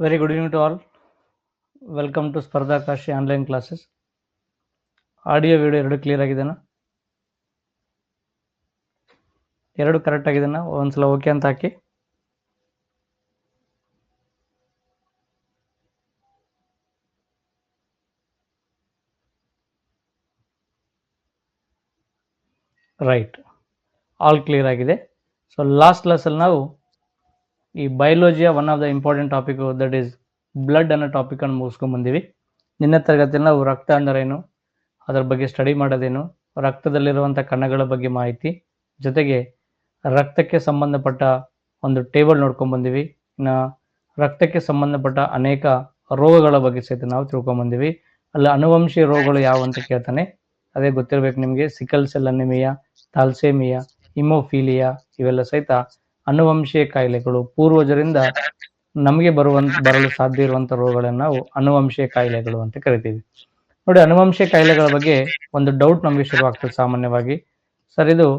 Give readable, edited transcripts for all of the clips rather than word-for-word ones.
Very good evening to all. Welcome to Spardha Kashi online classes. Audio video ಎರಡು clear ಆಗಿದೆನಾ? ಎರಡು correct ಆಗಿದೆನಾ? ಒಂದ್ಸಲ ಓಕೆ ಅಂತ ಹಾಕಿ. ರೈಟ್, ಆಲ್ ಕ್ಲಿಯರ್ ಆಗಿದೆ. ಸೊ ಲಾಸ್ಟ್ ಕ್ಲಾಸಲ್ಲಿ ನಾವು ಈ ಬಯೋಲಜಿಯ one of the important topic that is blood ಅನ್ನೋ ಟಾಪಿಕನ್ನು ಮುಗಿಸ್ಕೊಂಡು ಬಂದೀವಿ. ನಿನ್ನೆ ತರಗತಿಯಲ್ಲಿ ನಾವು ರಕ್ತ ಅಂದರೇನು, ಅದರ ಬಗ್ಗೆ ಸ್ಟಡಿ ಮಾಡೋದೇನು, ರಕ್ತದಲ್ಲಿರುವಂಥ ಕಣಗಳ ಬಗ್ಗೆ ಮಾಹಿತಿ, ಜೊತೆಗೆ ರಕ್ತಕ್ಕೆ ಸಂಬಂಧಪಟ್ಟ ಒಂದು ಟೇಬಲ್ ನೋಡ್ಕೊಂಡು ಬಂದೀವಿ. ಇನ್ನು ರಕ್ತಕ್ಕೆ ಸಂಬಂಧಪಟ್ಟ ಅನೇಕ ರೋಗಗಳ ಬಗ್ಗೆ ಸಹಿತ ನಾವು ತಿಳ್ಕೊಂಬಂದೀವಿ. ಅಲ್ಲಿ ಅನುವಂಶೀಯ ರೋಗಗಳು ಯಾವ ಅಂತ ಕೇಳ್ತಾನೆ, ಅದೇ ಗೊತ್ತಿರಬೇಕು ನಿಮಗೆ. ಸಿಕಲ್ ಸೆಲ್ ಅನಿಮಿಯಾ, ಥಾಲ್ಸೇಮಿಯಾ, ಹಿಮೋಫೀಲಿಯಾ ಇವೆಲ್ಲ ಸಹಿತ ಅನುವಂಶೀಯ ಕಾಯಿಲೆಗಳು. ಪೂರ್ವಜರಿಂದ ನಮಗೆ ಬರಲು ಸಾಧ್ಯ ಇರುವಂಥ ರೋಗಗಳನ್ನು ನಾವು ಅನುವಂಶೀಯ ಕಾಯಿಲೆಗಳು ಅಂತ ಕರಿತೀವಿ. ನೋಡಿ, ಅನುವಂಶೀಯ ಕಾಯಿಲೆಗಳ ಬಗ್ಗೆ ಒಂದು ಡೌಟ್ ನಮಗೆ ಶುರುವಾಗ್ತದೆ ಸಾಮಾನ್ಯವಾಗಿ. ಸರ್, ಇದು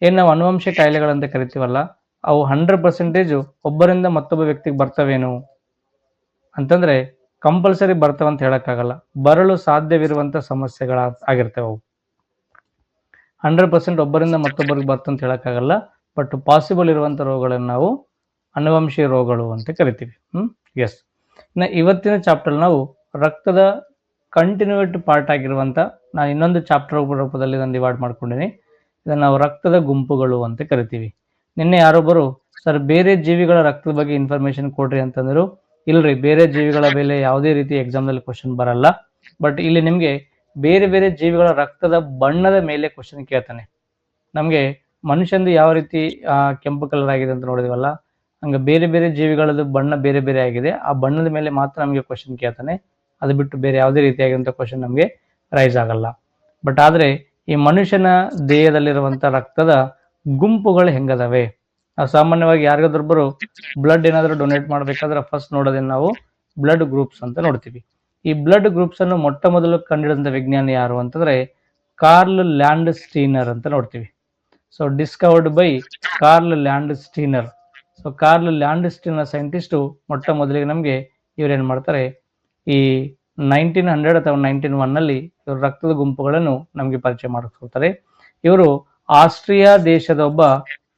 ಏನು ನಾವು ಅನುವಂಶೀಯ ಕಾಯಿಲೆಗಳಂತ ಕರಿತೀವಲ್ಲ, ಅವು 100% ಒಬ್ಬರಿಂದ ಮತ್ತೊಬ್ಬ ವ್ಯಕ್ತಿಗೆ ಬರ್ತವೇನು ಅಂತಂದ್ರೆ ಕಂಪಲ್ಸರಿ ಬರ್ತವಂತ ಹೇಳಕ್ಕಾಗಲ್ಲ. ಬರಲು ಸಾಧ್ಯವಿರುವಂಥ ಸಮಸ್ಯೆಗಳ ಆಗಿರ್ತವೆ ಅವು. 100% ಒಬ್ಬರಿಂದ ಮತ್ತೊಬ್ಬರಿಗೆ ಬರ್ತಂತ ಹೇಳಕ್ಕಾಗಲ್ಲ, ಬಟ್ ಪಾಸಿಬಲ್ ಇರುವಂಥ ರೋಗಗಳನ್ನು ನಾವು ಅನುವಂಶೀಯ ರೋಗಗಳು ಅಂತ ಕರಿತೀವಿ. ಎಸ್. ಇನ್ನು ಇವತ್ತಿನ ಚಾಪ್ಟರ್ ನಾವು ರಕ್ತದ ಕಂಟಿನ್ಯೂಟ್ ಪಾರ್ಟ್ ಆಗಿರುವಂಥ, ನಾನು ಇನ್ನೊಂದು ಚಾಪ್ಟರ್ ರೂಪದಲ್ಲಿ ನಾನು ಡಿವೈಡ್ ಮಾಡ್ಕೊಂಡಿನಿ. ಇದನ್ನು ನಾವು ರಕ್ತದ ಗುಂಪುಗಳು ಅಂತ ಕರಿತೀವಿ. ನಿನ್ನೆ ಯಾರೊಬ್ಬರು ಸರ್ ಬೇರೆ ಜೀವಿಗಳ ರಕ್ತದ ಬಗ್ಗೆ ಇನ್ಫಾರ್ಮೇಶನ್ ಕೊಡ್ರಿ ಅಂತಂದ್ರು. ಇಲ್ರಿ, ಬೇರೆ ಜೀವಿಗಳ ಮೇಲೆ ಯಾವುದೇ ರೀತಿ ಎಕ್ಸಾಮ್ನಲ್ಲಿ ಕ್ವಶನ್ ಬರಲ್ಲ. ಬಟ್ ಇಲ್ಲಿ ನಿಮಗೆ ಬೇರೆ ಬೇರೆ ಜೀವಿಗಳ ರಕ್ತದ ಬಣ್ಣದ ಮೇಲೆ ಕ್ವಶನ್ ಕೇಳ್ತಾನೆ. ನಮಗೆ ಮನುಷ್ಯಂದು ಯಾವ ರೀತಿ ಕೆಂಪು ಕಲರ್ ಆಗಿದೆ ಅಂತ ನೋಡಿದ್ವಲ್ಲ, ಹಂಗೆ ಬೇರೆ ಬೇರೆ ಜೀವಿಗಳದ್ದು ಬಣ್ಣ ಬೇರೆ ಬೇರೆ ಆಗಿದೆ. ಆ ಬಣ್ಣದ ಮೇಲೆ ಮಾತ್ರ ನಮಗೆ ಕ್ವಶನ್ ಕೇಳ್ತಾನೆ. ಅದು ಬಿಟ್ಟು ಬೇರೆ ಯಾವುದೇ ರೀತಿಯಾಗಿರುವಂಥ ಕ್ವಶನ್ ನಮಗೆ ರೈಸ್ ಆಗಲ್ಲ. ಬಟ್ ಆದರೆ ಈ ಮನುಷ್ಯನ ದೇಹದಲ್ಲಿರುವಂಥ ರಕ್ತದ ಗುಂಪುಗಳು ಹೆಂಗದವೆ, ನಾವು ಸಾಮಾನ್ಯವಾಗಿ ಯಾರಿಗಾದ್ರೊಬ್ಬರು ಬ್ಲಡ್ ಏನಾದರೂ ಡೊನೇಟ್ ಮಾಡಬೇಕಾದ್ರೆ ಫಸ್ಟ್ ನೋಡೋದೇನು ನಾವು ಬ್ಲಡ್ ಗ್ರೂಪ್ಸ್ ಅಂತ ನೋಡ್ತೀವಿ. ಈ ಬ್ಲಡ್ ಗ್ರೂಪ್ಸ್ ಅನ್ನು ಮೊಟ್ಟ ಮೊದಲು ಕಂಡುಹಿಡಿದಂಥ ವಿಜ್ಞಾನಿ ಯಾರು ಅಂತಂದ್ರೆ ಕಾರ್ಲ್ ಲ್ಯಾಂಡ್ ಸ್ಟೀನರ್ ಅಂತ ನೋಡ್ತೀವಿ. So discovered by Karl Landsteiner. So Karl Landsteiner scientist ಮೊಟ್ಟ ಮೊದಲಿಗೆ ನಮಗೆ ಇವ್ರೇನು ಮಾಡ್ತಾರೆ, ಈ 1900 ಅಥವಾ 1901 ಇವರು ರಕ್ತದ ಗುಂಪುಗಳನ್ನು ನಮಗೆ ಪರಿಚಯ ಮಾಡಿಸ್ಕೊಳ್ತಾರೆ. ಇವರು ಆಸ್ಟ್ರಿಯಾ ದೇಶದ ಒಬ್ಬ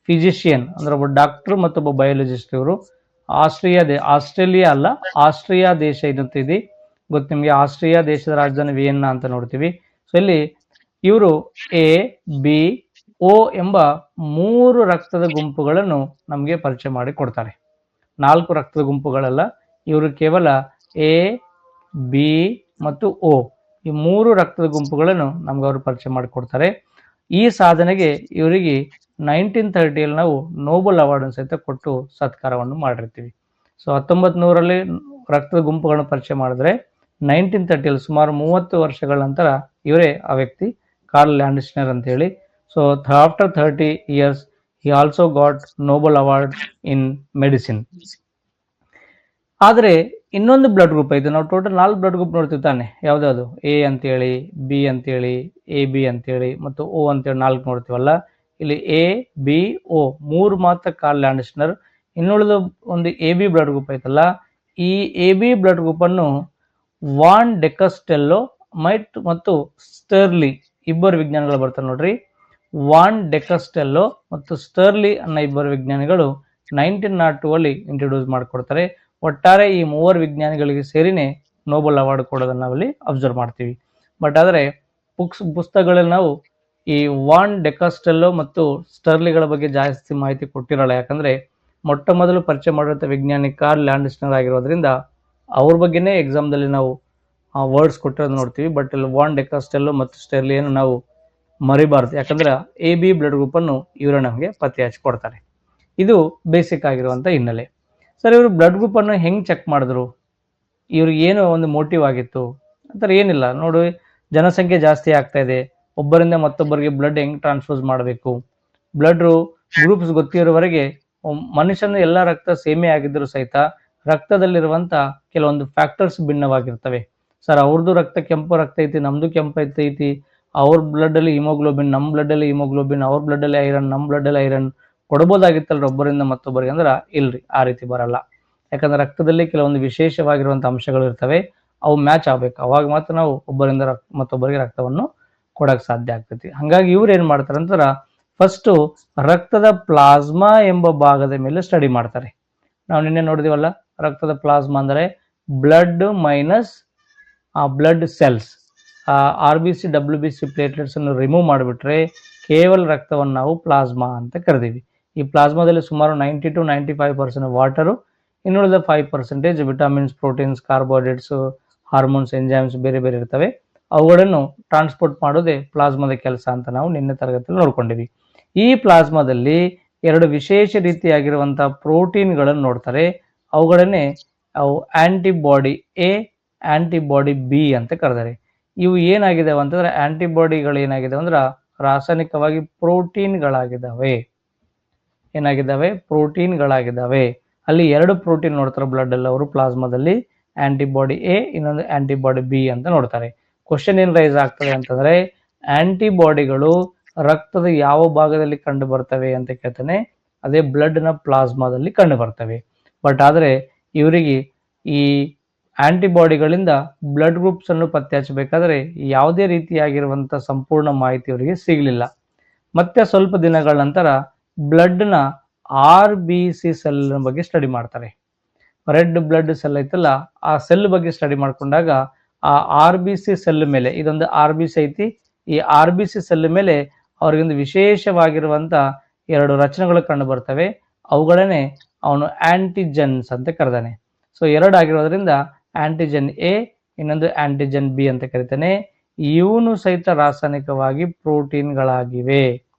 ಫಿಸಿಷಿಯನ್, ಅಂದ್ರೆ ಒಬ್ಬ ಡಾಕ್ಟರ್ ಮತ್ತೊಬ್ಬ ಬಯೋಲಜಿಸ್ಟ್. ಇವರು ಆಸ್ಟ್ರೇಲಿಯಾ ಅಲ್ಲ, ಆಸ್ಟ್ರಿಯಾ ದೇಶ ಇದಂತಿದೆ ಗೊತ್ತು ನಿಮಗೆ. ಆಸ್ಟ್ರಿಯಾ ದೇಶದ ರಾಜಧಾನಿ ವಿಯೆನ್ನಾ ಅಂತ ನೋಡ್ತೀವಿ. ಸೊ ಇಲ್ಲಿ ಇವರು ಎ, ಬಿ, ಓ ಎಂಬ 3 ರಕ್ತದ ಗುಂಪುಗಳನ್ನು ನಮಗೆ ಪರಿಚಯ ಮಾಡಿ ಕೊಡ್ತಾರೆ. 4 ರಕ್ತದ ಗುಂಪುಗಳಲ್ಲ, ಇವರು ಕೇವಲ ಎ, ಬಿ ಮತ್ತು ಓ ಈ 3 ರಕ್ತದ ಗುಂಪುಗಳನ್ನು ನಮ್ಗೆ ಅವರು ಪರಿಚಯ ಮಾಡಿಕೊಡ್ತಾರೆ. ಈ ಸಾಧನೆಗೆ ಇವರಿಗೆ 1930 ನಾವು ನೋಬೆಲ್ ಅವಾರ್ಡ್ ಸಹಿತ ಕೊಟ್ಟು ಸತ್ಕಾರವನ್ನು ಮಾಡಿರ್ತೀವಿ. ಸೊ 1900 ರಕ್ತದ ಗುಂಪುಗಳನ್ನು ಪರಿಚಯ ಮಾಡಿದ್ರೆ 1930 ಸುಮಾರು 30 ವರ್ಷಗಳ ನಂತರ ಇವರೇ ಆ ವ್ಯಕ್ತಿ ಕಾರ್ಲ್ ಲ್ಯಾಂಡ್ ಸ್ಟೀನರ್ ಅಂತ ಹೇಳಿ. So after 30 years he also got Nobel Award in Medicine. ಆದರೆ ಇನ್ನೊಂದು ಬ್ಲಡ್ ಗ್ರೂಪ್ ಐತೆ. ನಾವು ಟೋಟಲ್ 4 ಬ್ಲಡ್ ಗ್ರೂಪ್ ನೋಡ್ತೀವಿ ತಾನೆ, ಯಾವ್ದಾವುದು ಎ ಅಂತೇಳಿ, ಬಿ ಅಂತೇಳಿ, ಎ ಬಿ ಅಂತೇಳಿ ಮತ್ತು ಓ ಅಂತೇಳಿ 4 ನೋಡ್ತೀವಲ್ಲ. ಇಲ್ಲಿ ಎ, ಬಿ, ಓ 3 ಮಾತ್ರ ಕಾರ್ಲ್ ಲ್ಯಾಂಡ್ ಸ್ಟೀನರ್. ಇನ್ನುಳಿದ ಒಂದು ಎ ಬಿ ಬ್ಲಡ್ ಗ್ರೂಪ್ ಐತಲ್ಲ, ಈ ಎ ಬಿ ಬ್ಲಡ್ ಗ್ರೂಪ್ ಅನ್ನು ವಾನ್ ಡೆಕಸ್ಟೆಲ್ಲೋ ಮತ್ತು ಸ್ಟರ್ಲಿ ಇಬ್ಬರು ವಿಜ್ಞಾನಿಗಳು ಬರ್ತಾರೆ ನೋಡ್ರಿ. ವಾನ್ ಡೆಕಸ್ಟೆಲ್ಲೋ ಮತ್ತು ಸ್ಟರ್ಲಿ ಅನ್ನೋ ಇಬ್ಬರು ವಿಜ್ಞಾನಿಗಳು 1902 ಇಂಟ್ರೊಡ್ಯೂಸ್ ಮಾಡಿಕೊಡ್ತಾರೆ. ಒಟ್ಟಾರೆ ಈ 3 ವಿಜ್ಞಾನಿಗಳಿಗೆ ಸೇರಿನೇ ನೋಬೆಲ್ ಅವಾರ್ಡ್ ಕೊಡೋದನ್ನು ನಾವಲ್ಲಿ ಅಬ್ಸರ್ವ್ ಮಾಡ್ತೀವಿ. ಬಟ್ ಆದರೆ ಪುಸ್ತಕಗಳಲ್ಲಿ ನಾವು ಈ ವಾನ್ ಡೆಕಸ್ಟೆಲ್ಲೋ ಮತ್ತು ಸ್ಟರ್ಲಿಗಳ ಬಗ್ಗೆ ಜಾಸ್ತಿ ಮಾಹಿತಿ ಕೊಟ್ಟಿರಲ್ಲ. ಯಾಕಂದ್ರೆ ಮೊಟ್ಟ ಮೊದಲು ಪರಿಚಯ ಮಾಡಿರುವಂಥ ವಿಜ್ಞಾನಿ ಕಾರ್ಲ್ ಲ್ಯಾಂಡ್ ಸ್ಟೀನರ್ ಆಗಿರೋದ್ರಿಂದ ಅವ್ರ ಬಗ್ಗೆನೇ ಎಕ್ಸಾಮ್ದಲ್ಲಿ ನಾವು ವರ್ಡ್ಸ್ ಕೊಟ್ಟಿರೋದು ನೋಡ್ತೀವಿ. ಬಟ್ ಇಲ್ಲಿ ವಾನ್ ಡೆಕಸ್ಟೆಲ್ಲೋ ಮತ್ತು ಸ್ಟರ್ಲಿಯನ್ನು ನಾವು ಮರಿಬಾರ್ದು, ಯಾಕಂದ್ರೆ ಎ ಬಿ ಬ್ಲಡ್ ಗ್ರೂಪ್ ಅನ್ನು ಇವರು ನಮಗೆ ಪತ್ತೆ ಹಚ್ಚಿಕೊಡ್ತಾರೆ. ಇದು ಬೇಸಿಕ್ ಆಗಿರುವಂಥ ಹಿನ್ನೆಲೆ. ಸರ್, ಇವರು ಬ್ಲಡ್ ಗ್ರೂಪ್ ಅನ್ನು ಹೆಂಗೆ ಚೆಕ್ ಮಾಡಿದ್ರು, ಇವ್ರಿಗೆ ಏನು ಒಂದು ಮೋಟಿವ್ ಆಗಿತ್ತು ಅಂತಾರೆ? ಏನಿಲ್ಲ ನೋಡಿ, ಜನಸಂಖ್ಯೆ ಜಾಸ್ತಿ ಆಗ್ತಾ ಇದೆ, ಒಬ್ಬರಿಂದ ಮತ್ತೊಬ್ಬರಿಗೆ ಬ್ಲಡ್ ಹೆಂಗೆ ಟ್ರಾನ್ಸ್ಫ್ಯೂಸ್ ಮಾಡಬೇಕು, ಬ್ಲಡ್ ಗ್ರೂಪ್ಸ್ ಗೊತ್ತಿರೋವರೆಗೆ ಮನುಷ್ಯನ ಎಲ್ಲ ರಕ್ತ ಸೇಮೆ ಆಗಿದ್ದರೂ ಸಹಿತ ರಕ್ತದಲ್ಲಿರುವಂಥ ಕೆಲವೊಂದು ಫ್ಯಾಕ್ಟರ್ಸ್ ಭಿನ್ನವಾಗಿರ್ತವೆ. ಸರ್, ಅವ್ರದ್ದು ರಕ್ತ ಕೆಂಪು ರಕ್ತ ಐತಿ, ನಮ್ಮದು ಕೆಂಪು ಐತಿ, ಅವ್ರ ಬ್ಲಡ್ಡಲ್ಲಿ ಹಿಮೋಗ್ಲೋಬಿನ್, ನಮ್ಮ ಬ್ಲಡ್ಡಲ್ಲಿ ಹಿಮೋಗ್ಲೋಬಿನ್, ಅವ್ರ ಬ್ಲಡ್ಡಲ್ಲಿ ಐರನ್, ನಮ್ಮ ಬ್ಲಡ್ಡಲ್ಲಿ ಐರನ್ ಕೊಡ್ಬೋದಾಗಿತ್ತಲ್ರಿ ಒಬ್ಬರಿಂದ ಮತ್ತೊಬ್ಬರಿಗೆ ಅಂದ್ರೆ ಇಲ್ರಿ, ಆ ರೀತಿ ಬರಲ್ಲ. ಯಾಕಂದ್ರೆ ರಕ್ತದಲ್ಲಿ ಕೆಲವೊಂದು ವಿಶೇಷವಾಗಿರುವಂಥ ಅಂಶಗಳು ಇರ್ತವೆ, ಅವು ಮ್ಯಾಚ್ ಆಗ್ಬೇಕು. ಅವಾಗ ಮಾತ್ರ ನಾವು ಒಬ್ಬರಿಂದ ಮತ್ತೊಬ್ಬರಿಗೆ ರಕ್ತವನ್ನು ಕೊಡಕ್ಕೆ ಸಾಧ್ಯ ಆಗ್ತೈತಿ. ಹಾಗಾಗಿ ಇವ್ರು ಏನು ಮಾಡ್ತಾರೆ ಅಂತಾರ, ಫಸ್ಟು ರಕ್ತದ ಪ್ಲಾಸ್ಮಾ ಎಂಬ ಭಾಗದ ಮೇಲೆ ಸ್ಟಡಿ ಮಾಡ್ತಾರೆ. ನಾವು ನಿನ್ನೆ ನೋಡಿದೀವಲ್ಲ, ರಕ್ತದ ಪ್ಲಾಸ್ಮಾ ಅಂದರೆ blood minus blood cells. RBC WBC platelets ಅನ್ನು ರಿಮೂವ್ ಮಾಡಿಬಿಟ್ರೆ ಕೇವಲ ರಕ್ತವನ್ನು ನಾವು ಪ್ಲಾಸ್ಮಾ ಅಂತ ಕರೆದೀವಿ. ಈ ಪ್ಲಾಸ್ಮಾದಲ್ಲಿ ಸುಮಾರು 90 to 95% ವಾಟರು, ಇನ್ನುಳಿದ 5% vitamins, proteins, carbohydrates, hormones, enzymes ಬೇರೆ ಬೇರೆ ಇರ್ತವೆ. ಅವುಗಳನ್ನು ಟ್ರಾನ್ಸ್ಪೋರ್ಟ್ ಮಾಡೋದೇ ಪ್ಲಾಸ್ಮಾದ ಕೆಲಸ ಅಂತ ನಾವು ನಿನ್ನೆ ತರಗತಿಯಲ್ಲಿ ನೋಡ್ಕೊಂಡಿವಿ. ಈ ಪ್ಲಾಸ್ಮಾದಲ್ಲಿ ಎರಡು ವಿಶೇಷ ರೀತಿಯಾಗಿರುವಂಥ ಪ್ರೋಟೀನ್ಗಳನ್ನು ನೋಡ್ತಾರೆ. ಅವುಗಳನ್ನೇ ಆಂಟಿಬಾಡಿ ಎ, ಆಂಟಿಬಾಡಿ ಬಿ ಅಂತ ಕರೆದಾರೆ. ಇವು ಏನಾಗಿದ್ದಾವೆ ಅಂತಂದ್ರೆ, ಆಂಟಿಬಾಡಿಗಳು ಏನಾಗಿದ್ದಾವೆ ಅಂದ್ರೆ ರಾಸಾಯನಿಕವಾಗಿ ಪ್ರೋಟೀನ್ಗಳಾಗಿದ್ದಾವೆ. ಏನಾಗಿದ್ದಾವೆ? ಪ್ರೋಟೀನ್ಗಳಾಗಿದ್ದಾವೆ. ಅಲ್ಲಿ ಎರಡು ಪ್ರೋಟೀನ್ ನೋಡ್ತಾರೆ ಬ್ಲಡ್ ಅಲ್ಲಿ ಅವರು ಪ್ಲಾಸ್ಮಾದಲ್ಲಿ, ಆಂಟಿಬಾಡಿ ಎ, ಇನ್ನೊಂದು ಆಂಟಿಬಾಡಿ ಬಿ ಅಂತ ನೋಡ್ತಾರೆ. ಕ್ವಶನ್ ಏನ್ ರೈಸ್ ಆಗ್ತದೆ ಅಂತಂದ್ರೆ, ಆಂಟಿಬಾಡಿಗಳು ರಕ್ತದ ಯಾವ ಭಾಗದಲ್ಲಿ ಕಂಡು ಬರ್ತವೆ ಅಂತ ಕೇಳ್ತಾನೆ. ಅದೇ ಬ್ಲಡ್ ನ ಪ್ಲಾಸ್ಮಾದಲ್ಲಿ ಕಂಡು ಬರ್ತವೆ. ಬಟ್ ಆದರೆ ಇವರಿಗೆ ಈ ಆಂಟಿಬಾಡಿಗಳಿಂದ ಬ್ಲಡ್ ಗ್ರೂಪ್ಸ್ ಅನ್ನು ಪತ್ತೆ ಹಚ್ಚಬೇಕಾದ್ರೆ ಯಾವುದೇ ರೀತಿಯಾಗಿರುವಂಥ ಸಂಪೂರ್ಣ ಮಾಹಿತಿ ಅವರಿಗೆ ಸಿಗಲಿಲ್ಲ. ಮತ್ತೆ ಸ್ವಲ್ಪ ದಿನಗಳ ನಂತರ ಬ್ಲಡ್ನ RBC ಸೆಲ್ ಬಗ್ಗೆ ಸ್ಟಡಿ ಮಾಡ್ತಾರೆ. ರೆಡ್ ಬ್ಲಡ್ ಸೆಲ್ ಐತಲ್ಲ, ಆ ಸೆಲ್ ಬಗ್ಗೆ ಸ್ಟಡಿ ಮಾಡ್ಕೊಂಡಾಗ ಆ RBC ಸೆಲ್ ಮೇಲೆ, ಇದೊಂದು RBC ಐತಿ, ಈ RBC ಸೆಲ್ ಮೇಲೆ ಅವ್ರಿಗೊಂದು ವಿಶೇಷವಾಗಿರುವಂಥ ಎರಡು ರಚನೆಗಳು ಕಂಡು ಬರ್ತವೆ. ಅವುಗಳನ್ನೇ ಅವನು ಆಂಟಿಜನ್ಸ್ ಅಂತ ಕರೆದಾನೆ. ಸೊ ಎರಡು ಆಗಿರೋದ್ರಿಂದ ಆಂಟಿಜನ್ ಎ, ಇನ್ನೊಂದು ಆಂಟಿಜನ್ ಬಿ ಅಂತ ಕರಿತಾನೆ. ಇವನು ಸಹಿತ ರಾಸಾಯನಿಕವಾಗಿ ಪ್ರೋಟೀನ್ಗಳಾಗಿವೆ.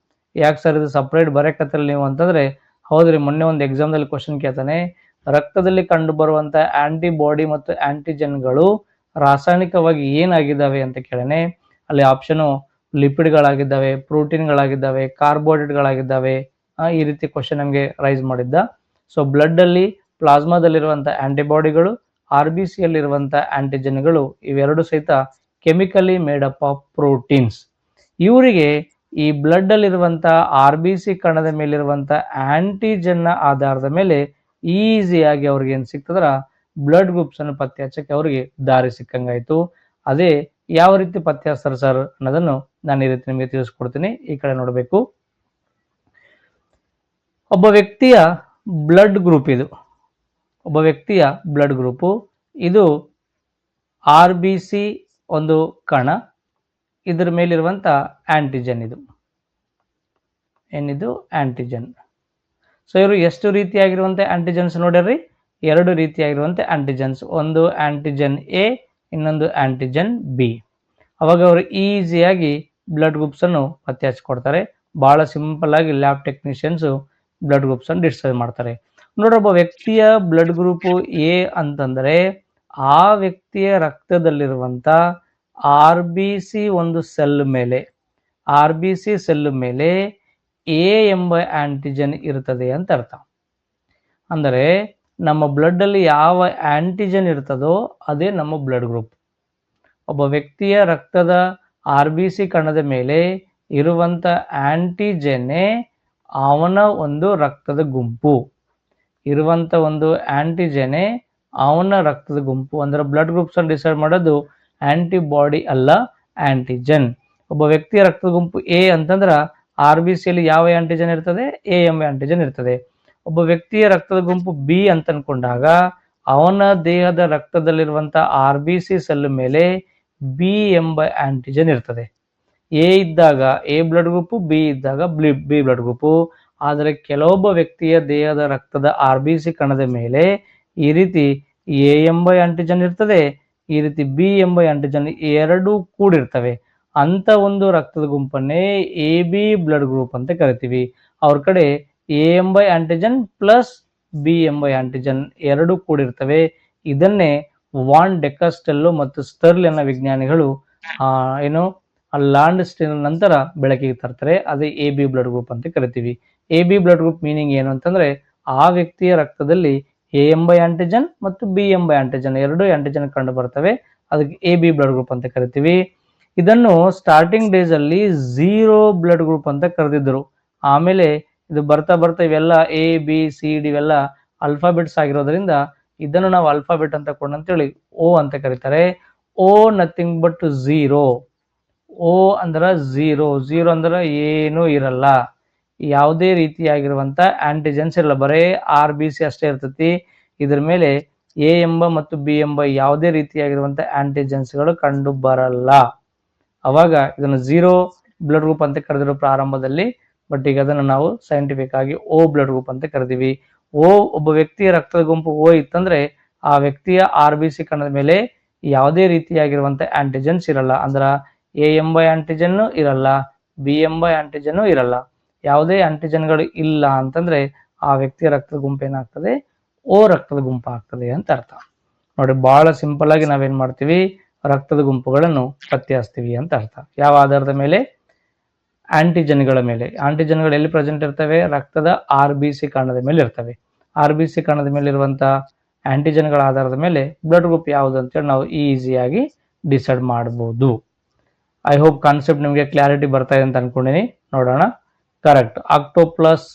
ಯಾಕೆ ಸರ್ ಇದು ಸಪ್ರೇಟ್ ಬರೆಕತ್ತಲ್ಲ ನೀವು ಅಂತಂದ್ರೆ, ಹೌದ್ರಿ, ಮೊನ್ನೆ ಒಂದು ಎಕ್ಸಾಮ್ದಲ್ಲಿ ಕ್ವಶನ್ ಕೇಳ್ತಾನೆ, ರಕ್ತದಲ್ಲಿ ಕಂಡು ಬರುವಂತ ಆಂಟಿಬಾಡಿ ಮತ್ತು ಆಂಟಿಜನ್ಗಳು ರಾಸಾಯನಿಕವಾಗಿ ಏನಾಗಿದ್ದಾವೆ ಅಂತ ಕೇಳನೆ. ಅಲ್ಲಿ ಆಪ್ಷನು ಲಿಪಿಡ್ಗಳಾಗಿದ್ದಾವೆ, ಪ್ರೋಟೀನ್ಗಳಾಗಿದ್ದಾವೆ, ಕಾರ್ಬೋಹೈಡ್ರೇಟ್ಗಳಾಗಿದ್ದಾವೆ. ಈ ರೀತಿ ಕ್ವಶನ್ ನಮಗೆ ರೈಸ್ ಮಾಡಿದ್ದ. ಸೊ ಬ್ಲಡ್ ಅಲ್ಲಿ, ಪ್ಲಾಸ್ಮಾದಲ್ಲಿರುವಂಥ ಆಂಟಿಬಾಡಿಗಳು, RBCಯಲ್ಲಿರುವಂಥ ಆಂಟಿಜನ್ಗಳು, ಇವೆರಡು ಸಹಿತ chemically made up of proteins. ಇವರಿಗೆ ಈ ಬ್ಲಡ್ ಅಲ್ಲಿರುವಂಥ RBC ಕಣದ ಮೇಲಿರುವಂಥ ಆಂಟಿಜನ್ನ ಆಧಾರದ ಮೇಲೆ ಈಸಿಯಾಗಿ ಅವ್ರಿಗೆ ಏನು ಸಿಗ್ತದ್ರ, ಬ್ಲಡ್ ಗ್ರೂಪ್ಸ್ ಅನ್ನು ಪತ್ತೆ ಹಚ್ಚಕ್ಕೆ ಅವ್ರಿಗೆ ದಾರಿ ಸಿಕ್ಕಂಗಾಯ್ತು. ಅದೇ ಯಾವ ರೀತಿ ಪತ್ತೆ ಹಚ್ತಾರೆ ಸರ್ ಅನ್ನೋದನ್ನು ನಾನು ಈ ರೀತಿ ನಿಮಗೆ ತಿಳಿಸ್ಕೊಡ್ತೀನಿ. ಈ ಕಡೆ ನೋಡಬೇಕು. ಒಬ್ಬ ವ್ಯಕ್ತಿಯ ಬ್ಲಡ್ ಗ್ರೂಪ್ ಇದು. ಒಬ್ಬ ವ್ಯಕ್ತಿಯ ಬ್ಲಡ್ ಗ್ರೂಪು ಇದು RBC ಒಂದು ಕಣ, ಇದರ ಮೇಲಿರುವಂಥ ಆಂಟಿಜನ್ ಇದು ಏನಿದು ಆಂಟಿಜನ್. ಸೊ ಇವರು ಎಷ್ಟು ರೀತಿಯಾಗಿರುವಂಥ ಆಂಟಿಜನ್ಸ್ ನೋಡ್ರಿ, ಎರಡು ರೀತಿಯಾಗಿರುವಂಥ ಆಂಟಿಜನ್ಸ್, ಒಂದು ಆಂಟಿಜನ್ ಎ, ಇನ್ನೊಂದು ಆಂಟಿಜನ್ ಬಿ. ಅವಾಗ ಅವರು ಈಸಿಯಾಗಿ ಬ್ಲಡ್ ಗ್ರೂಪ್ಸ್ ಅನ್ನು ಪತ್ತೆ ಹಚ್ಕೊಡ್ತಾರೆ. ಬಹಳ ಸಿಂಪಲ್ ಆಗಿ ಲ್ಯಾಬ್ ಟೆಕ್ನಿಷಿಯನ್ಸ್ ಬ್ಲಡ್ ಗ್ರೂಪ್ಸ್ ಅನ್ನು ಡಿಸೈಡ್ ಮಾಡ್ತಾರೆ. ನೋಡ್ರಿ, ಒಬ್ಬ ವ್ಯಕ್ತಿಯ ಬ್ಲಡ್ ಗ್ರೂಪು ಎ ಅಂತಂದ್ರೆ ಆ ವ್ಯಕ್ತಿಯ ರಕ್ತದಲ್ಲಿರುವಂಥ RBC ಒಂದು ಸೆಲ್ ಮೇಲೆ, RBC ಸೆಲ್ ಮೇಲೆ ಎ ಎಂಬ ಆಂಟಿಜನ್ ಇರ್ತದೆ ಅಂತ ಅರ್ಥ. ಅಂದರೆ ನಮ್ಮ ಬ್ಲಡ್ ಅಲ್ಲಿ ಯಾವ ಆಂಟಿಜನ್ ಇರ್ತದೋ ಅದೇ ನಮ್ಮ ಬ್ಲಡ್ ಗ್ರೂಪ್. ಒಬ್ಬ ವ್ಯಕ್ತಿಯ ರಕ್ತದ RBC ಕಣದ ಮೇಲೆ ಇರುವಂಥ ಆಂಟಿಜನ್ನೇ ಅವನ ಒಂದು ರಕ್ತದ ಗುಂಪು. ಇರುವಂಥ ಒಂದು ಆಂಟಿಜನ್ನೇ ಅವನ ರಕ್ತದ ಗುಂಪು. ಅಂದ್ರೆ ಬ್ಲಡ್ ಗ್ರೂಪ್ಸ್ ಅನ್ನು ಡಿಸೈಡ್ ಮಾಡೋದು ಆಂಟಿಬಾಡಿ ಅಲ್ಲ, ಆಂಟಿಜನ್. ಒಬ್ಬ ವ್ಯಕ್ತಿಯ ರಕ್ತದ ಗುಂಪು ಎ ಅಂತಂದ್ರೆ RBCಯಲ್ಲಿ ಯಾವ ಆಂಟಿಜನ್ ಇರ್ತದೆ? ಎ ಎಂಬ ಆಂಟಿಜನ್ ಇರ್ತದೆ. ಒಬ್ಬ ವ್ಯಕ್ತಿಯ ರಕ್ತದ ಗುಂಪು ಬಿ ಅಂತ ಅನ್ಕೊಂಡಾಗ ಅವನ ದೇಹದ ರಕ್ತದಲ್ಲಿರುವಂಥ RBC ಸೆಲ್ ಮೇಲೆ ಬಿ ಎಂಬ ಆಂಟಿಜನ್ ಇರ್ತದೆ. ಎ ಇದ್ದಾಗ ಎ ಬ್ಲಡ್ ಗ್ರೂಪು, ಬಿ ಇದ್ದಾಗ ಬಿ ಬ್ಲಡ್ ಗ್ರೂಪು. ಆದರೆ ಕೆಲವೊಬ್ಬ ವ್ಯಕ್ತಿಯ ದೇಹದ ರಕ್ತದ RBC ಕಣದ ಮೇಲೆ ಈ ರೀತಿ ಎ ಎಂಬ ಆಂಟಿಜನ್ ಇರ್ತದೆ, ಈ ರೀತಿ ಬಿ ಎಂಬ ಆಂಟಿಜನ್ ಎರಡೂ ಕೂಡಿರ್ತವೆ. ಅಂತ ಒಂದು ರಕ್ತದ ಗುಂಪನ್ನೇ AB ಬ್ಲಡ್ ಗ್ರೂಪ್ ಅಂತ ಕರಿತೀವಿ. ಅವ್ರ ಕಡೆ ಎ ಎಂಬ ಆಂಟಿಜನ್ ಪ್ಲಸ್ ಬಿ ಎಂಬ ಆಂಟಿಜನ್ ಎರಡೂ ಕೂಡಿರ್ತವೆ. ಇದನ್ನೇ ವಾನ್ ಡೆಕಾಸ್ಟೆಲ್ಲೋ ಮತ್ತು ಸ್ಟರ್ಲ್ ಅನ್ನೋ ವಿಜ್ಞಾನಿಗಳು ಲಾಂಡ್ ಸ್ಟೀನ್ ನಂತರ ಬೆಳಕಿಗೆ ತರ್ತಾರೆ. ಅದೇ AB ಬ್ಲಡ್ ಗ್ರೂಪ್ ಅಂತ ಕರಿತೀವಿ. AB ಬ್ಲಡ್ ಗ್ರೂಪ್ ಮೀನಿಂಗ್ ಏನು ಅಂತಂದ್ರೆ, ಆ ವ್ಯಕ್ತಿಯ ರಕ್ತದಲ್ಲಿ ಎ ಎಂಬ ಆಂಟಿಜನ್ ಮತ್ತು ಬಿ ಎಂಬ ಆಂಟಿಜನ್ ಎರಡೂ ಆಂಟಿಜನ್ ಕಂಡು ಬರ್ತವೆ. ಅದಕ್ಕೆ AB ಬ್ಲಡ್ ಗ್ರೂಪ್ ಅಂತ ಕರಿತೀವಿ. ಇದನ್ನು ಸ್ಟಾರ್ಟಿಂಗ್ ಡೇಸ್ ಅಲ್ಲಿ 0 ಬ್ಲಡ್ ಗ್ರೂಪ್ ಅಂತ ಕರೆದಿದ್ರು. ಆಮೇಲೆ ಇದು ಬರ್ತಾ ಬರ್ತಾ ಇವೆಲ್ಲ A B C D ಇವೆಲ್ಲ ಅಲ್ಫಾಬೆಟ್ಸ್ ಆಗಿರೋದ್ರಿಂದ ಇದನ್ನು ನಾವು ಆಲ್ಫಾಬೆಟ್ ಅಂತ ಕೊಂಡಂತೇಳಿ ಓ ಅಂತ ಕರೀತಾರೆ. ಓ ನಥಿಂಗ್ ಬಟ್ ಝೀರೋ. ಓ ಅಂದ್ರೆ ಝೀರೋ. ಝೀರೋ ಅಂದ್ರೆ ಏನೂ ಇರಲ್ಲ, ಯಾವುದೇ ರೀತಿಯಾಗಿರುವಂತ ಆಂಟಿಜೆನ್ಸ್ ಇರಲ್ಲ, ಬರೇ RBC ಅಷ್ಟೇ ಇರ್ತತಿ. ಇದ್ರ ಮೇಲೆ ಎ ಎಂಬ ಮತ್ತು ಬಿ ಎಂಬ ಯಾವುದೇ ರೀತಿಯಾಗಿರುವಂತ ಆಂಟಿಜೆನ್ಸ್ಗಳು ಕಂಡು ಬರಲ್ಲ. ಅವಾಗ ಇದನ್ನು ಝೀರೋ ಬ್ಲಡ್ ಗ್ರೂಪ್ ಅಂತ ಕರೆದಿರೋ ಪ್ರಾರಂಭದಲ್ಲಿ, ಬಟ್ ಈಗ ಅದನ್ನು ನಾವು ಸೈಂಟಿಫಿಕ್ ಆಗಿ ಓ ಬ್ಲಡ್ ಗ್ರೂಪ್ ಅಂತ ಕರೆದಿವಿ. ಓ, ಒಬ್ಬ ವ್ಯಕ್ತಿಯ ರಕ್ತದ ಗುಂಪು ಓ ಇತ್ತಂದ್ರೆ ಆ ವ್ಯಕ್ತಿಯ RBC ಕಣದ ಮೇಲೆ ಯಾವುದೇ ರೀತಿಯಾಗಿರುವಂತ ಆಂಟಿಜೆನ್ಸ್ ಇರಲ್ಲ. ಅಂದ್ರ ಎ ಎಂಬ ಆಂಟಿಜನ್ ಇರಲ್ಲ, ಬಿ ಎಂಬ ಆಂಟಿಜನ್ ಇರಲ್ಲ. ಯಾವುದೇ ಆಂಟಿಜನ್ಗಳು ಇಲ್ಲ ಅಂತಂದ್ರೆ ಆ ವ್ಯಕ್ತಿಯ ರಕ್ತದ ಗುಂಪು ಏನಾಗ್ತದೆ, ಓ ರಕ್ತದ ಗುಂಪು ಆಗ್ತದೆ ಅಂತ ಅರ್ಥ. ನೋಡಿ, ಬಹಳ ಸಿಂಪಲ್ ಆಗಿ ನಾವೇನ್ ಮಾಡ್ತೀವಿ, ರಕ್ತದ ಗುಂಪುಗಳನ್ನು ಪತ್ತೆ ಹಚ್ತೀವಿ ಅಂತ ಅರ್ಥ. ಯಾವ ಆಧಾರದ ಮೇಲೆ? ಆಂಟಿಜನ್ಗಳ ಮೇಲೆ. ಆಂಟಿಜನ್ಗಳು ಎಲ್ಲಿ ಪ್ರೆಸೆಂಟ್ ಇರ್ತವೆ? ರಕ್ತದ RBC ಕಣದ ಮೇಲೆ ಇರ್ತವೆ. RBC ಕಣದ ಮೇಲೆ ಇರುವಂತ ಆಂಟಿಜನ್ಗಳ ಆಧಾರದ ಮೇಲೆ ಬ್ಲಡ್ ಗ್ರೂಪ್ ಯಾವುದು ಅಂತೇಳಿ ನಾವು ಈಸಿಯಾಗಿ ಡಿಸೈಡ್ ಮಾಡಬಹುದು. ಐ ಹೋಪ್ ಕಾನ್ಸೆಪ್ಟ್ ನಿಮಗೆ ಕ್ಲಾರಿಟಿ ಬರ್ತಾ ಇದೆ ಅಂತ ಅನ್ಕೊಂಡಿನಿ. ನೋಡೋಣ. ಕರೆಕ್ಟ್. ಆಕ್ಟೋಪ್ಲಸ್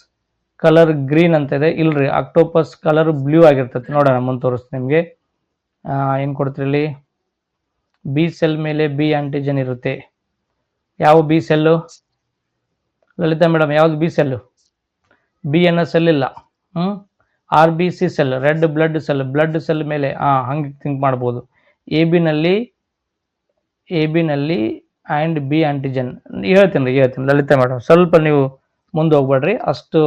ಕಲರ್ ಗ್ರೀನ್ ಅಂತ ಇದೆ. ಇಲ್ರಿ, ಆಕ್ಟೋಪಸ್ ಕಲರ್ ಬ್ಲೂ ಆಗಿರ್ತದೆ. ನೋಡೋಣ, ಮುಂದೆ ತೋರಿಸ್ತೀನಿ ನಿಮಗೆ. ಏನು ಕೊಡ್ತೀರಿ ಇಲ್ಲಿ? ಬಿ ಸೆಲ್ ಮೇಲೆ ಬಿ ಆಂಟಿಜನ್ ಇರುತ್ತೆ. ಯಾವ ಬಿ ಸೆಲ್ಲು? ಲಲಿತಾ ಮೇಡಮ್, ಯಾವ್ದು ಬಿ ಸೆಲ್ಲು? ಬಿ ಅನ್ನೋ ಸೆಲ್ ಇಲ್ಲ. RBC cell, red blood cell. Blood cell ಮೇಲೆ ಹಂಗೆ ಥಿಂಕ್ ಮಾಡ್ಬೋದು. ಎ ಬಿನಲ್ಲಿ ಆ್ಯಂಡ್ ಬಿ ಆಂಟಿಜನ್. ಹೇಳ್ತೀನಿ ಲಲಿತಾ ಮೇಡಮ್, ಸ್ವಲ್ಪ ನೀವು ಮುಂದೆ ಹೋಗ್ಬೇಡ್ರಿ, ಅಷ್ಟು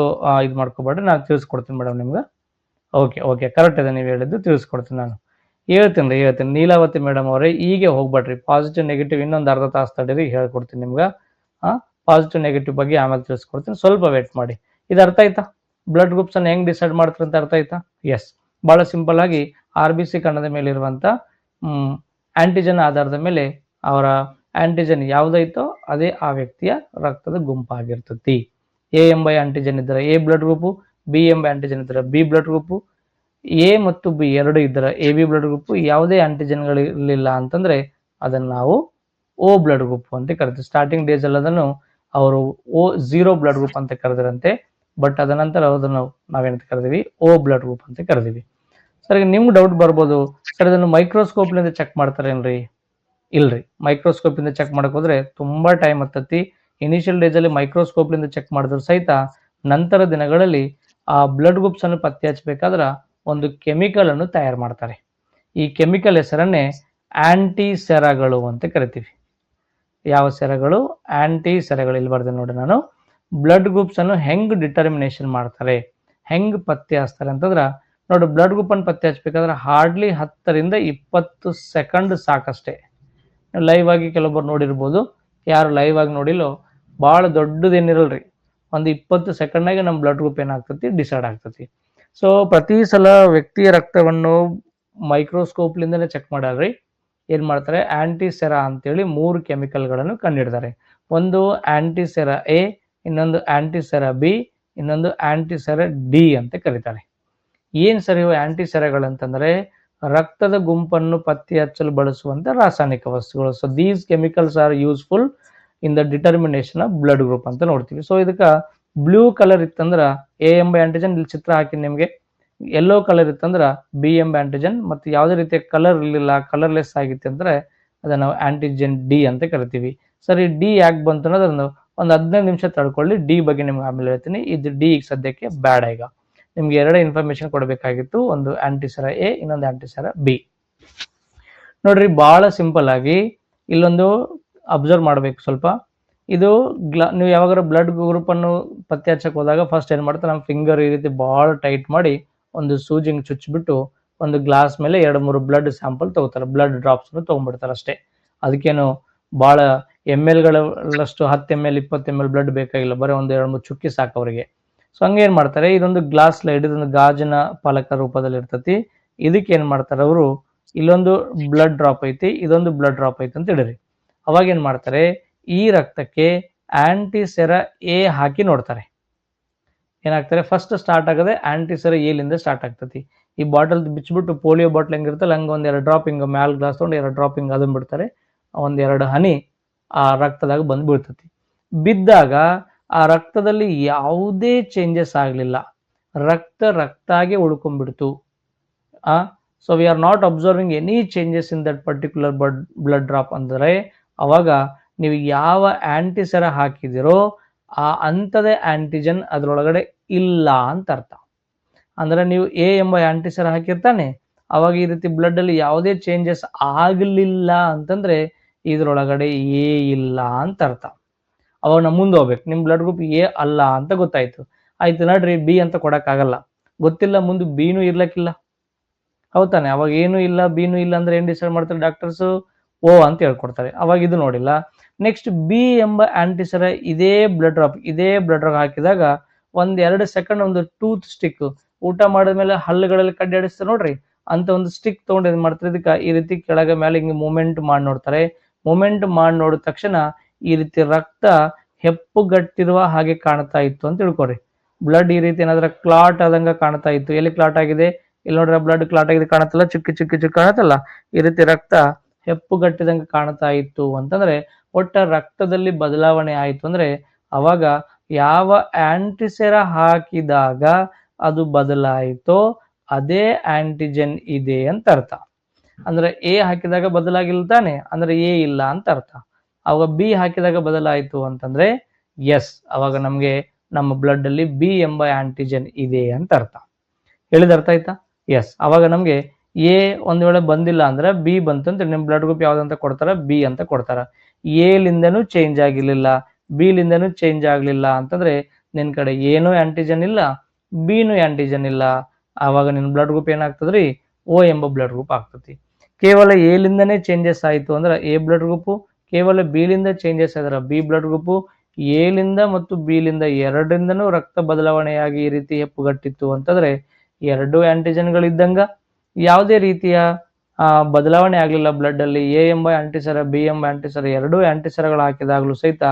ಇದು ಮಾಡ್ಕೊಬೇಡ್ರಿ, ನಾನು ತಿಳಿಸ್ಕೊಡ್ತೀನಿ ಮೇಡಮ್ ನಿಮ್ಗೆ. ಓಕೆ ಕರೆಕ್ಟ್ ಇದೆ, ನೀವು ಹೇಳಿದ್ದು ತಿಳಿಸ್ಕೊಡ್ತೀನಿ ನಾನು. ಹೇಳ್ತೀನಿ. ನೀಲಾವತಿ ಮೇಡಮ್ ಅವರೇ, ಹೀಗೆ ಹೋಗ್ಬೇಡ್ರಿ, ಪಾಸಿಟಿವ್ ನೆಗೆಟಿವ್ ಇನ್ನೊಂದು ಅರ್ಧ ತಾಸು ತಡೀರಿ, ಹೇಳ್ಕೊಡ್ತೀನಿ ನಿಮ್ಗೆ. ಪಾಸಿಟಿವ್ ನೆಗೆಟಿವ್ ಬಗ್ಗೆ ಆಮೇಲೆ ತಿಳಿಸ್ಕೊಡ್ತೀನಿ, ಸ್ವಲ್ಪ ವೇಟ್ ಮಾಡಿ. ಇದು ಅರ್ಥ ಆಯ್ತಾ? ಬ್ಲಡ್ ಗ್ರೂಪ್ಸ್ ಅನ್ನು ಹೆಂಗ್ ಡಿಸೈಡ್ ಮಾಡ್ತಾರೆ ಅಂತ ಅರ್ಥ ಆಯ್ತಾ? ಎಸ್, ಬಹಳ ಸಿಂಪಲ್ ಆಗಿ RBC ಕಣದ ಮೇಲೆ ಇರುವಂತ ಆಂಟಿಜನ್ ಆಧಾರದ ಮೇಲೆ ಅವರ ಆಂಟಿಜನ್ ಯಾವುದೈತೋ ಅದೇ ಆ ವ್ಯಕ್ತಿಯ ರಕ್ತದ ಗುಂಪಾಗಿರ್ತತಿ. ಎ ಎಂಬ ಆಂಟಿಜನ್ ಇದ್ದರೆ ಎ ಬ್ಲಡ್ ಗ್ರೂಪು, ಬಿ ಎಂಬ ಆಂಟಿಜನ್ ಇದ್ದರೆ ಬಿ ಬ್ಲಡ್ ಗ್ರೂಪು, ಎ ಮತ್ತು ಬಿ ಎರಡು ಇದ್ದರೆ AB ಬ್ಲಡ್ ಗ್ರೂಪ್. ಯಾವುದೇ ಆಂಟಿಜನ್ಗಳು ಇರಲಿಲ್ಲ ಅಂತಂದ್ರೆ ಅದನ್ನು ನಾವು ಓ ಬ್ಲಡ್ ಗ್ರೂಪ್ ಅಂತ ಕರಿತೀವಿ. ಸ್ಟಾರ್ಟಿಂಗ್ ಡೇಸ್ ಅಲ್ಲಿ ಅದನ್ನು ಅವರು ಝೀರೋ ಬ್ಲಡ್ ಗ್ರೂಪ್ ಅಂತ ಕರೆದ್ರಂತೆ, ಬಟ್ ಅದ ನಂತರ ಅದನ್ನು ನಾವೇನಂತ ಕರೆದಿವಿ, ಓ ಬ್ಲಡ್ ಗ್ರೂಪ್ ಅಂತ ಕರೆದಿವಿ. ಸರ್, ನಿಮ್ಗೆ ಡೌಟ್ ಬರ್ಬೋದು, ಸರ್ ಇದನ್ನು ಮೈಕ್ರೋಸ್ಕೋಪ್ಲಿಂದ ಚೆಕ್ ಮಾಡ್ತಾರೇನ್ರಿ? ಇಲ್ರಿ, ಮೈಕ್ರೋಸ್ಕೋಪ್ ಇಂದ ಚೆಕ್ ಮಾಡಕ್ ಹೋದ್ರೆ ತುಂಬಾ ಟೈಮ್ ಹತ್ತತಿ. ಇನಿಷಿಯಲ್ ಡೇಸ್ ಅಲ್ಲಿ ಮೈಕ್ರೋಸ್ಕೋಪ್ಲಿಂದ ಚೆಕ್ ಮಾಡಿದ್ರು ಸಹಿತ ನಂತರ ದಿನಗಳಲ್ಲಿ ಆ ಬ್ಲಡ್ ಗ್ರೂಪ್ಸ್ ಅನ್ನು ಪತ್ತೆ ಹಚ್ಚಬೇಕಾದ್ರೆ ಒಂದು ಕೆಮಿಕಲ್ ಅನ್ನು ತಯಾರು ಮಾಡ್ತಾರೆ. ಈ ಕೆಮಿಕಲ್ ಹೆಸರನ್ನೇ ಆಂಟಿ ಸೆರಾಗಳು ಅಂತ ಕರಿತೀವಿ. ಯಾವ ಸೆರಗಳು? ಆಂಟಿ ಸೆರಗಳು. ಇಲ್ಲಿ ಬರ್ದೆ ನೋಡಿ ನಾನು. ಬ್ಲಡ್ ಗ್ರೂಪ್ಸ್ ಅನ್ನು ಹೆಂಗ್ ಡಿಟರ್ಮಿನೇಷನ್ ಮಾಡ್ತಾರೆ, ಹೆಂಗ್ ಪತ್ತೆ ಹಚ್ತಾರೆ ಅಂತಂದ್ರೆ, ನೋಡಿ, ಬ್ಲಡ್ ಗ್ರೂಪ್ ಅನ್ನು ಪತ್ತೆ ಹಚ್ಚಬೇಕಾದ್ರೆ ಹಾರ್ಡ್ಲಿ 10 ರಿಂದ 20 ಸೆಕೆಂಡ್ ಸಾಕಷ್ಟೇ. ಲೈವ್ ಆಗಿ ಕೆಲವೊಬ್ಬರು ನೋಡಿರ್ಬೋದು, ಯಾರು ಲೈವ್ ಆಗಿ ನೋಡಿಲ್ಲೋ ಭಾಳ ದೊಡ್ಡದೇನಿರಲ್ರಿ, ಒಂದು 20 ಸೆಕೆಂಡ್ನಾಗೆ ನಮ್ಮ ಬ್ಲಡ್ ಗ್ರೂಪ್ ಏನಾಗ್ತತಿ, ಡಿಸೈಡ್ ಆಗ್ತತಿ. ಸೊ ಪ್ರತಿ ಸಲ ವ್ಯಕ್ತಿಯ ರಕ್ತವನ್ನು ಮೈಕ್ರೋಸ್ಕೋಪ್ಲಿಂದನೇ ಚೆಕ್ ಮಾಡಲ್ರಿ. ಏನ್ ಮಾಡ್ತಾರೆ, ಆಂಟಿಸೆರಾ ಅಂತೇಳಿ 3 ಕೆಮಿಕಲ್ಗಳನ್ನು ಕಂಡುಹಿಡ್ತಾರೆ. ಒಂದು ಆಂಟಿಸೆರಾ ಎ, ಇನ್ನೊಂದು ಆಂಟಿಸೆರಾ ಬಿ, ಇನ್ನೊಂದು ಆಂಟಿಸೆರಾ ಡಿ ಅಂತ ಕರೀತಾರೆ. ಏನ್ ಸರ್ ಇವು ಆಂಟಿಸೆರಾಗಳಂತಂದ್ರೆ ರಕ್ತದ ಗುಂಪನ್ನು ಪತ್ತೆ ಹಚ್ಚಲು ಬಳಸುವಂತ ರಾಸಾಯನಿಕ ವಸ್ತುಗಳು. So these chemicals are useful in the determination of blood group ಅಂತ ನೋಡ್ತೀವಿ. ಸೊ ಇದಕ್ಕೆ ಬ್ಲೂ ಕಲರ್ ಇತ್ತಂದ್ರ ಎ ಎಂಬ ಆಂಟಿಜನ್, ಇಲ್ಲಿ ಚಿತ್ರ ಹಾಕಿ ನಿಮಗೆ. ಯೆಲ್ಲೋ ಕಲರ್ ಇತ್ತಂದ್ರ ಬಿ ಎಂಬ ಆಂಟಿಜನ್, ಮತ್ತು ಯಾವುದೇ ರೀತಿಯ ಕಲರ್ ಇರಲಿಲ್ಲ, ಕಲರ್ಲೆಸ್ ಆಗಿತ್ತು ಅಂದ್ರೆ ಅದನ್ನ ನಾವು ಆಂಟಿಜನ್ ಡಿ ಅಂತ ಕರಿತೀವಿ. ಸರಿ, ಡಿ ಯಾಕೆ ಬಂತು ಅನ್ನೋದನ್ನು ಒಂದು 15 ನಿಮಿಷ ತಡ್ಕೊಳ್ಳಿ. ಡಿ ಬಗ್ಗೆ ನಿಮ್ಗೆ ಆಮೇಲೆ ಹೇಳ್ತೀನಿ. ಇದು ಡಿ ಈಗ ಸದ್ಯಕ್ಕೆ ಬ್ಯಾಡ್. ಈಗ ನಿಮ್ಗೆ 2 ಇನ್ಫಾರ್ಮೇಶನ್ ಕೊಡಬೇಕಾಗಿತ್ತು, ಒಂದು ಆಂಟಿಸೆರಾ ಎ, ಇನ್ನೊಂದು ಆಂಟಿಸೆರಾ ಬಿ. ನೋಡ್ರಿ, ಬಹಳ ಸಿಂಪಲ್ ಆಗಿ ಇಲ್ಲೊಂದು ಅಬ್ಸರ್ವ್ ಮಾಡಬೇಕು ಸ್ವಲ್ಪ. ಇದು ನೀವು ಯಾವಾಗಾರ ಬ್ಲಡ್ ಗ್ರೂಪ್ ಅನ್ನು ಪತ್ತೆ ಹಚ್ಚಕ್ ಹೋದಾಗ ಫಸ್ಟ್ ಏನ್ ಮಾಡ್ತಾರೆ, ನಮ್ಮ ಫಿಂಗರ್ ಈ ರೀತಿ ಬಹಳ ಟೈಟ್ ಮಾಡಿ ಒಂದು ಸೂಜಿಂಗ್ ಚುಚ್ಚಿಬಿಟ್ಟು ಒಂದು ಗ್ಲಾಸ್ ಮೇಲೆ 2-3 ಬ್ಲಡ್ ಸ್ಯಾಂಪಲ್ ತಗೋತಾರೆ, ಬ್ಲಡ್ ಡ್ರಾಪ್ಸ್ ತಗೊಂಡ್ಬಿಡ್ತಾರೆ ಅಷ್ಟೇ. ಅದಕ್ಕೇನು ಬಹಳ MLಗಳಷ್ಟು 10 ml 20 ml ಬ್ಲಡ್ ಬೇಕಾಗಿಲ್ಲ, ಬರೀ ಒಂದು 2-3 ಚುಕ್ಕಿ ಸಾಕು ಅವರಿಗೆ. ಸೊ ಹಂಗೇನ್ ಮಾಡ್ತಾರೆ, ಇದೊಂದು ಗ್ಲಾಸ್ ಸ್ಲೈಡ್, ಇದೊಂದು ಗಾಜಿನ ಫಲಕ ರೂಪದಲ್ಲಿ ಇರ್ತತಿ. ಇದಕ್ಕೆ ಏನ್ ಮಾಡ್ತಾರೆ ಅವರು, ಇಲ್ಲೊಂದು ಬ್ಲಡ್ ಡ್ರಾಪ್ ಐತಿ, ಇದೊಂದು ಬ್ಲಡ್ ಡ್ರಾಪ್ ಐತಿ ಅಂತ ಹೇಳಿರಿ. ಅವಾಗ ಏನ್ ಮಾಡ್ತಾರೆ, ಈ ರಕ್ತಕ್ಕೆ ಆಂಟಿಸೆರಾ ಎ ಹಾಕಿ ನೋಡ್ತಾರೆ. ಏನಾಗ್ತಾರೆ, ಫಸ್ಟ್ ಸ್ಟಾರ್ಟ್ ಆಗದೆ ಆಂಟಿಸೆರಾ ಎಲಿಂದ ಸ್ಟಾರ್ಟ್ ಆಗ್ತತಿ. ಈ ಬಾಟಲ್ ಬಿಚ್ಚಿಬಿಟ್ಟು ಪೋಲಿಯೋ ಬಾಟಲ್ ಹೆಂಗಿರ್ತಲ್ಲ ಹಂಗೆ ಒಂದ್ 2 ಡ್ರಾಪ್ ಹಿಂಗ ಮ್ಯಾಲ್ ಗ್ಲಾಸ್ ತಗೊಂಡು 2 ಡ್ರಾಪ್ ಹಿಂಗ ಅದನ್ನ ಬಿಡ್ತಾರೆ. 1-2 ಹನಿ ಆ ರಕ್ತದಾಗ ಬಂದು ಬೀಳ್ತತಿ. ಬಿದ್ದಾಗ ಆ ರಕ್ತದಲ್ಲಿ ಯಾವುದೇ ಚೇಂಜಸ್ ಆಗ್ಲಿಲ್ಲ, ರಕ್ತಾಗೆ ಉಳ್ಕೊಂಡ್ಬಿಡ್ತು. So we are not observing any changes in that particular blood drop ಅಂದರೆ ಅವಾಗ ನೀವು ಯಾವ ಆಂಟಿಸೆರ ಹಾಕಿದಿರೋ ಆ ಅಂಥದೇ ಆಂಟಿಜನ್ ಅದರೊಳಗಡೆ ಇಲ್ಲ ಅಂತ ಅರ್ಥ. ಅಂದ್ರೆ ನೀವು ಎ ಎಂಬ ಆಂಟಿಸೆರ ಹಾಕಿರ್ತಾನೆ, ಅವಾಗ ಈ ರೀತಿ ಬ್ಲಡ್ ಅಲ್ಲಿ ಯಾವುದೇ ಚೇಂಜಸ್ ಆಗಲಿಲ್ಲ ಅಂತಂದ್ರೆ ಇದ್ರೊಳಗಡೆ ಎ ಇಲ್ಲ ಅಂತ ಅರ್ಥ. ಅವಾಗ ನಾವು ಮುಂದೆ ಹೋಗ್ಬೇಕು, ನಿಮ್ ಬ್ಲಡ್ ಗ್ರೂಪ್ ಎ ಅಲ್ಲ ಅಂತ ಗೊತ್ತಾಯ್ತು, ಆಯ್ತು ನೋಡ್ರಿ ಬಿ ಅಂತ ಕೊಡಕ್ಕಾಗಲ್ಲ, ಗೊತ್ತಿಲ್ಲ ಮುಂದೆ ಬಿನೂ ಇರ್ಲಕ್ಕಿಲ್ಲ, ಹೌದಾನೆ? ಅವಾಗ ಏನು ಇಲ್ಲ ಬಿನೂ ಇಲ್ಲ ಅಂದ್ರೆ ಏನ್ ಡಿಸೈಡ್ ಮಾಡ್ತಾರೆ ಡಾಕ್ಟರ್ಸ್? ಓ ಅಂತ ಹೇಳ್ಕೊಡ್ತಾರೆ. ಅವಾಗ ಇದು ನೋಡಿಲ್ಲ. ನೆಕ್ಸ್ಟ್ ಬಿ ಎಂಬ ಆಂಟಿಸೆರ ಇದೇ ಬ್ಲಡ್ ಡ್ರಾಪ್ ಹಾಕಿದಾಗ ಒಂದ್ 2 ಸೆಕೆಂಡ್ ಒಂದು ಟೂತ್ ಸ್ಟಿಕ್, ಊಟ ಮಾಡಿದ್ಮೇಲೆ ಹಲ್ಲುಗಳಲ್ಲಿ ಕಡ್ಡಾಡಿಸ್ತಾರೆ ನೋಡ್ರಿ, ಅಂತ ಒಂದು ಸ್ಟಿಕ್ ತಗೊಂಡು ಏನ್ ಮಾಡ್ತಾರೆ, ಇದಕ್ಕೆ ಈ ರೀತಿ ಕೆಳಗೆ ಮೇಲೆ ಹಿಂಗೆ ಮೂಮೆಂಟ್ ಮಾಡಿ ನೋಡ್ತಾರೆ. ಮೂಮೆಂಟ್ ಮಾಡಿ ನೋಡಿದ ತಕ್ಷಣ ಈ ರೀತಿ ರಕ್ತ ಹೆಪ್ಪುಗಟ್ಟಿರುವ ಹಾಗೆ ಕಾಣ್ತಾ ಇತ್ತು ಅಂತ ತಿಳ್ಕೊರಿ. ಬ್ಲಡ್ ಈ ರೀತಿ ಏನಾದ್ರೆ ಕ್ಲಾಟ್ ಆದಂಗ ಕಾಣ್ತಾ ಇತ್ತು. ಎಲ್ಲಿ ಕ್ಲಾಟ್ ಆಗಿದೆ? ಇಲ್ಲಿ ನೋಡ್ರೆ ಬ್ಲಡ್ ಕ್ಲಾಟ್ ಆಗಿದೆ ಕಾಣತ್ತಲ್ಲ, ಚುಕ್ಕಿ ಕಾಣತ್ತಲ್ಲ, ಈ ರೀತಿ ರಕ್ತ ಹೆಪ್ಪುಗಟ್ಟಿದಂಗೆ ಕಾಣ್ತಾ ಇತ್ತು ಅಂತಂದ್ರೆ ಒಟ್ಟ ರಕ್ತದಲ್ಲಿ ಬದಲಾವಣೆ ಆಯ್ತು ಅಂದ್ರೆ ಅವಾಗ ಯಾವ ಆಂಟಿಸೆರ ಹಾಕಿದಾಗ ಅದು ಬದಲಾಯಿತೋ ಅದೇ ಆಂಟಿಜನ್ ಇದೆ ಅಂತ ಅರ್ಥ. ಅಂದ್ರೆ ಎ ಹಾಕಿದಾಗ ಬದಲಾಗಿಲ್ಲ ತಾನೆ, ಅಂದ್ರೆ ಎ ಇಲ್ಲ ಅಂತ ಅರ್ಥ. ಅವಾಗ ಬಿ ಹಾಕಿದಾಗ ಬದಲಾಯಿತು ಅಂತಂದ್ರೆ ಎಸ್, ಅವಾಗ ನಮ್ಗೆ ನಮ್ಮ ಬ್ಲಡ್ ಅಲ್ಲಿ ಬಿ ಎಂಬ ಆಂಟಿಜನ್ ಇದೆ ಅಂತ ಅರ್ಥ. ಹೇಳಿದ ಅರ್ಥ ಆಯ್ತಾ? ಎಸ್. ಅವಾಗ ನಮ್ಗೆ ಎ ಒಂದ್ ವೇಳೆ ಬಂದಿಲ್ಲ ಅಂದ್ರೆ ಬಿ ಬಂತು ಅಂತ ನಿಮ್ ಬ್ಲಡ್ ಗ್ರೂಪ್ ಯಾವ್ದಂತ ಕೊಡ್ತಾರ? ಬಿ ಅಂತ ಕೊಡ್ತಾರ. ಎ ಲಿಂದನೂ ಚೇಂಜ್ ಆಗಿರ್ಲಿಲ್ಲ, ಬಿ ಲಿಂದನೂ ಚೇಂಜ್ ಆಗ್ಲಿಲ್ಲ ಅಂತಂದ್ರೆ ನಿನ್ ಕಡೆ ಏನೂ ಆಂಟಿಜನ್ ಇಲ್ಲ, ಬಿನೂ ಆಂಟಿಜನ್ ಇಲ್ಲ. ಆವಾಗ ನಿನ್ ಬ್ಲಡ್ ಗ್ರೂಪ್ ಏನಾಗ್ತದ್ರಿ? ಓ ಎಂಬ ಬ್ಲಡ್ ಗ್ರೂಪ್ ಆಗ್ತತಿ. ಕೇವಲ ಎ ಲಿಂದನೇ ಚೇಂಜಸ್ ಆಯ್ತು ಅಂದ್ರೆ ಎ ಬ್ಲಡ್ ಗ್ರೂಪ್, ಕೇವಲ ಬಿ ಲಿಂದ ಚೇಂಜಸ್ ಆದ್ರೆ ಬಿ ಬ್ಲಡ್ ಗ್ರೂಪ್, ಎ ಲಿಂದ ಮತ್ತು ಬಿ ಲಿಂದ ಎರಡರಿಂದನೂ ರಕ್ತ ಬದಲಾವಣೆಯಾಗಿ ಈ ರೀತಿ ಹೆಪ್ಪುಗಟ್ಟಿತ್ತು ಅಂತಂದ್ರೆ ಎರಡು ಆಂಟಿಜನ್ಗಳಿದ್ದಂಗ. ಯಾವುದೇ ರೀತಿಯ ಬದಲಾವಣೆ ಆಗಲಿಲ್ಲ ಬ್ಲಡ್ ಅಲ್ಲಿ. ಎ ಎಂಬ ಆಂಟಿಸೆರ ಬಿ ಎಂಬ ಆಂಟಿಸೆರ ಎರಡೂ ಆಂಟಿಸೆರಗಳು ಹಾಕಿದಾಗಲೂ ಸಹಿತ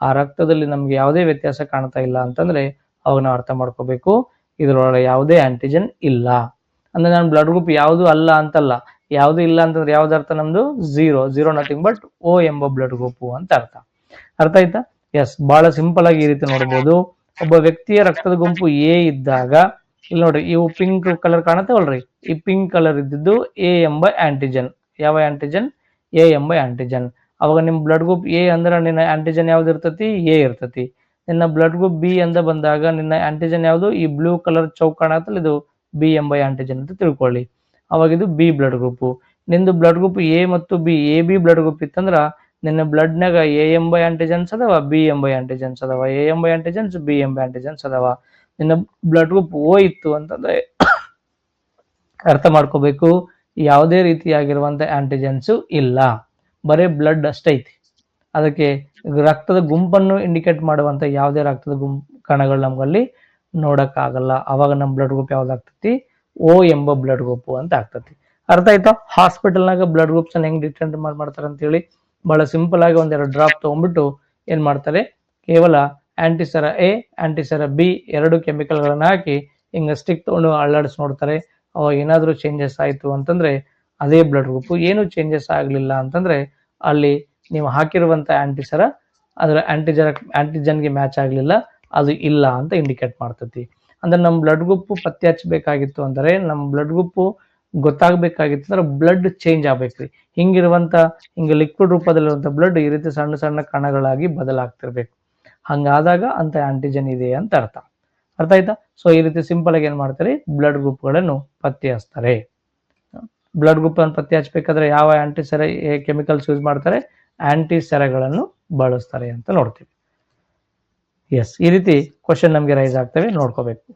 ಆ ರಕ್ತದಲ್ಲಿ ನಮ್ಗೆ ಯಾವುದೇ ವ್ಯತ್ಯಾಸ ಕಾಣ್ತಾ ಇಲ್ಲ ಅಂತಂದ್ರೆ ಅವಾಗ ನಾವು ಅರ್ಥ ಮಾಡ್ಕೋಬೇಕು ಇದ್ರೊಳಗೆ ಯಾವುದೇ ಆಂಟಿಜನ್ ಇಲ್ಲ. ಅಂದ್ರೆ ನಾನು ಬ್ಲಡ್ ಗ್ರೂಪ್ ಯಾವುದು ಅಲ್ಲ ಅಂತಲ್ಲ, ಯಾವುದು ಇಲ್ಲ ಅಂತಂದ್ರೆ ಯಾವ್ದು ಅರ್ಥ? ನಮ್ದು ಝೀರೋ ನಥಿಂಗ್ ಬಟ್ ಓ ಎಂಬ ಬ್ಲಡ್ ಗ್ರೂಪ್ ಅಂತ ಅರ್ಥ. ಅರ್ಥ ಆಯ್ತಾ? ಎಸ್. ಬಹಳ ಸಿಂಪಲ್ ಆಗಿ ಈ ರೀತಿ ನೋಡ್ಬೋದು. ಒಬ್ಬ ವ್ಯಕ್ತಿಯ ರಕ್ತದ ಗುಂಪು ಎ ಇದ್ದಾಗ ಇಲ್ಲಿ ನೋಡ್ರಿ, ಇವು ಪಿಂಕ್ ಕಲರ್ ಕಾಣತ್ತವಲ್ರಿ, ಈ ಪಿಂಕ್ ಕಲರ್ ಇದ್ದಿದ್ದು ಎ ಎಂಬ ಆಂಟಿಜನ್. ಯಾವ ಆಂಟಿಜನ್? ಎ ಎಂಬ ಆಂಟಿಜನ್. ಅವಾಗ ನಿಮ್ ಬ್ಲಡ್ ಗ್ರೂಪ್ ಎ ಅಂದ್ರೆ ನಿನ್ನ ಆಂಟಿಜನ್ ಯಾವ್ದು ಇರ್ತತಿ? ಎ ಇರ್ತತಿ. ನಿನ್ನ ಬ್ಲಡ್ ಗ್ರೂಪ್ ಬಿ ಅಂತ ಬಂದಾಗ ನಿನ್ನ ಆಂಟಿಜನ್ ಯಾವುದು? ಈ ಬ್ಲೂ ಕಲರ್ ಚೌಕ್ ಕಾಣತ್ತಲ್ಲ, ಇದು ಬಿ ಎಂಬ ಆಂಟಿಜನ್ ಅಂತ ತಿಳ್ಕೊಳ್ಳಿ. ಅವಾಗ ಇದು ಬಿ ಬ್ಲಡ್ ಗ್ರೂಪ್. ನಿಂದು ಬ್ಲಡ್ ಗ್ರೂಪ್ ಎ ಮತ್ತು B, A B blood group ಇತ್ತಂದ್ರ ನಿನ್ನ ಬ್ಲಡ್ನಾಗ ಎ ಎಂಬ ಆಂಟಿಜನ್ಸ್ ಅದಾವ, ಬಿ ಎಂಬ ಆಂಟಿಜನ್ಸ್ ಅದಾವ, ಎ ಎಂಬ ಆಂಟಿಜನ್ಸ್, ಬಿ ಎಂಬ ಆಂಟಿಜನ್ಸ್ ಅದಾವ. ನಿನ್ನ ಬ್ಲಡ್ ಗ್ರೂಪ್ ಓ ಇತ್ತು ಅಂತಂದ್ರೆ ಅರ್ಥ ಮಾಡ್ಕೋಬೇಕು ಯಾವುದೇ ರೀತಿಯಾಗಿರುವಂತ ಆಂಟಿಜನ್ಸ್ ಇಲ್ಲ, ಬರೇ ಬ್ಲಡ್ ಅಷ್ಟೇ ಐತಿ. ಅದಕ್ಕೆ ರಕ್ತದ ಗುಂಪನ್ನು ಇಂಡಿಕೇಟ್ ಮಾಡುವಂತ ಯಾವುದೇ ರಕ್ತದ ಕಣಗಳು ನಮ್ಗಲ್ಲಿ ನೋಡಕ್ಕಾಗಲ್ಲ. ಅವಾಗ ನಮ್ಮ ಬ್ಲಡ್ ಗ್ರೂಪ್ ಯಾವ್ದಾಗ್ತತಿ? ಓ ಎಂಬ ಬ್ಲಡ್ ಗ್ರೂಪ್ ಅಂತ ಆಗ್ತತಿ. ಅರ್ಥ ಆಯ್ತಾ? ಹಾಸ್ಪಿಟಲ್ನಾಗ ಬ್ಲಡ್ ಗ್ರೂಪ್ಸ್ ಹೆಂಗ್ ಡಿಟರ್ಮಿನ್ ಮಾಡ್ತಾರೆ ಅಂತ ಹೇಳಿ ಬಹಳ ಸಿಂಪಲ್ ಆಗಿ ಒಂದೆರಡು ಡ್ರಾಪ್ ತಗೊಂಡ್ಬಿಟ್ಟು ಏನ್ ಮಾಡ್ತಾರೆ, ಕೇವಲ ಆಂಟಿಸೆರ ಎ ಆಂಟಿಸೆರ ಬಿ ಎರಡು ಕೆಮಿಕಲ್ ಗಳನ್ನ ಹಾಕಿ ಹಿಂಗ ಸ್ಟಿಕ್ ತಗೊಂಡು ಅಳ್ಳಾಡಿಸಿ ನೋಡ್ತಾರೆ. ಅವಾಗ ಏನಾದ್ರೂ ಚೇಂಜಸ್ ಆಯ್ತು ಅಂತಂದ್ರೆ ಅದೇ ಬ್ಲಡ್ ಗ್ರೂಪ್. ಏನು ಚೇಂಜಸ್ ಆಗ್ಲಿಲ್ಲ ಅಂತಂದ್ರೆ ಅಲ್ಲಿ ನೀವು ಹಾಕಿರುವಂತ ಆಂಟಿಸೆರ ಅದರ ಆಂಟಿಜನ್ಗೆ ಮ್ಯಾಚ್ ಆಗ್ಲಿಲ್ಲ, ಅದು ಇಲ್ಲ ಅಂತ ಇಂಡಿಕೇಟ್ ಮಾಡ್ತತಿ. ಅಂದ್ರೆ ನಮ್ಮ ಬ್ಲಡ್ ಗ್ರೂಪ್ ಪತ್ತೆ ಹಚ್ಚಬೇಕಾಗಿತ್ತು ಅಂದ್ರೆ, ನಮ್ಮ ಬ್ಲಡ್ ಗ್ರೂಪ್ ಗೊತ್ತಾಗ್ಬೇಕಾಗಿತ್ತು ಅಂದ್ರೆ ಬ್ಲಡ್ ಚೇಂಜ್ ಆಗ್ಬೇಕ್ರಿ. ಹಿಂಗ ಲಿಕ್ವಿಡ್ ರೂಪದಲ್ಲಿರುವಂತ ಬ್ಲಡ್ ಈ ರೀತಿ ಸಣ್ಣ ಸಣ್ಣ ಕಣಗಳಾಗಿ ಬದಲಾಗ್ತಿರ್ಬೇಕು. ಹಂಗಾದಾಗ ಅಂತ ಆಂಟಿಜನ್ ಇದೆ ಅಂತ ಅರ್ಥ. ಅರ್ಥ ಆಯ್ತಾ? ಸೊ ಈ ರೀತಿ ಸಿಂಪಲ್ ಆಗಿ ಏನ್ ಮಾಡ್ತಾರೆ, ಬ್ಲಡ್ ಗ್ರೂಪ್ ಗಳನ್ನು ಪತ್ತೆ ಹಚ್ತಾರೆ. ಬ್ಲಡ್ ಗ್ರೂಪ್ ಅನ್ನು ಪತ್ತೆ ಹಚ್ಚಬೇಕಾದ್ರೆ ಯಾವ ಆಂಟಿಸೆರ ಕೆಮಿಕಲ್ಸ್ ಯೂಸ್ ಮಾಡ್ತಾರೆ? ಆಂಟಿಸೆರಗಳನ್ನು ಬಳಸ್ತಾರೆ ಅಂತ ನೋಡ್ತೀವಿ. ಎಸ್, ಈ ರೀತಿ ಕ್ವಶನ್ ನಮ್ಗೆ ರೈಸ್ ಆಗ್ತವೆ, ನೋಡ್ಕೋಬೇಕು.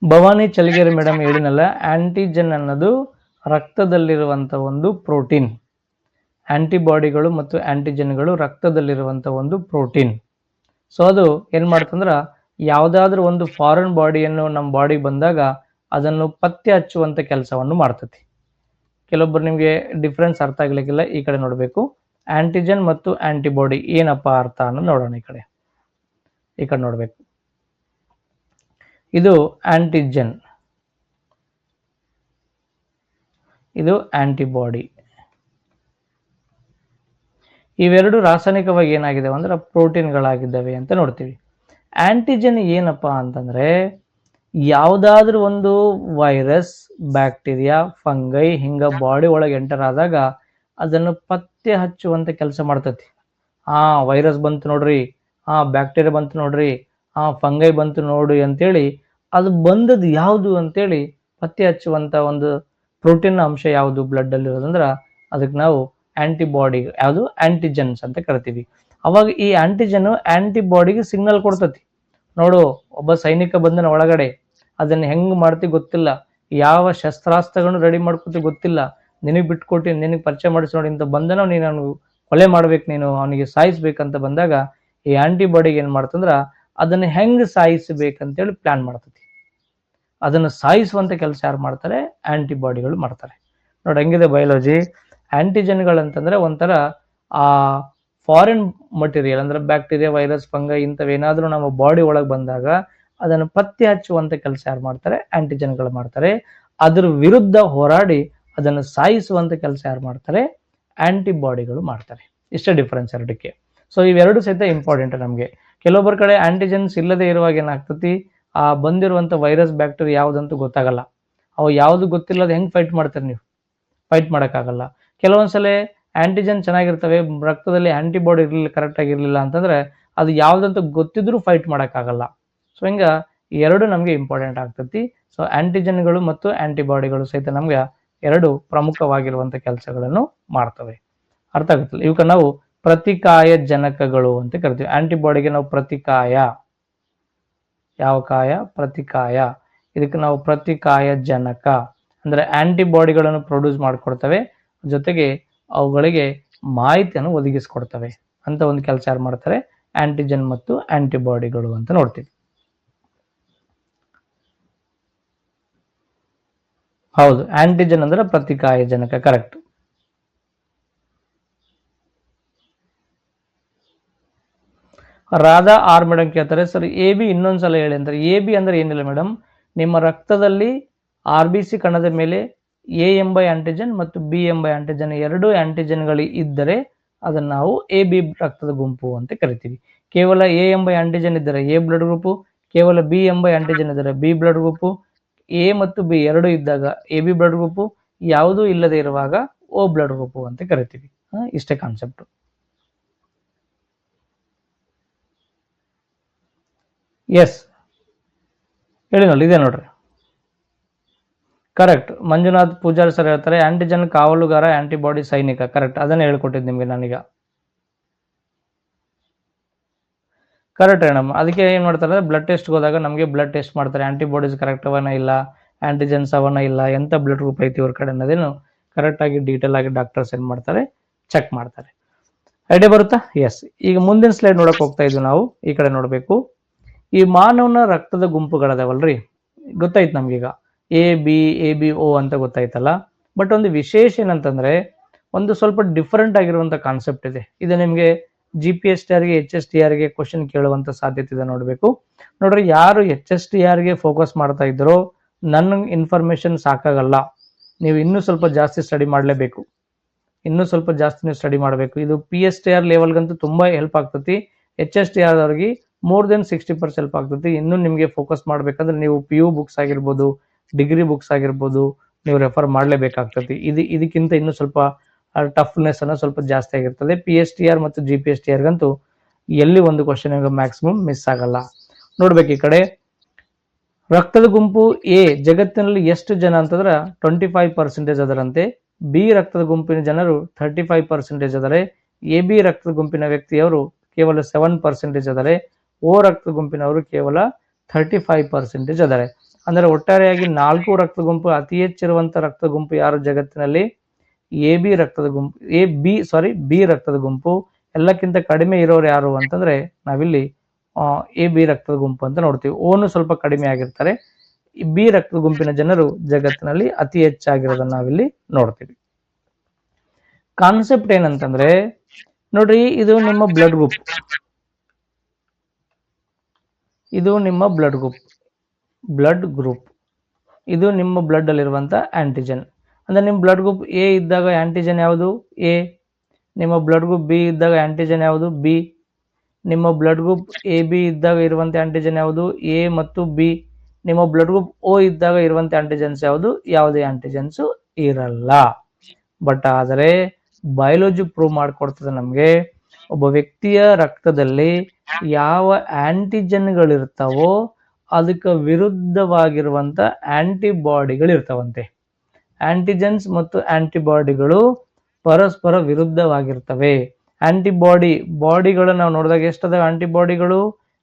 ಭವಾನಿ ಚಲಿಗೆರೆ ಮೇಡಮ್ ಹೇಳಿನಲ್ಲ, ಆಂಟಿಜನ್ ಅನ್ನೋದು ರಕ್ತದಲ್ಲಿರುವಂತ ಒಂದು ಪ್ರೋಟೀನ್. ಆಂಟಿಬಾಡಿಗಳು ಮತ್ತು ಆಂಟಿಜನ್ಗಳು ರಕ್ತದಲ್ಲಿರುವಂತ ಒಂದು ಪ್ರೋಟೀನ್. ಸೊ ಅದು ಏನ್ ಮಾಡ್ತಂದ್ರ ಯಾವ್ದಾದ್ರೂ ಒಂದು ಫಾರಿನ್ ಬಾಡಿಯನ್ನು ನಮ್ಮ ಬಾಡಿ ಬಂದಾಗ ಅದನ್ನು ಪತ್ತೆ ಹಚ್ಚುವಂತ ಕೆಲಸವನ್ನು ಮಾಡ್ತತಿ. ಕೆಲವೊಬ್ಬರು ನಿಮ್ಗೆ ಡಿಫ್ರೆನ್ಸ್ ಅರ್ಥ ಆಗ್ಲಿಕ್ಕಿಲ್ಲ, ಈ ಕಡೆ ನೋಡ್ಬೇಕು. ಆಂಟಿಜನ್ ಮತ್ತು ಆಂಟಿಬಾಡಿ ಏನಪ್ಪಾ ಅರ್ಥ ಅನ್ನೋದು ನೋಡೋಣ. ಈ ಕಡೆ ನೋಡ್ಬೇಕು. ಇದು ಆಂಟಿಜನ್, ಇದು ಆಂಟಿಬಾಡಿ. ಇವೆರಡು ರಾಸಾಯನಿಕವಾಗಿ ಏನಾಗಿದ್ದಾವೆ ಅಂದ್ರೆ ಪ್ರೋಟೀನ್ಗಳಾಗಿದ್ದಾವೆ ಅಂತ ನೋಡ್ತೀವಿ. ಆಂಟಿಜನ್ ಏನಪ್ಪ ಅಂತಂದ್ರೆ ಯಾವುದಾದ್ರೂ ಒಂದು ವೈರಸ್, ಬ್ಯಾಕ್ಟೀರಿಯಾ, ಫಂಗೈ ಹಿಂಗ ಬಾಡಿ ಒಳಗೆ ಎಂಟರ್ ಆದಾಗ ಅದನ್ನು ಪತ್ತೆ ಹಚ್ಚುವಂತ ಕೆಲಸ ಮಾಡ್ತತಿ. ವೈರಸ್ ಬಂತು ನೋಡ್ರಿ, ಬ್ಯಾಕ್ಟೀರಿಯಾ ಬಂತು ನೋಡ್ರಿ, ಫಂಗೈ ಬಂತು ನೋಡಿ ಅಂತೇಳಿ ಅದು ಬಂದದ್ದು ಯಾವುದು ಅಂತೇಳಿ ಪತ್ತೆ ಹಚ್ಚುವಂತ ಒಂದು ಪ್ರೋಟೀನ್ ಅಂಶ ಯಾವುದು ಬ್ಲಡ್ ಅಲ್ಲಿ ಇರೋದಂದ್ರ ಅದಕ್ಕೆ ನಾವು ಆಂಟಿಬಾಡಿ, ಯಾವುದು ಆಂಟಿಜನ್ಸ್ ಅಂತ ಕರಿತೀವಿ. ಅವಾಗ ಈ ಆಂಟಿಜನ್ ಆಂಟಿಬಾಡಿಗೆ ಸಿಗ್ನಲ್ ಕೊಡ್ತತಿ. ನೋಡು, ಒಬ್ಬ ಸೈನಿಕ ಬಂದನ ಒಳಗಡೆ, ಅದನ್ನ ಹೆಂಗ್ ಮಾಡ್ತಿ ಗೊತ್ತಿಲ್ಲ, ಯಾವ ಶಸ್ತ್ರಾಸ್ತ್ರಗಳನ್ನು ರೆಡಿ ಮಾಡ್ಕೊತಿ ಗೊತ್ತಿಲ್ಲ, ನಿನಗ್ ಬಿಟ್ಕೊಟ್ಟಿನಿ, ನಿನಗ್ ಪರಿಚಯ ಮಾಡಿಸಿ ನೋಡಿ ಅಂತ ಬಂದನೋ, ನೀನು ಅವನು ಕೊಲೆ ಮಾಡ್ಬೇಕು, ನೀನು ಅವನಿಗೆ ಸಾಯಿಸ್ಬೇಕಂತ ಬಂದಾಗ ಈ ಆಂಟಿಬಾಡಿಗೆ ಏನ್ ಮಾಡ್ತಂದ್ರ ಅದನ್ನ ಹೆಂಗ್ ಸಾಯಿಸಬೇಕಂತೇಳಿ ಪ್ಲಾನ್ ಮಾಡ್ತತಿ. ಅದನ್ನು ಸಾಯಿಸುವಂತ ಕೆಲಸ ಯಾರು ಮಾಡ್ತಾರೆ? ಆಂಟಿಬಾಡಿಗಳು ಮಾಡ್ತಾರೆ. ನೋಡಿ ಹೆಂಗಿದೆ ಬಯಾಲಜಿ. ಆಂಟಿಜನ್ಗಳಂತಂದ್ರೆ ಒಂಥರ ಆ ಫಾರಿನ್ ಮಟೀರಿಯಲ್ ಅಂದ್ರೆ ಬ್ಯಾಕ್ಟೀರಿಯಾ, ವೈರಸ್, ಫಂಗೈ ಇಂಥವೇನಾದ್ರೂ ನಮ್ಮ ಬಾಡಿ ಒಳಗೆ ಬಂದಾಗ ಅದನ್ನು ಪತ್ತೆ ಹಚ್ಚುವಂತ ಕೆಲಸ ಯಾರು ಮಾಡ್ತಾರೆ? ಆಂಟಿಜನ್ಗಳು ಮಾಡ್ತಾರೆ. ಅದ್ರ ವಿರುದ್ಧ ಹೋರಾಡಿ ಅದನ್ನು ಸಾಯಿಸುವಂತ ಕೆಲಸ ಯಾರು ಮಾಡ್ತಾರೆ? ಆಂಟಿಬಾಡಿಗಳು ಮಾಡ್ತಾರೆ. ಇಷ್ಟೇ ಡಿಫರೆನ್ಸ್ ಎರಡಕ್ಕೆ. ಸೊ ಇವೆರಡು ಸಹಿತ ಇಂಪಾರ್ಟೆಂಟ್ ನಮಗೆ. ಕೆಲವೊಬ್ಬರ ಕಡೆ ಆಂಟಿಜನ್ಸ್ ಇಲ್ಲದೆ ಇರುವಾಗ ಏನಾಗ್ತತಿ, ಬಂದಿರುವಂತ ವೈರಸ್, ಬ್ಯಾಕ್ಟೀರಿಯಾ ಯಾವ್ದಂತೂ ಗೊತ್ತಾಗಲ್ಲ. ಅವು ಯಾವ್ದು ಗೊತ್ತಿಲ್ಲದ ಹೆಂಗ್ ಫೈಟ್ ಮಾಡ್ತಾರೆ ನೀವು? ಫೈಟ್ ಮಾಡೋಕ್ಕಾಗಲ್ಲ. ಕೆಲವೊಂದ್ಸಲ ಆಂಟಿಜನ್ ಚೆನ್ನಾಗಿರ್ತವೆ, ರಕ್ತದಲ್ಲಿ ಆಂಟಿಬಾಡಿ ಇರಲಿಲ್ಲ, ಕರೆಕ್ಟ್ ಆಗಿರ್ಲಿಲ್ಲ ಅಂತಂದ್ರೆ ಅದು ಯಾವ್ದಂತ ಗೊತ್ತಿದ್ರೂ ಫೈಟ್ ಮಾಡೋಕ್ಕಾಗಲ್ಲ. ಸೊ ಹಿಂಗ ಎರಡು ನಮಗೆ ಇಂಪಾರ್ಟೆಂಟ್ ಆಗ್ತತಿ. ಸೊ ಆಂಟಿಜನ್ಗಳು ಮತ್ತು ಆಂಟಿಬಾಡಿಗಳು ಸಹಿತ ನಮ್ಗೆ ಎರಡು ಪ್ರಮುಖವಾಗಿರುವಂತ ಕೆಲಸಗಳನ್ನು ಮಾಡ್ತವೆ. ಅರ್ಥ ಆಗುತ್ತಲ್ಲ? ಇವಕ್ಕೆ ನಾವು ಪ್ರತಿಕಾಯ ಜನಕಗಳು ಅಂತ ಕರಿತೀವಿ. ಆಂಟಿಬಾಡಿಗೆ ನಾವು ಪ್ರತಿಕಾಯ, ಯಾವ ಕಾಯ? ಪ್ರತಿಕಾಯ. ಇದಕ್ಕೆ ನಾವು ಪ್ರತಿಕಾಯ ಜನಕ ಅಂದ್ರೆ ಆಂಟಿಬಾಡಿಗಳನ್ನು ಪ್ರೊಡ್ಯೂಸ್ ಮಾಡಿಕೊಡ್ತವೆ, ಜೊತೆಗೆ ಅವುಗಳಿಗೆ ಮಾಹಿತಿಯನ್ನು ಒದಗಿಸಿಕೊಡ್ತವೆ ಅಂತ ಒಂದು ಕೆಲಸ ಯಾರು ಮಾಡ್ತಾರೆ? ಆಂಟಿಜನ್ ಮತ್ತು ಆಂಟಿಬಾಡಿಗಳು ಅಂತ ನೋಡ್ತೀವಿ. ಹೌದು, ಆಂಟಿಜನ್ ಅಂದ್ರೆ ಪ್ರತಿಕಾಯ ಜನಕ, ಕರೆಕ್ಟ್. ರಾಧಾ ಆರ್ ಮೇಡಮ್ ಕೇಳ್ತಾರೆ, ಸರ್ ಎ ಬಿ ಇನ್ನೊಂದ್ಸಲ ಹೇಳಿ ಅಂತಾರೆ. ಎ ಬಿ ಅಂದ್ರೆ ಏನಿಲ್ಲ ಮೇಡಮ್, ನಿಮ್ಮ ರಕ್ತದಲ್ಲಿ RBC ಕಣದ ಮೇಲೆ ಎ ಎಂಬ ಆಂಟಿಜನ್ ಮತ್ತು ಬಿ ಎಂಬ ಆಂಟಿಜನ್ ಎರಡು ಆಂಟಿಜನ್ಗಳು ಇದ್ದರೆ ಅದನ್ನು ನಾವು ಎ ಬಿ ರಕ್ತದ ಗುಂಪು ಅಂತ ಕರಿತೀವಿ. ಕೇವಲ ಎ ಎಂಬ ಆಂಟಿಜನ್ ಇದ್ದರೆ ಎ ಬ್ಲಡ್ ಗ್ರೂಪು, ಕೇವಲ ಬಿ ಎಂಬ ಆಂಟಿಜನ್ ಇದ್ದರೆ ಬಿ ಬ್ಲಡ್ ಗ್ರೂಪು, ಎ ಮತ್ತು ಬಿ ಎರಡು ಇದ್ದಾಗ ಎ ಬಿ ಬ್ಲಡ್ ಗ್ರೂಪು, ಯಾವುದೂ ಇಲ್ಲದೆ ಇರುವಾಗ ಓ ಬ್ಲಡ್ ಗ್ರೂಪು ಅಂತ ಕರಿತೀವಿ. ಇಷ್ಟೇ ಕಾನ್ಸೆಪ್ಟ್. ಎಸ್ ಹೇಳಿ ನೋಡಿ, ಇದೆ ನೋಡ್ರಿ, ಕರೆಕ್ಟ್. ಮಂಜುನಾಥ್ ಪೂಜಾರಿ ಸರ್ ಹೇಳ್ತಾರೆ ಆಂಟಿಜನ್ ಕಾವಲುಗಾರ, ಆಂಟಿಬಾಡಿ ಸೈನಿಕ. ಕರೆಕ್ಟ್, ಅದನ್ನೇ ಹೇಳ್ಕೊಟ್ಟಿದ್ದು ನಿಮಗೆ ನಾನೀಗ. Correct madam. ಅದಕ್ಕೆ ಏನ್ ಮಾಡ್ತಾರೆ, ಬ್ಲಡ್ ಟೆಸ್ಟ್ ಹೋದಾಗ ನಮಗೆ ಬ್ಲಡ್ ಟೆಸ್ಟ್ ಮಾಡ್ತಾರೆ, ಆಂಟಿಬಾಡೀಸ್ ಕರೆಕ್ಟ್ ಅವನ ಇಲ್ಲ, ಆಂಟಿಜನ್ಸ್ ಅವನ ಇಲ್ಲ, ಎಂತ ಬ್ಲಡ್ ಗ್ರೂಪ್ ಐತಿ ಇವ್ರ ಕಡೆ ಅನ್ನೋದೇನು ಕರೆಕ್ಟ್ ಆಗಿ ಡೀಟೇಲ್ ಆಗಿ ಡಾಕ್ಟರ್ಸ್ ಏನ್ ಮಾಡ್ತಾರೆ, ಚೆಕ್ ಮಾಡ್ತಾರೆ. ಐಡಿಯಾ ಬರುತ್ತಾ? ಎಸ್. ಈಗ ಮುಂದಿನ ಸ್ಲೈಡ್ ನೋಡಕ್ ಹೋಗ್ತಾ ಇದ್ವಿ ನಾವು. ಈ ಕಡೆ ನೋಡ್ಬೇಕು. ಈ ಮಾನವನ ರಕ್ತದ ಗುಂಪುಗಳದಾವಲ್ರಿ, ಗೊತ್ತಾಯ್ತು ನಮ್ಗೀಗ ಎ ಬಿ ಓ ಅಂತ ಗೊತ್ತಾಯ್ತಲ್ಲ. ಬಟ್ ಒಂದು ವಿಶೇಷ ಏನಂತಂದ್ರೆ ಒಂದು ಸ್ವಲ್ಪ ಡಿಫರೆಂಟ್ ಆಗಿರುವಂತ ಕಾನ್ಸೆಪ್ಟ್ ಇದೆ. ಇದು ನಿಮ್ಗೆ GPSTR ಗೆ HSTR ಗೆ ಕ್ವಶನ್ ಕೇಳುವಂತ ಸಾಧ್ಯತೆ ಇದೆ. ನೋಡ್ಬೇಕು ನೋಡ್ರಿ, ಯಾರು HSTR ಗೆ ಫೋಕಸ್ ಮಾಡ್ತಾ ಇದ್ರೋ ನನ್ನ ಇನ್ಫಾರ್ಮೇಶನ್ ಸಾಕಾಗಲ್ಲ, ನೀವು ಇನ್ನೂ ಸ್ವಲ್ಪ ಜಾಸ್ತಿ ಸ್ಟಡಿ ಮಾಡಲೇಬೇಕು. ಇನ್ನೂ ಸ್ವಲ್ಪ ಜಾಸ್ತಿ ನೀವು ಸ್ಟಡಿ ಮಾಡಬೇಕು. ಇದು PSTR ಲೆವೆಲ್ಗಂತೂ ತುಂಬಾ ಹೆಲ್ಪ್ ಆಗ್ತತಿ. HSTR ಅವ್ರಿಗೆ ಮೋರ್ ದೆನ್ 60% ಹೆಲ್ಪ್ ಆಗ್ತತಿ. ಇನ್ನೂ ನಿಮಗೆ ಫೋಕಸ್ ಮಾಡ್ಬೇಕಂದ್ರೆ ನೀವು PU ಬುಕ್ಸ್ ಆಗಿರ್ಬೋದು, ಡಿಗ್ರಿ ಬುಕ್ಸ್ ಆಗಿರ್ಬೋದು, ನೀವು ರೆಫರ್ ಮಾಡಲೇಬೇಕಾಗ್ತತಿ. ಇದಕ್ಕಿಂತ ಇನ್ನೂ ಸ್ವಲ್ಪ ಟಫ್ನೆಸ್ ಅನ್ನ ಸ್ವಲ್ಪ ಜಾಸ್ತಿ ಆಗಿರ್ತದೆ. PSTR ಮತ್ತು GPSTR ಗಂತೂ ಎಲ್ಲಿ ಒಂದು ಕ್ವಶನ್ ಮ್ಯಾಕ್ಸಿಮಮ್ ಮಿಸ್ ಆಗಲ್ಲ. ನೋಡ್ಬೇಕು ಈ ಕಡೆ, ರಕ್ತದ ಗುಂಪು ಎ ಜಗತ್ತಿನಲ್ಲಿ ಎಷ್ಟು ಜನ ಅಂತಂದ್ರೆ 25% ಅದರಂತೆ. ಬಿ ರಕ್ತದ ಗುಂಪಿನ ಜನರು 35% ಅದರೆ. ಎ ಬಿ ರಕ್ತದ ಗುಂಪಿನ ವ್ಯಕ್ತಿಯವರು ಕೇವಲ 7% ಅದರೆ. ಓ ರಕ್ತದ ಗುಂಪಿನವರು ಕೇವಲ 35% ಅದರೆ. ಅಂದರೆ ಒಟ್ಟಾರೆಯಾಗಿ 4 ರಕ್ತ ಗುಂಪು, ಅತಿ ಹೆಚ್ಚಿರುವಂತ ರಕ್ತ ಗುಂಪು ಯಾರು ಜಗತ್ತಿನಲ್ಲಿ? ಬಿ ರಕ್ತದ ಗುಂಪು. ಎಲ್ಲಕ್ಕಿಂತ ಕಡಿಮೆ ಇರೋರು ಯಾರು ಅಂತಂದ್ರೆ ನಾವಿಲ್ಲಿ ಬಿ ರಕ್ತದ ಗುಂಪು ಅಂತ ನೋಡ್ತೀವಿ. ಓನು ಸ್ವಲ್ಪ ಕಡಿಮೆ ಆಗಿರ್ತಾರೆ. ಬಿ ರಕ್ತದ ಗುಂಪಿನ ಜನರು ಜಗತ್ತಿನಲ್ಲಿ ಅತಿ ಹೆಚ್ಚಾಗಿರೋದನ್ನ ನಾವಿಲ್ಲಿ ನೋಡ್ತೀವಿ. ಕಾನ್ಸೆಪ್ಟ್ ಏನಂತಂದ್ರೆ ನೋಡ್ರಿ, ಇದು ನಿಮ್ಮ ಬ್ಲಡ್ ಗ್ರೂಪ್, ಇದು ನಿಮ್ಮ ಬ್ಲಡ್ ಗ್ರೂಪ್, ಇದು ನಿಮ್ಮ ಬ್ಲಡ್ ಅಲ್ಲಿರುವಂತ ಆಂಟಿಜನ್. ಅಂದ್ರೆ ನಿಮ್ಮ ಬ್ಲಡ್ ಗ್ರೂಪ್ ಎ ಇದ್ದಾಗ ಆಂಟಿಜನ್ ಯಾವುದು? ಎ. ನಿಮ್ಮ ಬ್ಲಡ್ ಗ್ರೂಪ್ ಬಿ ಇದ್ದಾಗ ಆಂಟಿಜನ್ ಯಾವುದು? ಬಿ. ನಿಮ್ಮ ಬ್ಲಡ್ ಗ್ರೂಪ್ ಎ ಬಿ ಇದ್ದಾಗ ಇರುವಂತ ಆಂಟಿಜನ್ ಯಾವುದು? ಎ ಮತ್ತು ಬಿ. ನಿಮ್ಮ ಬ್ಲಡ್ ಗ್ರೂಪ್ ಓ ಇದ್ದಾಗ ಇರುವಂತ ಆಂಟಿಜನ್ಸ್ ಯಾವುದು? ಯಾವುದೇ ಆಂಟಿಜನ್ಸ್ ಇರಲ್ಲ. ಬಟ್ ಆದರೆ ಬಯೋಲಜಿ ಪ್ರೂವ್ ಮಾಡಿಕೊಡ್ತದೆ ನಮಗೆ, ಒಬ್ಬ ವ್ಯಕ್ತಿಯ ರಕ್ತದಲ್ಲಿ ಯಾವ ಆಂಟಿಜನ್ಗಳಿರ್ತಾವೋ ಅದಕ್ಕೆ ವಿರುದ್ಧವಾಗಿರುವಂತ ಆಂಟಿಬಾಡಿಗಳಿರ್ತಾವಂತೆ. ಆಂಟಿಜನ್ಸ್ ಮತ್ತು ಆಂಟಿಬಾಡಿಗಳು ಪರಸ್ಪರ ವಿರುದ್ಧವಾಗಿರ್ತವೆ. ಬಾಡಿಗಳು ನಾವು ನೋಡಿದಾಗ ಎಷ್ಟದಾವೆ ಆಂಟಿಬಾಡಿಗಳು?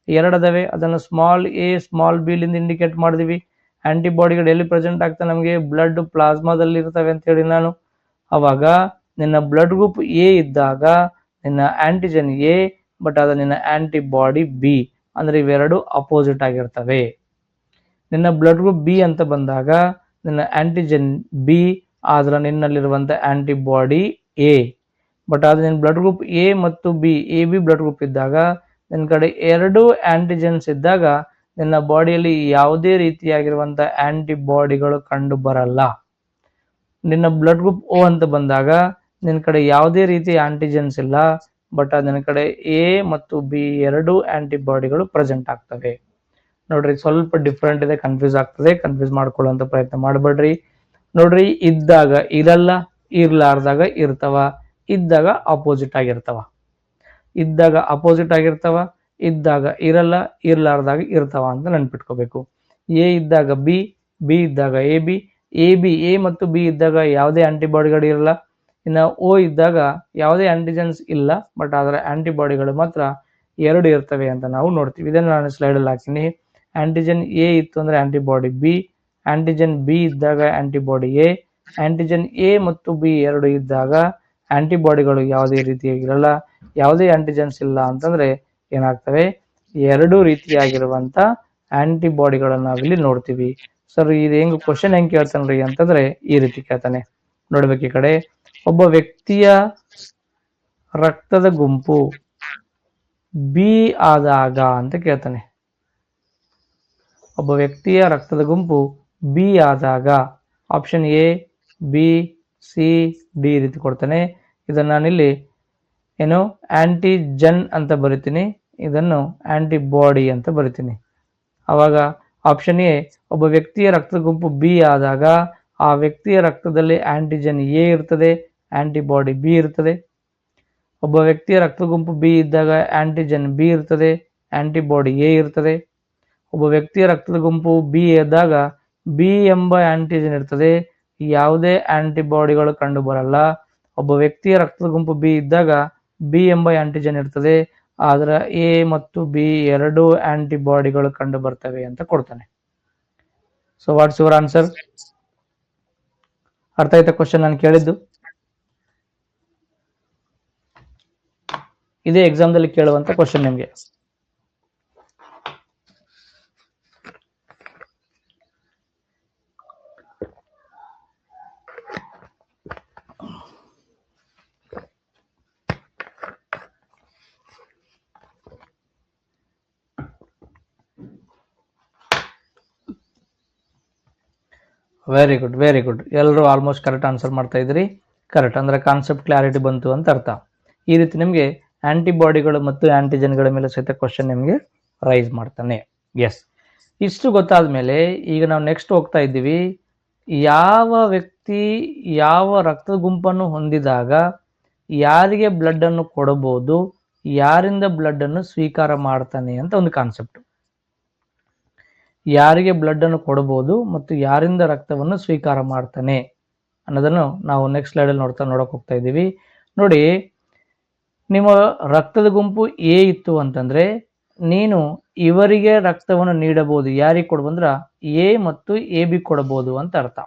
2 ಅದಾವೆ. ಅದನ್ನು ಸ್ಮಾಲ್ ಎ ಸ್ಮಾಲ್ ಬಿ ಲಿಂದ ಇಂಡಿಕೇಟ್ ಮಾಡಿದ್ವಿ. ಆಂಟಿಬಾಡಿಗಳು ಎಲ್ಲಿ ಪ್ರೆಸೆಂಟ್ ಆಗ್ತವೆ? ನಮಗೆ ಬ್ಲಡ್ ಪ್ಲಾಸ್ಮಾದಲ್ಲಿ ಇರ್ತವೆ ಅಂತ ಹೇಳಿ ನಾನು. ಅವಾಗ ನಿನ್ನ ಬ್ಲಡ್ ಗ್ರೂಪ್ ಎ ಇದ್ದಾಗ ನಿನ್ನ ಆಂಟಿಜನ್ ಎ, ಬಟ್ ಅದು ನಿನ್ನ ಆಂಟಿಬಾಡಿ ಬಿ, ಅಂದ್ರೆ ಇವೆರಡು ಅಪೋಸಿಟ್ ಆಗಿರ್ತವೆ. ನಿನ್ನ ಬ್ಲಡ್ ಗ್ರೂಪ್ ಬಿ ಅಂತ ಬಂದಾಗ ನಿನ್ನ ಆಂಟಿಜನ್ ಬಿ, ಆದ್ರೆ ನಿನ್ನಲ್ಲಿರುವಂತ ಆಂಟಿಬಾಡಿ ಎ. ಬಟ್ ಅದು ನಿನ್ನ ಬ್ಲಡ್ ಗ್ರೂಪ್ ಎ ಮತ್ತು B, A B blood group ಇದ್ದಾಗ ನಿನ್ನ ಕಡೆ 2 ಆಂಟಿಜನ್ಸ್ ಇದ್ದಾಗ ನಿನ್ನ ಬಾಡಿಯಲ್ಲಿ ಯಾವುದೇ ರೀತಿಯಾಗಿರುವಂತ ಆಂಟಿಬಾಡಿಗಳು ಕಂಡು ಬರಲ್ಲ. ನಿನ್ನ ಬ್ಲಡ್ ಗ್ರೂಪ್ ಓ ಅಂತ ಬಂದಾಗ ನಿನ್ನ ಕಡೆ ಯಾವುದೇ ರೀತಿಯ ಆಂಟಿಜನ್ಸ್ ಇಲ್ಲ, ಬಟ್ ಅದು ನಿನ್ನ ಕಡೆ ಎ ಮತ್ತು ಬಿ 2 ಆಂಟಿಬಾಡಿಗಳು ಪ್ರೆಸೆಂಟ್ ಆಗ್ತವೆ. ನೋಡ್ರಿ, ಸ್ವಲ್ಪ ಡಿಫ್ರೆಂಟ್ ಇದೆ, ಕನ್ಫ್ಯೂಸ್ ಆಗ್ತದೆ. ಕನ್ಫ್ಯೂಸ್ ಮಾಡ್ಕೊಳ್ಳುವಂತ ಪ್ರಯತ್ನ ಮಾಡಬೇಡ್ರಿ. ನೋಡ್ರಿ, ಇದ್ದಾಗ ಇರಲ್ಲ, ಇರ್ಲಾರ್ದಾಗ ಇರ್ತವ, ಇದ್ದಾಗ ಅಪೋಸಿಟ್ ಆಗಿರ್ತವ. ಇದ್ದಾಗ ಅಪೋಸಿಟ್ ಆಗಿರ್ತವ, ಇದ್ದಾಗ ಇರಲ್ಲ, ಇರ್ಲಾರ್ದಾಗ ಇರ್ತವ ಅಂತ ನೆನ್ಪಿಟ್ಕೋಬೇಕು. ಎ ಇದ್ದಾಗ ಬಿ, ಬಿ ಇದ್ದಾಗ ಎ ಬಿ, ಎ ಮತ್ತು ಬಿ ಇದ್ದಾಗ ಯಾವುದೇ ಆಂಟಿಬಾಡಿಗಳು ಇರಲ್ಲ. ಇನ್ನು ಓ ಇದ್ದಾಗ ಯಾವುದೇ ಆಂಟಿಜನ್ಸ್ ಇಲ್ಲ, ಬಟ್ ಅದರ ಆಂಟಿಬಾಡಿಗಳು ಮಾತ್ರ 2 ಇರ್ತವೆ ಅಂತ ನಾವು ನೋಡ್ತೀವಿ. ಇದನ್ನು ನಾನು ಸ್ಲೈಡಲ್ಲಿ ಹಾಕ್ತೀನಿ. ಆಂಟಿಜನ್ ಎ ಇತ್ತು ಅಂದ್ರೆ ಆಂಟಿಬಾಡಿ ಬಿ, ಆಂಟಿಜನ್ ಬಿ ಇದ್ದಾಗ ಆಂಟಿಬಾಡಿ ಎ, ಆಂಟಿಜನ್ ಎ ಮತ್ತು ಬಿ 2 ಇದ್ದಾಗ ಆಂಟಿಬಾಡಿಗಳು ಯಾವುದೇ ರೀತಿಯಾಗಿರಲ್ಲ. ಯಾವುದೇ ಆಂಟಿಜನ್ಸ್ ಇಲ್ಲ ಅಂತಂದ್ರೆ ಏನಾಗ್ತವೆ? 2 ರೀತಿಯಾಗಿರುವಂತ ಆಂಟಿಬಾಡಿಗಳನ್ನ ನಾವಿಲ್ಲಿ ನೋಡ್ತೀವಿ. ಸರ್, ಇದು ಹೆಂಗ್ ಕ್ವಶನ್ ಹೆಂಗ್ ಕೇಳ್ತಾನ್ರಿ ಅಂತಂದ್ರೆ ಈ ರೀತಿ ಕೇಳ್ತಾನೆ. ನೋಡ್ಬೇಕು ಈ ಕಡೆ, ಒಬ್ಬ ವ್ಯಕ್ತಿಯ ರಕ್ತದ ಗುಂಪು ಬಿ ಆದಾಗ ಅಂತ ಕೇಳ್ತಾನೆ. ಒಬ್ಬ ವ್ಯಕ್ತಿಯ ರಕ್ತದ ಗುಂಪು ಬಿ ಆದಾಗ option A, B, C, D ರೀತಿ ಕೊಡ್ತಾನೆ. ಇದನ್ನು ನಾನಿಲ್ಲಿ ಏನು ಆಂಟಿಜನ್ ಅಂತ ಬರಿತೀನಿ, ಇದನ್ನು ಆಂಟಿಬಾಡಿ ಅಂತ ಬರಿತೀನಿ. ಅವಾಗ ಆಪ್ಷನ್ ಎ, ಒಬ್ಬ ವ್ಯಕ್ತಿಯ ರಕ್ತದ ಗುಂಪು ಬಿ ಆದಾಗ ಆ ವ್ಯಕ್ತಿಯ ರಕ್ತದಲ್ಲಿ ಆಂಟಿಜನ್ ಎ ಇರ್ತದೆ, ಆಂಟಿಬಾಡಿ ಬಿ ಇರ್ತದೆ. ಒಬ್ಬ ವ್ಯಕ್ತಿಯ ರಕ್ತದ ಗುಂಪು ಬಿ ಇದ್ದಾಗ ಆಂಟಿಜನ್ ಬಿ ಇರ್ತದೆ, ಆಂಟಿಬಾಡಿ ಎ ಇರ್ತದೆ. ಒಬ್ಬ ವ್ಯಕ್ತಿಯ ರಕ್ತದ ಗುಂಪು ಬಿ ಇದ್ದಾಗ ಬಿ ಎಂಬ ಆಂಟಿಜನ್ ಇರ್ತದೆ, ಯಾವುದೇ ಆಂಟಿಬಾಡಿಗಳು ಕಂಡು ಬರಲ್ಲ. ಒಬ್ಬ ವ್ಯಕ್ತಿಯ ರಕ್ತದ ಗುಂಪು ಬಿ ಇದ್ದಾಗ ಬಿ ಎಂಬ ಆಂಟಿಜನ್ ಇರ್ತದೆ, ಆದ್ರೆ ಎ ಮತ್ತು ಬಿ 2 ಆಂಟಿಬಾಡಿಗಳು ಕಂಡು ಬರ್ತವೆ ಅಂತ ಕೊಡ್ತಾನೆ. So what's your answer? ಅರ್ಥ ಆಯ್ತಾ ಕ್ವಶನ್ ನಾನು ಕೇಳಿದ್ದು? ಇದೇ ಎಕ್ಸಾಮ್ದಲ್ಲಿ ಕೇಳುವಂತ ಕ್ವಶನ್ ನಿಮಗೆ. Very good, very good. ಎಲ್ಲರೂ ಆಲ್ಮೋಸ್ಟ್ ಕರೆಕ್ಟ್ ಆನ್ಸರ್ ಮಾಡ್ತಾ ಇದ್ರಿ. ಕರೆಕ್ಟ್ ಅಂದ್ರೆ ಕಾನ್ಸೆಪ್ಟ್ ಕ್ಲಾರಿಟಿ ಬಂತು ಅಂತ ಅರ್ಥ. ಈ ರೀತಿ ನಿಮಗೆ ಆಂಟಿಬಾಡಿಗಳು ಮತ್ತು ಆಂಟಿಜನ್ಗಳ ಮೇಲೆ ಸಹಿತ ಕ್ವಶನ್ ನಿಮಗೆ ರೈಸ್ ಮಾಡ್ತಾನೆ. ಎಸ್, ಇಷ್ಟು ಗೊತ್ತಾದ ಮೇಲೆ ಈಗ ನಾವು ನೆಕ್ಸ್ಟ್ ಹೋಗ್ತಾ ಇದ್ದೀವಿ. ಯಾವ ವ್ಯಕ್ತಿ ಯಾವ ರಕ್ತದ ಗುಂಪನ್ನು ಹೊಂದಿದಾಗ ಯಾರಿಗೆ ಬ್ಲಡ್ ಅನ್ನು ಕೊಡಬಹುದು, ಯಾರಿಂದ ಬ್ಲಡ್ ಅನ್ನು ಸ್ವೀಕಾರ ಮಾಡ್ತಾನೆ ಅಂತ ಒಂದು ಕಾನ್ಸೆಪ್ಟ್. ಯಾರಿಗೆ ಬ್ಲಡ್ ಅನ್ನು ಕೊಡಬಹುದು ಮತ್ತು ಯಾರಿಂದ ರಕ್ತವನ್ನು ಸ್ವೀಕಾರ ಮಾಡ್ತಾನೆ ಅನ್ನೋದನ್ನು ನಾವು ನೆಕ್ಸ್ಟ್ ಸ್ಲೈಡಲ್ಲಿ ನೋಡಕ್ ಹೋಗ್ತಾ ಇದ್ದೀವಿ. ನೋಡಿ, ನಿಮ್ಮ ರಕ್ತದ ಗುಂಪು ಎ ಇತ್ತು ಅಂತಂದ್ರೆ ನೀನು ಇವರಿಗೆ ರಕ್ತವನ್ನು ನೀಡಬಹುದು. ಯಾರಿಗೆ ಕೊಡಬಹುದ್ರ ಎ ಮತ್ತು ಎ ಬಿ ಕೊಡಬಹುದು ಅಂತ ಅರ್ಥ.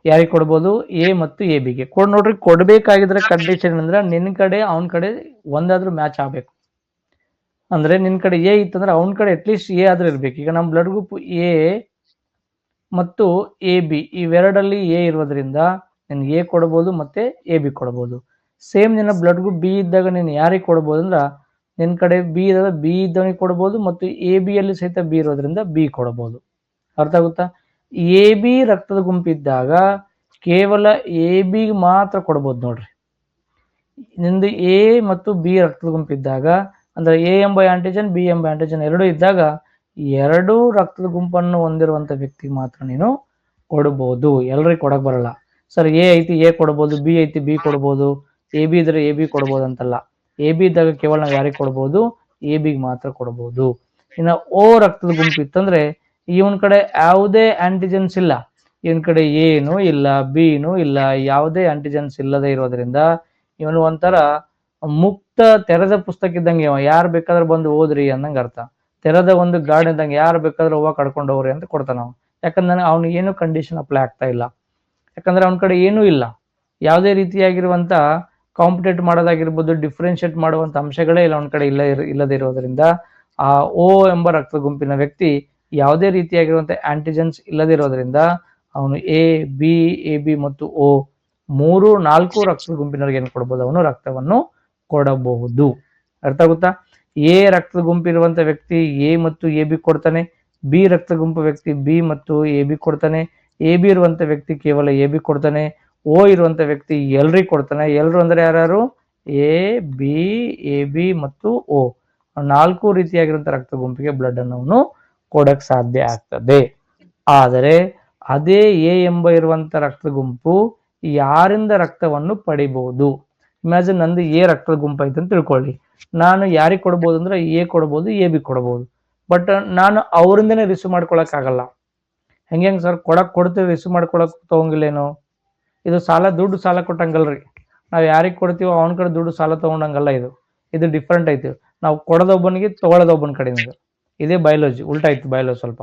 ಯಾರಿಗೆ ಕೊಡಬಹುದು? ಎ ಮತ್ತು ಎ ಬಿಗೆ ನೋಡ್ರಿ. ಕೊಡ್ಬೇಕಾಗಿದ್ರೆ ಕಂಡೀಷನ್ ಅಂದ್ರೆ ನಿನ್ ಕಡೆ ಅವನ ಕಡೆ ಒಂದಾದ್ರೂ ಮ್ಯಾಚ್ ಆಗ್ಬೇಕು. ಅಂದ್ರೆ ನಿನ್ ಕಡೆ ಎ ಇತ್ತಂದ್ರೆ ಅವನ ಕಡೆ ಅಟ್ಲೀಸ್ಟ್ ಎ ಆದ್ರೂ ಇರ್ಬೇಕು. ಈಗ ನಮ್ಮ ಬ್ಲಡ್ ಗ್ರೂಪ್ ಎ ಮತ್ತು ಎ ಬಿ ಇವೆರಡಲ್ಲಿ ಎ ಇರೋದ್ರಿಂದ ನಿನ್ಗೆ ಎ ಕೊಡಬಹುದು ಮತ್ತೆ ಎ ಬಿ ಕೊಡಬಹುದು. ಸೇಮ್ ನಿನ್ನ ಬ್ಲಡ್ ಗ್ರೂಪ್ ಬಿ ಇದ್ದಾಗ ನೀನು ಯಾರಿಗೆ ಕೊಡಬಹುದು ಅಂದ್ರೆ ನಿನ್ ಕಡೆ ಬಿ ಇರೋದ ಬಿ ಇದ್ದವನಿಗೆ ಕೊಡಬಹುದು ಮತ್ತು ಎ ಬಿ ಅಲ್ಲಿ ಸಹಿತ ಬಿ ಇರೋದ್ರಿಂದ ಬಿ ಕೊಡಬಹುದು. ಅರ್ಥ ಆಗುತ್ತಾ? ಎ ಬಿ ರಕ್ತದ ಗುಂಪಿದ್ದಾಗ ಕೇವಲ ಎ ಬಿ ಮಾತ್ರ ಕೊಡಬಹುದು ನೋಡ್ರಿ. ನಿಂದು ಎ ಮತ್ತು ಬಿ ರಕ್ತದ ಗುಂಪು ಇದ್ದಾಗ, ಅಂದ್ರೆ ಎ ಎಂಬ ಆಂಟಿಜನ್ ಬಿ ಎಂಬ ಆಂಟಿಜನ್ ಎರಡೂ ಇದ್ದಾಗ ಎರಡೂ ರಕ್ತದ ಗುಂಪನ್ನು ಹೊಂದಿರುವಂತ ವ್ಯಕ್ತಿಗೆ ಮಾತ್ರ ನೀನು ಕೊಡಬಹುದು, ಎಲ್ರಿಗೂ ಕೊಡಕ್ ಬರಲ್ಲ. ಸರ್ ಎ ಐತಿ ಎ ಕೊಡ್ಬೋದು, ಬಿ ಐತಿ ಬಿ ಕೊಡ್ಬೋದು, ಎ ಬಿ ಇದ್ರೆ ಎ ಬಿ ಕೊಡ್ಬೋದು ಅಂತಲ್ಲ. ಎ ಬಿ ಇದ್ದಾಗ ಕೇವಲ ನಾವು ಯಾರಿಗೆ ಕೊಡ್ಬೋದು, ಎ ಬಿಗೆ ಮಾತ್ರ ಕೊಡ್ಬೋದು. ಇನ್ನು ಓ ರಕ್ತದ ಗುಂಪು ಇತ್ತಂದ್ರೆ ಇವನ್ ಕಡೆ ಯಾವುದೇ ಆಂಟಿಜನ್ಸ್ ಇಲ್ಲ, ಇವನ್ ಕಡೆ ಎನೂ ಇಲ್ಲ ಬಿನೂ ಇಲ್ಲ, ಯಾವುದೇ ಆಂಟಿಜನ್ಸ್ ಇಲ್ಲದೆ ಇರೋದ್ರಿಂದ ಇವನು ಒಂಥರ ಮುಕ್ತ ತೆರೆದ ಪುಸ್ತಕ ಇದ್ದಂಗೆ, ಯಾರು ಬೇಕಾದ್ರೆ ಬಂದು ಓದ್ರಿ ಅನ್ನಂಗೆ ಅರ್ಥ. ತೆರೆದ ಒಂದು ಗಾರ್ಡನ್ ಇದ್ದಂಗೆ, ಯಾರು ಬೇಕಾದ್ರೆ ಹೂವು ಕಡ್ಕೊಂಡು ಹೋಗ್ರಿ ಅಂತ ಕೊಡ್ತಾನ ನಾವು. ಯಾಕಂದ್ರೆ ಅವ್ನಿಗೆ ಏನು ಕಂಡೀಷನ್ ಅಪ್ಲೈ ಆಗ್ತಾ ಇಲ್ಲ, ಯಾಕಂದ್ರೆ ಅವನ ಕಡೆ ಏನೂ ಇಲ್ಲ, ಯಾವುದೇ ರೀತಿಯಾಗಿರುವಂತ ಕಾಂಪಿಟೇಟ್ ಮಾಡೋದಾಗಿರ್ಬೋದು, ಡಿಫ್ರೆನ್ಶಿಯೇಟ್ ಮಾಡುವಂತ ಅಂಶಗಳೇ ಇಲ್ಲ ಅವನ ಕಡೆ ಇಲ್ಲದೆ ಇರೋದ್ರಿಂದ ಆ ಓ ಎಂಬ ರಕ್ತ ಗುಂಪಿನ ವ್ಯಕ್ತಿ ಯಾವುದೇ ರೀತಿಯಾಗಿರುವಂತ ಆಂಟಿಜನ್ಸ್ ಇಲ್ಲದಿರೋದ್ರಿಂದ ಅವನು ಎ ಬಿ ಮತ್ತು ಓ 3-4 ರಕ್ತದ ಗುಂಪಿನವರಿಗೆ ಏನು ಕೊಡಬಹುದು, ಅವನು ರಕ್ತವನ್ನು ಕೊಡಬಹುದು. ಅರ್ಥ ಆಗುತ್ತಾ? ಎ ರಕ್ತದ ಗುಂಪಿರುವಂತ ವ್ಯಕ್ತಿ ಎ ಮತ್ತು ಎ ಬಿ ಕೊಡ್ತಾನೆ, ಬಿ ರಕ್ತ ಗುಂಪು ವ್ಯಕ್ತಿ ಬಿ ಮತ್ತು ಎ ಬಿ ಕೊಡ್ತಾನೆ, ಎ ಬಿ ಇರುವಂತ ವ್ಯಕ್ತಿ ಕೇವಲ ಎ ಬಿ ಕೊಡ್ತಾನೆ, ಓ ಇರುವಂತ ವ್ಯಕ್ತಿ ಎಲ್ರಿಗೂ ಕೊಡ್ತಾನೆ. ಎಲ್ರು ಅಂದ್ರೆ ಯಾರು? ಎ ಬಿ ಮತ್ತು ಓ 4 ರೀತಿಯಾಗಿರುವಂತ ರಕ್ತ ಗುಂಪಿಗೆ ಬ್ಲಡ್ ಅನ್ನು ಅವನು ಕೊಡಕ್ ಸಾಧ್ಯ ಆಗ್ತದೆ. ಆದರೆ ಅದೇ ಎ ಎಂಬ ಇರುವಂತ ರಕ್ತ ಗುಂಪು ಯಾರಿಂದ ರಕ್ತವನ್ನು ಪಡಿಬಹುದು? ಇಮ್ಯಾಜಿನ್ ನಂದು ಎ ರಕ್ತದ ಗುಂಪು ಐತೆ ಅಂತ ತಿಳ್ಕೊಳ್ಳಿ, ನಾನು ಯಾರಿಗೆ ಕೊಡ್ಬೋದು ಅಂದ್ರೆ ಎ ಕೊಡ್ಬೋದು, ಎ ಬಿ ಕೊಡ್ಬೋದು. ಬಟ್ ನಾನು ಅವರಿಂದನೇ ರಿಸೀವ್ ಮಾಡ್ಕೊಳಕ್ ಆಗಲ್ಲ. ಹೆಂಗೆ ಸರ್ ಕೊಡ್ತೀವಿ, ರಿಸೀವ್ ಮಾಡ್ಕೊಳಕ್ ತಗೊಂಗಿಲ್ಲೇನೋ? ಇದು ದುಡ್ಡು ಸಾಲ ಕೊಟ್ಟಂಗಲ್ರಿ. ನಾವು ಯಾರಿಗೆ ಕೊಡ್ತೀವೋ ಅವನ ಕಡೆ ದುಡ್ಡು ಸಾಲ ತಗೊಂಡಂಗಲ್ಲ. ಇದು ಡಿಫ್ರೆಂಟ್ ಐತಿ. ನಾವು ಕೊಡೋದೊಬ್ಬನಿಗೆ ತಗೊಳ್ಳೋದೊಬ್ಬನ ಕಡೆಯಿಂದ. ಇದೇ ಬಯಾಲಜಿ, ಉಲ್ಟಾ ಐತಿ ಬಯಾಲಜಿ ಸ್ವಲ್ಪ.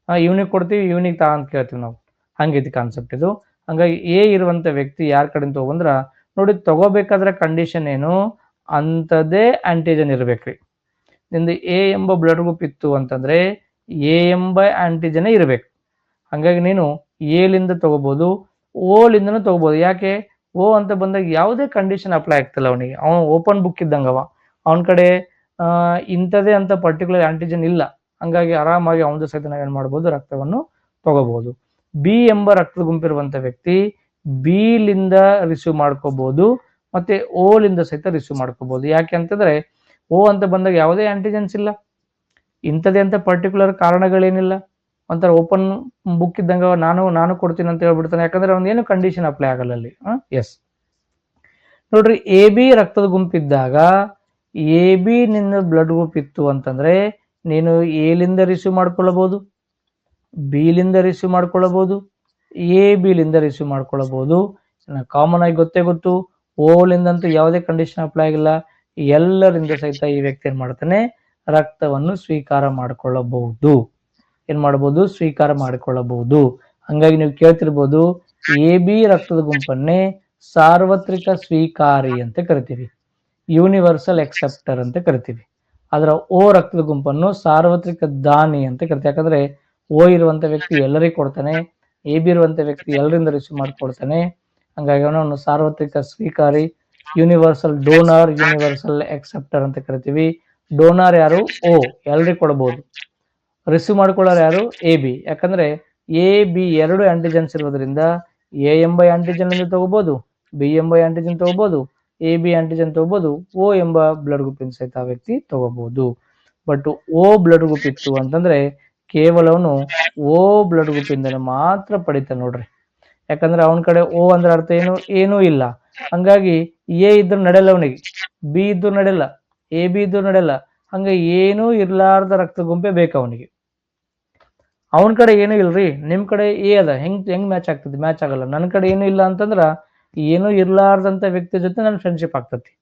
ಇವನಿಗೆ ಕೊಡ್ತೀವಿ, ಇವನಿಗೆ ಅಂತ ಕೇಳ್ತೀವಿ ನಾವು, ಹಂಗೈತಿ ಕಾನ್ಸೆಪ್ಟ್ ಇದು. ಹಂಗಾಗಿ ಎ ಇರುವಂತ ವ್ಯಕ್ತಿ ಯಾರ ಕಡೆಯಿಂದ ತಗೊಂಡ್ರ ನೋಡಿ, ತಗೋಬೇಕಾದ್ರೆ ಕಂಡೀಷನ್ ಏನು, ಅಂಥದ್ದೇ ಆಂಟಿಜನ್ ಇರ್ಬೇಕ್ರಿ. ನಿಂದು ಎ ಎಂಬ ಬ್ಲಡ್ ಗ್ರೂಪ್ ಇತ್ತು ಅಂತಂದ್ರೆ ಎ ಎಂಬ ಆಂಟಿಜನ್ ಇರಬೇಕು. ಹಂಗಾಗಿ ನೀನು ಎಲಿಂದ ತಗೋಬಹುದು, ಓಲಿಂದನೂ ತಗೋಬಹುದು. ಯಾಕೆ? ಓ ಅಂತ ಬಂದಾಗ ಯಾವುದೇ ಕಂಡೀಷನ್ ಅಪ್ಲೈ ಆಗ್ತಿಲ್ಲ ಅವನಿಗೆ, ಅವನು ಓಪನ್ ಬುಕ್ ಇದ್ದಂಗವ. ಅವನ ಕಡೆ ಇಂಥದೇ ಅಂತ ಪರ್ಟಿಕ್ಯುಲರ್ ಆಂಟಿಜನ್ ಇಲ್ಲ. ಹಂಗಾಗಿ ಆರಾಮಾಗಿ ಅವನದು ಸಹಿತ ನಾವೇನ್ ಮಾಡ್ಬೋದು, ರಕ್ತವನ್ನು ತಗೋಬಹುದು. ಬಿ ಎಂಬ ರಕ್ತದ ಗುಂಪಿರುವಂತ ವ್ಯಕ್ತಿ ಬಿಲಿಂದ ರಿಸೀವ್ ಮಾಡ್ಕೋಬಹುದು, ಮತ್ತೆ ಓಲಿಂದ ಸಹಿತ ರಿಸೀವ್ ಮಾಡ್ಕೋಬಹುದು. ಯಾಕೆ ಅಂತಂದ್ರೆ ಓ ಅಂತ ಬಂದಾಗ ಯಾವುದೇ ಆಂಟಿಜನ್ಸ್ ಇಲ್ಲ, ಇಂಥದೇ ಅಂತ ಪರ್ಟಿಕ್ಯುಲರ್ ಕಾರಣಗಳೇನಿಲ್ಲ. ಒಂಥರ ಓಪನ್ ಬುಕ್ ಇದ್ದಂಗ ನಾನು ಕೊಡ್ತೀನಿ ಅಂತ ಹೇಳ್ಬಿಡ್ತಾನೆ. ಯಾಕಂದ್ರೆ ಅವ್ನೇನು ಕಂಡೀಷನ್ ಅಪ್ಲೈ ಆಗಲ್ಲ ಅಲ್ಲಿ. ಎಸ್ ನೋಡ್ರಿ, ಎ ಬಿ ರಕ್ತದ ಗುಂಪಿದ್ದಾಗ ಎ ಬಿ ನಿನ್ನ ಬ್ಲಡ್ ಗ್ರೂಪ್ ಇತ್ತು ಅಂತಂದ್ರೆ ನೀನು ಎಲಿಂದ ರಿಸೀವ್ ಮಾಡ್ಕೊಳ್ಳಬಹುದು, ಬಿಲಿಂದ ರಿಸೀವ್ ಮಾಡ್ಕೊಳ್ಳಬಹುದು, ಎ ಬಿಲಿಂದ ರಿಸೀವ್ ಮಾಡ್ಕೊಳ್ಳಬಹುದು. ಕಾಮನ್ ಆಗಿ ಗೊತ್ತು, ಓಲಿಂದಂತೂ ಯಾವುದೇ ಕಂಡೀಷನ್ ಅಪ್ಲೈ ಆಗಿಲ್ಲ. ಎಲ್ಲರಿಂದ ಸಹಿತ ಈ ವ್ಯಕ್ತಿ ಏನ್ ಮಾಡ್ತಾನೆ, ರಕ್ತವನ್ನು ಸ್ವೀಕಾರ ಮಾಡಿಕೊಳ್ಳಬಹುದು. ಏನ್ ಮಾಡಬಹುದು, ಸ್ವೀಕಾರ ಮಾಡಿಕೊಳ್ಳಬಹುದು. ಹಂಗಾಗಿ ನೀವು ಕೇಳ್ತಿರ್ಬೋದು, ಎ ಬಿ ರಕ್ತದ ಗುಂಪನ್ನೇ ಸಾರ್ವತ್ರಿಕ ಸ್ವೀಕಾರಿ ಅಂತ ಕರಿತೀವಿ, ಯೂನಿವರ್ಸಲ್ ಎಕ್ಸೆಪ್ಟರ್ ಅಂತ ಕರಿತೀವಿ. ಅದರ ಓ ರಕ್ತದ ಗುಂಪನ್ನು ಸಾರ್ವತ್ರಿಕ ದಾನಿ ಅಂತ ಕರಿತೀವಿ. ಯಾಕಂದ್ರೆ ಓ ಇರುವಂತ ವ್ಯಕ್ತಿ ಎಲ್ಲರಿಗೂ ಕೊಡ್ತಾನೆ, ಎ ಬಿ ಇರುವಂತ ವ್ಯಕ್ತಿ ಎಲ್ಲರಿಂದ ರಿಸೀವ್ ಮಾಡ್ಕೊಡ್ತಾನೆ. ಹಂಗಾಗಿ ಅವನನ್ನು ಸಾರ್ವತ್ರಿಕ ಸ್ವೀಕಾರಿ, ಯೂನಿವರ್ಸಲ್ ಡೋನರ್, ಯೂನಿವರ್ಸಲ್ ಎಕ್ಸೆಪ್ಟರ್ ಅಂತ ಕರಿತೀವಿ. ಡೋನರ್ ಯಾರು? ಓ, ಎಲ್ರಿಗೂ ಕೊಡಬಹುದು. ರಿಸೀವ್ ಮಾಡ್ಕೊಳ್ಳೋರು ಯಾರು? A B. ಯಾಕಂದ್ರೆ ಎ ಬಿ ಎರಡು ಆಂಟಿಜನ್ಸ್ ಇರೋದ್ರಿಂದ ಎ ಎಂಬ ಆಂಟಿಜನ್ ಇಂದ ತಗೋಬಹುದು, ಬಿ ಎಂಬ ಆಂಟಿಜನ್ ತಗೋಬಹುದು, ಎ ಬಿ ಆಂಟಿಜನ್ ತಗೋಬಹುದು, ಓ ಎಂಬ ಬ್ಲಡ್ ಗ್ರೂಪ್ ಇನ್ ಸಹಿತ ವ್ಯಕ್ತಿ ತಗೋಬಹುದು. ಬಟ್ ಓ ಬ್ಲಡ್ ಗ್ರೂಪ್ ಇತ್ತು ಅಂತಂದ್ರೆ ಕೇವಲವನು ಓ ಬ್ಲಡ್ ಗ್ರೂಪ್ ಇಂದನೇ ಮಾತ್ರ ಪಡಿತಾನೆ ನೋಡ್ರಿ. ಯಾಕಂದ್ರೆ ಅವನ ಕಡೆ ಓ ಅಂದ್ರೆ ಅರ್ಥ ಏನೂ ಇಲ್ಲ. ಹಂಗಾಗಿ ಎ ಇದ್ರು ನಡೆಯಲ್ಲ ಅವನಿಗೆ, ಬಿ ಇದ್ರು ನಡೆಯಲ್ಲ, ಎ ಬಿ ಇದ್ರು ನಡೆಯಲ್ಲ. ಹಂಗ ಏನೂ ಇರ್ಲಾರ್ದ ರಕ್ತ ಗುಂಪೆ ಬೇಕು ಅವನಿಗೆ. ಅವನ ಕಡೆ ಏನೂ ಇಲ್ರಿ, ನಿಮ್ ಕಡೆ ಎ ಅದ, ಹೆಂಗ್ ಮ್ಯಾಚ್ ಆಗ್ತದೆ? ಮ್ಯಾಚ್ ಆಗಲ್ಲ. ನನ್ನ ಕಡೆ ಏನೂ ಇಲ್ಲ ಅಂತಂದ್ರ ಏನೂ ಇರ್ಲಾರ್ದಂತ ವ್ಯಕ್ತಿ ಜೊತೆ ನನ್ನ ಫ್ರೆಂಡ್ಶಿಪ್ ಆಗ್ತತಿ.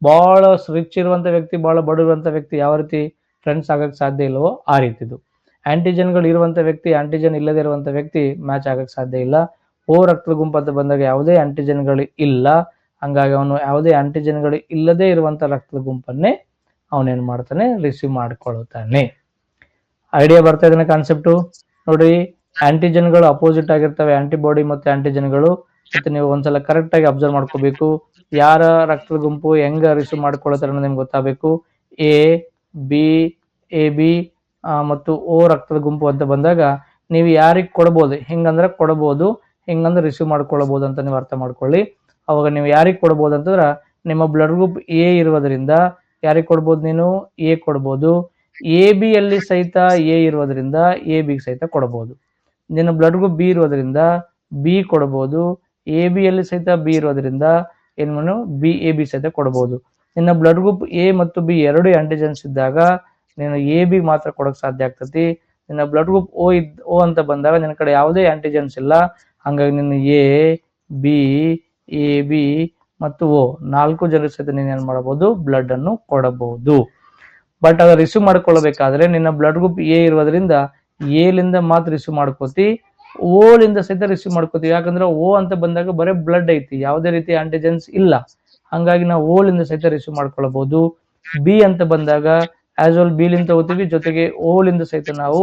ಬಹಳ ರಿಚ್ ಇರುವಂತ ವ್ಯಕ್ತಿ, ಬಹಳ ಬಡವಿರುವಂತ ವ್ಯಕ್ತಿ ಯಾವ ರೀತಿ ಫ್ರೆಂಡ್ಸ್ ಆಗಕ್ ಸಾಧ್ಯ ಇಲ್ಲವೋ ಆ ರೀತಿದು. ಆಂಟಿಜನ್ಗಳು ಇರುವಂತ ವ್ಯಕ್ತಿ, ಆಂಟಿಜನ್ ಇಲ್ಲದೆ ಇರುವಂತ ವ್ಯಕ್ತಿ ಮ್ಯಾಚ್ ಆಗಕ್ ಸಾಧ್ಯ ಇಲ್ಲ. ಓ ರಕ್ತದ ಗುಂಪು ಅಂತ ಬಂದಾಗ ಯಾವುದೇ ಆಂಟಿಜನ್ಗಳು ಇಲ್ಲ. ಹಂಗಾಗಿ ಅವನು ಯಾವುದೇ ಆಂಟಿಜನ್ಗಳು ಇಲ್ಲದೆ ಇರುವಂತ ರಕ್ತದ ಗುಂಪನ್ನೇ ಅವನೇನ್ ಮಾಡ್ತಾನೆ, ರಿಸೀವ್ ಮಾಡ್ಕೊಳ್ತಾನೆ. ಐಡಿಯಾ ಬರ್ತಾ ಇದನ್ನ ಕಾನ್ಸೆಪ್ಟು? ನೋಡ್ರಿ, ಆಂಟಿಜನ್ಗಳು ಅಪೋಸಿಟ್ ಆಗಿರ್ತವೆ, ಆಂಟಿಬಾಡಿ ಮತ್ತೆ ಆಂಟಿಜನ್ಗಳು. ಮತ್ತೆ ನೀವು ಒಂದ್ಸಲ ಕರೆಕ್ಟ್ ಆಗಿ ಅಬ್ಸರ್ವ್ ಮಾಡ್ಕೋಬೇಕು, ಯಾರ ರಕ್ತದ ಗುಂಪು ಹೆಂಗ ರಿಸೀವ್ ಮಾಡ್ಕೊಳ್ತಾರೆ ಅನ್ನೋದು ನಿಮ್ಗೆ ಗೊತ್ತಾಗಬೇಕು. ಎ ಬಿ ಮತ್ತು ಓ ರಕ್ತದ ಗುಂಪು ಅಂತ ಬಂದಾಗ ನೀವು ಯಾರಿಗೆ ಕೊಡ್ಬೋದು, ಹಿಂಗಂದ್ರೆ ಕೊಡಬಹುದು, ಹಿಂಗಂದ್ರೆ ರಿಸೀವ್ ಮಾಡ್ಕೊಳ್ಬಹುದು ಅಂತ ನೀವು ಅರ್ಥ ಮಾಡ್ಕೊಳ್ಳಿ. ಅವಾಗ ನೀವು ಯಾರಿಗೆ ಕೊಡ್ಬೋದು ಅಂತಂದ್ರೆ ನಿಮ್ಮ ಬ್ಲಡ್ ಗ್ರೂಪ್ ಎ ಇರುವುದರಿಂದ ಯಾರಿಗೆ ಕೊಡ್ಬೋದು, ನೀನು ಎ ಕೊಡ್ಬೋದು. ಎ ಬಿ ಅಲ್ಲಿ ಸಹಿತ ಎ ಇರುವುದರಿಂದ ಎ ಬಿ ಸಹಿತ ಕೊಡಬಹುದು. ನಿನ್ನ ಬ್ಲಡ್ ಗ್ರೂಪ್ ಬಿ ಇರೋದ್ರಿಂದ ಬಿ ಕೊಡಬಹುದು. ಎ ಬಿ ಅಲ್ಲಿ ಸಹಿತ ಬಿ ಇರೋದ್ರಿಂದ ಏನು ಬಿ ಎ ಬಿ ಸಹಿತ ಕೊಡಬಹುದು. ನಿನ್ನ ಬ್ಲಡ್ ಗ್ರೂಪ್ ಎ ಮತ್ತು ಬಿ ಎರಡು ಆಂಟಿಜೆನ್ಸ್ ಇದ್ದಾಗ ನೀನು ಎ ಬಿ ಮಾತ್ರ ಕೊಡಕ್ ಸಾಧ್ಯ ಆಗ್ತತಿ. ನಿನ್ನ ಬ್ಲಡ್ ಗ್ರೂಪ್ ಓ ಅಂತ ಬಂದಾಗ ನಿನ್ನ ಕಡೆ ಯಾವುದೇ ಆಂಟಿಜೆನ್ಸ್ ಇಲ್ಲ, ಹಂಗಾಗಿ ನಿನ್ನ ಎ ಬಿ ಎ ಬಿ ಮತ್ತು ಓ ನಾಲ್ಕು ಜನರ ಸಹಿತ ನೀನು ಏನ್ ಮಾಡಬಹುದು, ಬ್ಲಡ್ ಅನ್ನು ಕೊಡಬಹುದು. ಬಟ್ ಅದು ರಿಸೀವ್ ಮಾಡ್ಕೊಳ್ಬೇಕಾದ್ರೆ ನಿನ್ನ ಬ್ಲಡ್ ಗ್ರೂಪ್ ಎ ಇರೋದ್ರಿಂದ ಎ ಲಿಂದ ಮಾತ್ರ ರಿಸೀವ್ ಮಾಡ್ಕೋತಿ, ಓ ಲಿಂದ ಸಹಿತ ರಿಸೀವ್ ಮಾಡ್ಕೋತೀವಿ. ಯಾಕಂದ್ರೆ ಓ ಅಂತ ಬಂದಾಗ ಬರೀ ಬ್ಲಡ್ ಐತಿ, ಯಾವುದೇ ರೀತಿ ಆಂಟಿಜೆನ್ಸ್ ಇಲ್ಲ, ಹಂಗಾಗಿ ನಾವು ಓ ಲಿಂದ ಸಹಿತ ರಿಸೀವ್ ಮಾಡ್ಕೊಳ್ಬಹುದು. ಬಿ ಅಂತ ಬಂದಾಗ ಆಸ್ ವೆಲ್ ಬಿ ಲಿಂದ ತಗೋತೀವಿ, ಜೊತೆಗೆ ಓ ಲಿಂದ ಸಹಿತ ನಾವು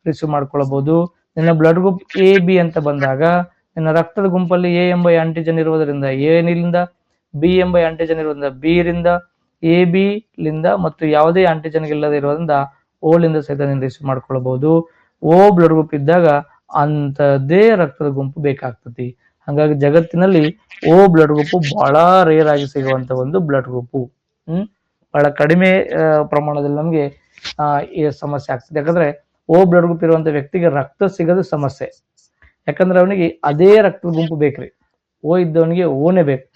ರಿಸೀವ್ ಮಾಡ್ಕೊಳ್ಬಹುದು. ನಿನ್ನ ಬ್ಲಡ್ ಗ್ರೂಪ್ ಎ ಬಿ ಅಂತ ಬಂದಾಗ ನಿನ್ನ ರಕ್ತದ ಗುಂಪಲ್ಲಿ ಎ ಎಂಬ ಆಂಟಿಜನ್ ಇರುವುದರಿಂದ ಎ ನಿಂದ, ಬಿ ಎಂಬ ಆಂಟಿಜನ್ ಇರುವುದರಿಂದ ಬಿ ರಿಂದ, ಎ ಬಿ ಲಿಂದ ಮತ್ತು ಯಾವುದೇ ಆಂಟಿಜನ್ ಇಲ್ಲದೆ ಇರೋದ್ರಿಂದ ಓ ಲಿಂದ ಸಹಿತ ನೀವು ರಿಸೀವ್ ಮಾಡ್ಕೊಳ್ಬಹುದು. ಓ ಬ್ಲಡ್ ಗ್ರೂಪ್ ಇದ್ದಾಗ ಅಂತದೇ ರಕ್ತದ ಗುಂಪು ಬೇಕಾಗ್ತತಿ. ಹಾಗಾಗಿ ಜಗತ್ತಿನಲ್ಲಿ ಓ ಬ್ಲಡ್ ಗ್ರೂಪ್ ಬಹಳ ರೇರ್ ಆಗಿ ಸಿಗುವಂತ ಒಂದು ಬ್ಲಡ್ ಗ್ರೂಪ್. ಬಹಳ ಕಡಿಮೆ ಪ್ರಮಾಣದಲ್ಲಿ ನಮಗೆ ಈ ಸಮಸ್ಯೆ ಆಗ್ತದೆ. ಯಾಕಂದ್ರೆ ಓ ಬ್ಲಡ್ ಗ್ರೂಪ್ ಇರುವಂತ ವ್ಯಕ್ತಿಗೆ ರಕ್ತ ಸಿಗೋದು ಸಮಸ್ಯೆ. ಯಾಕಂದ್ರೆ ಅವನಿಗೆ ಅದೇ ರಕ್ತದ ಗುಂಪು ಬೇಕ್ರಿ. ಓ ಇದ್ದವನಿಗೆ ಓನೇ ಬೇಕು.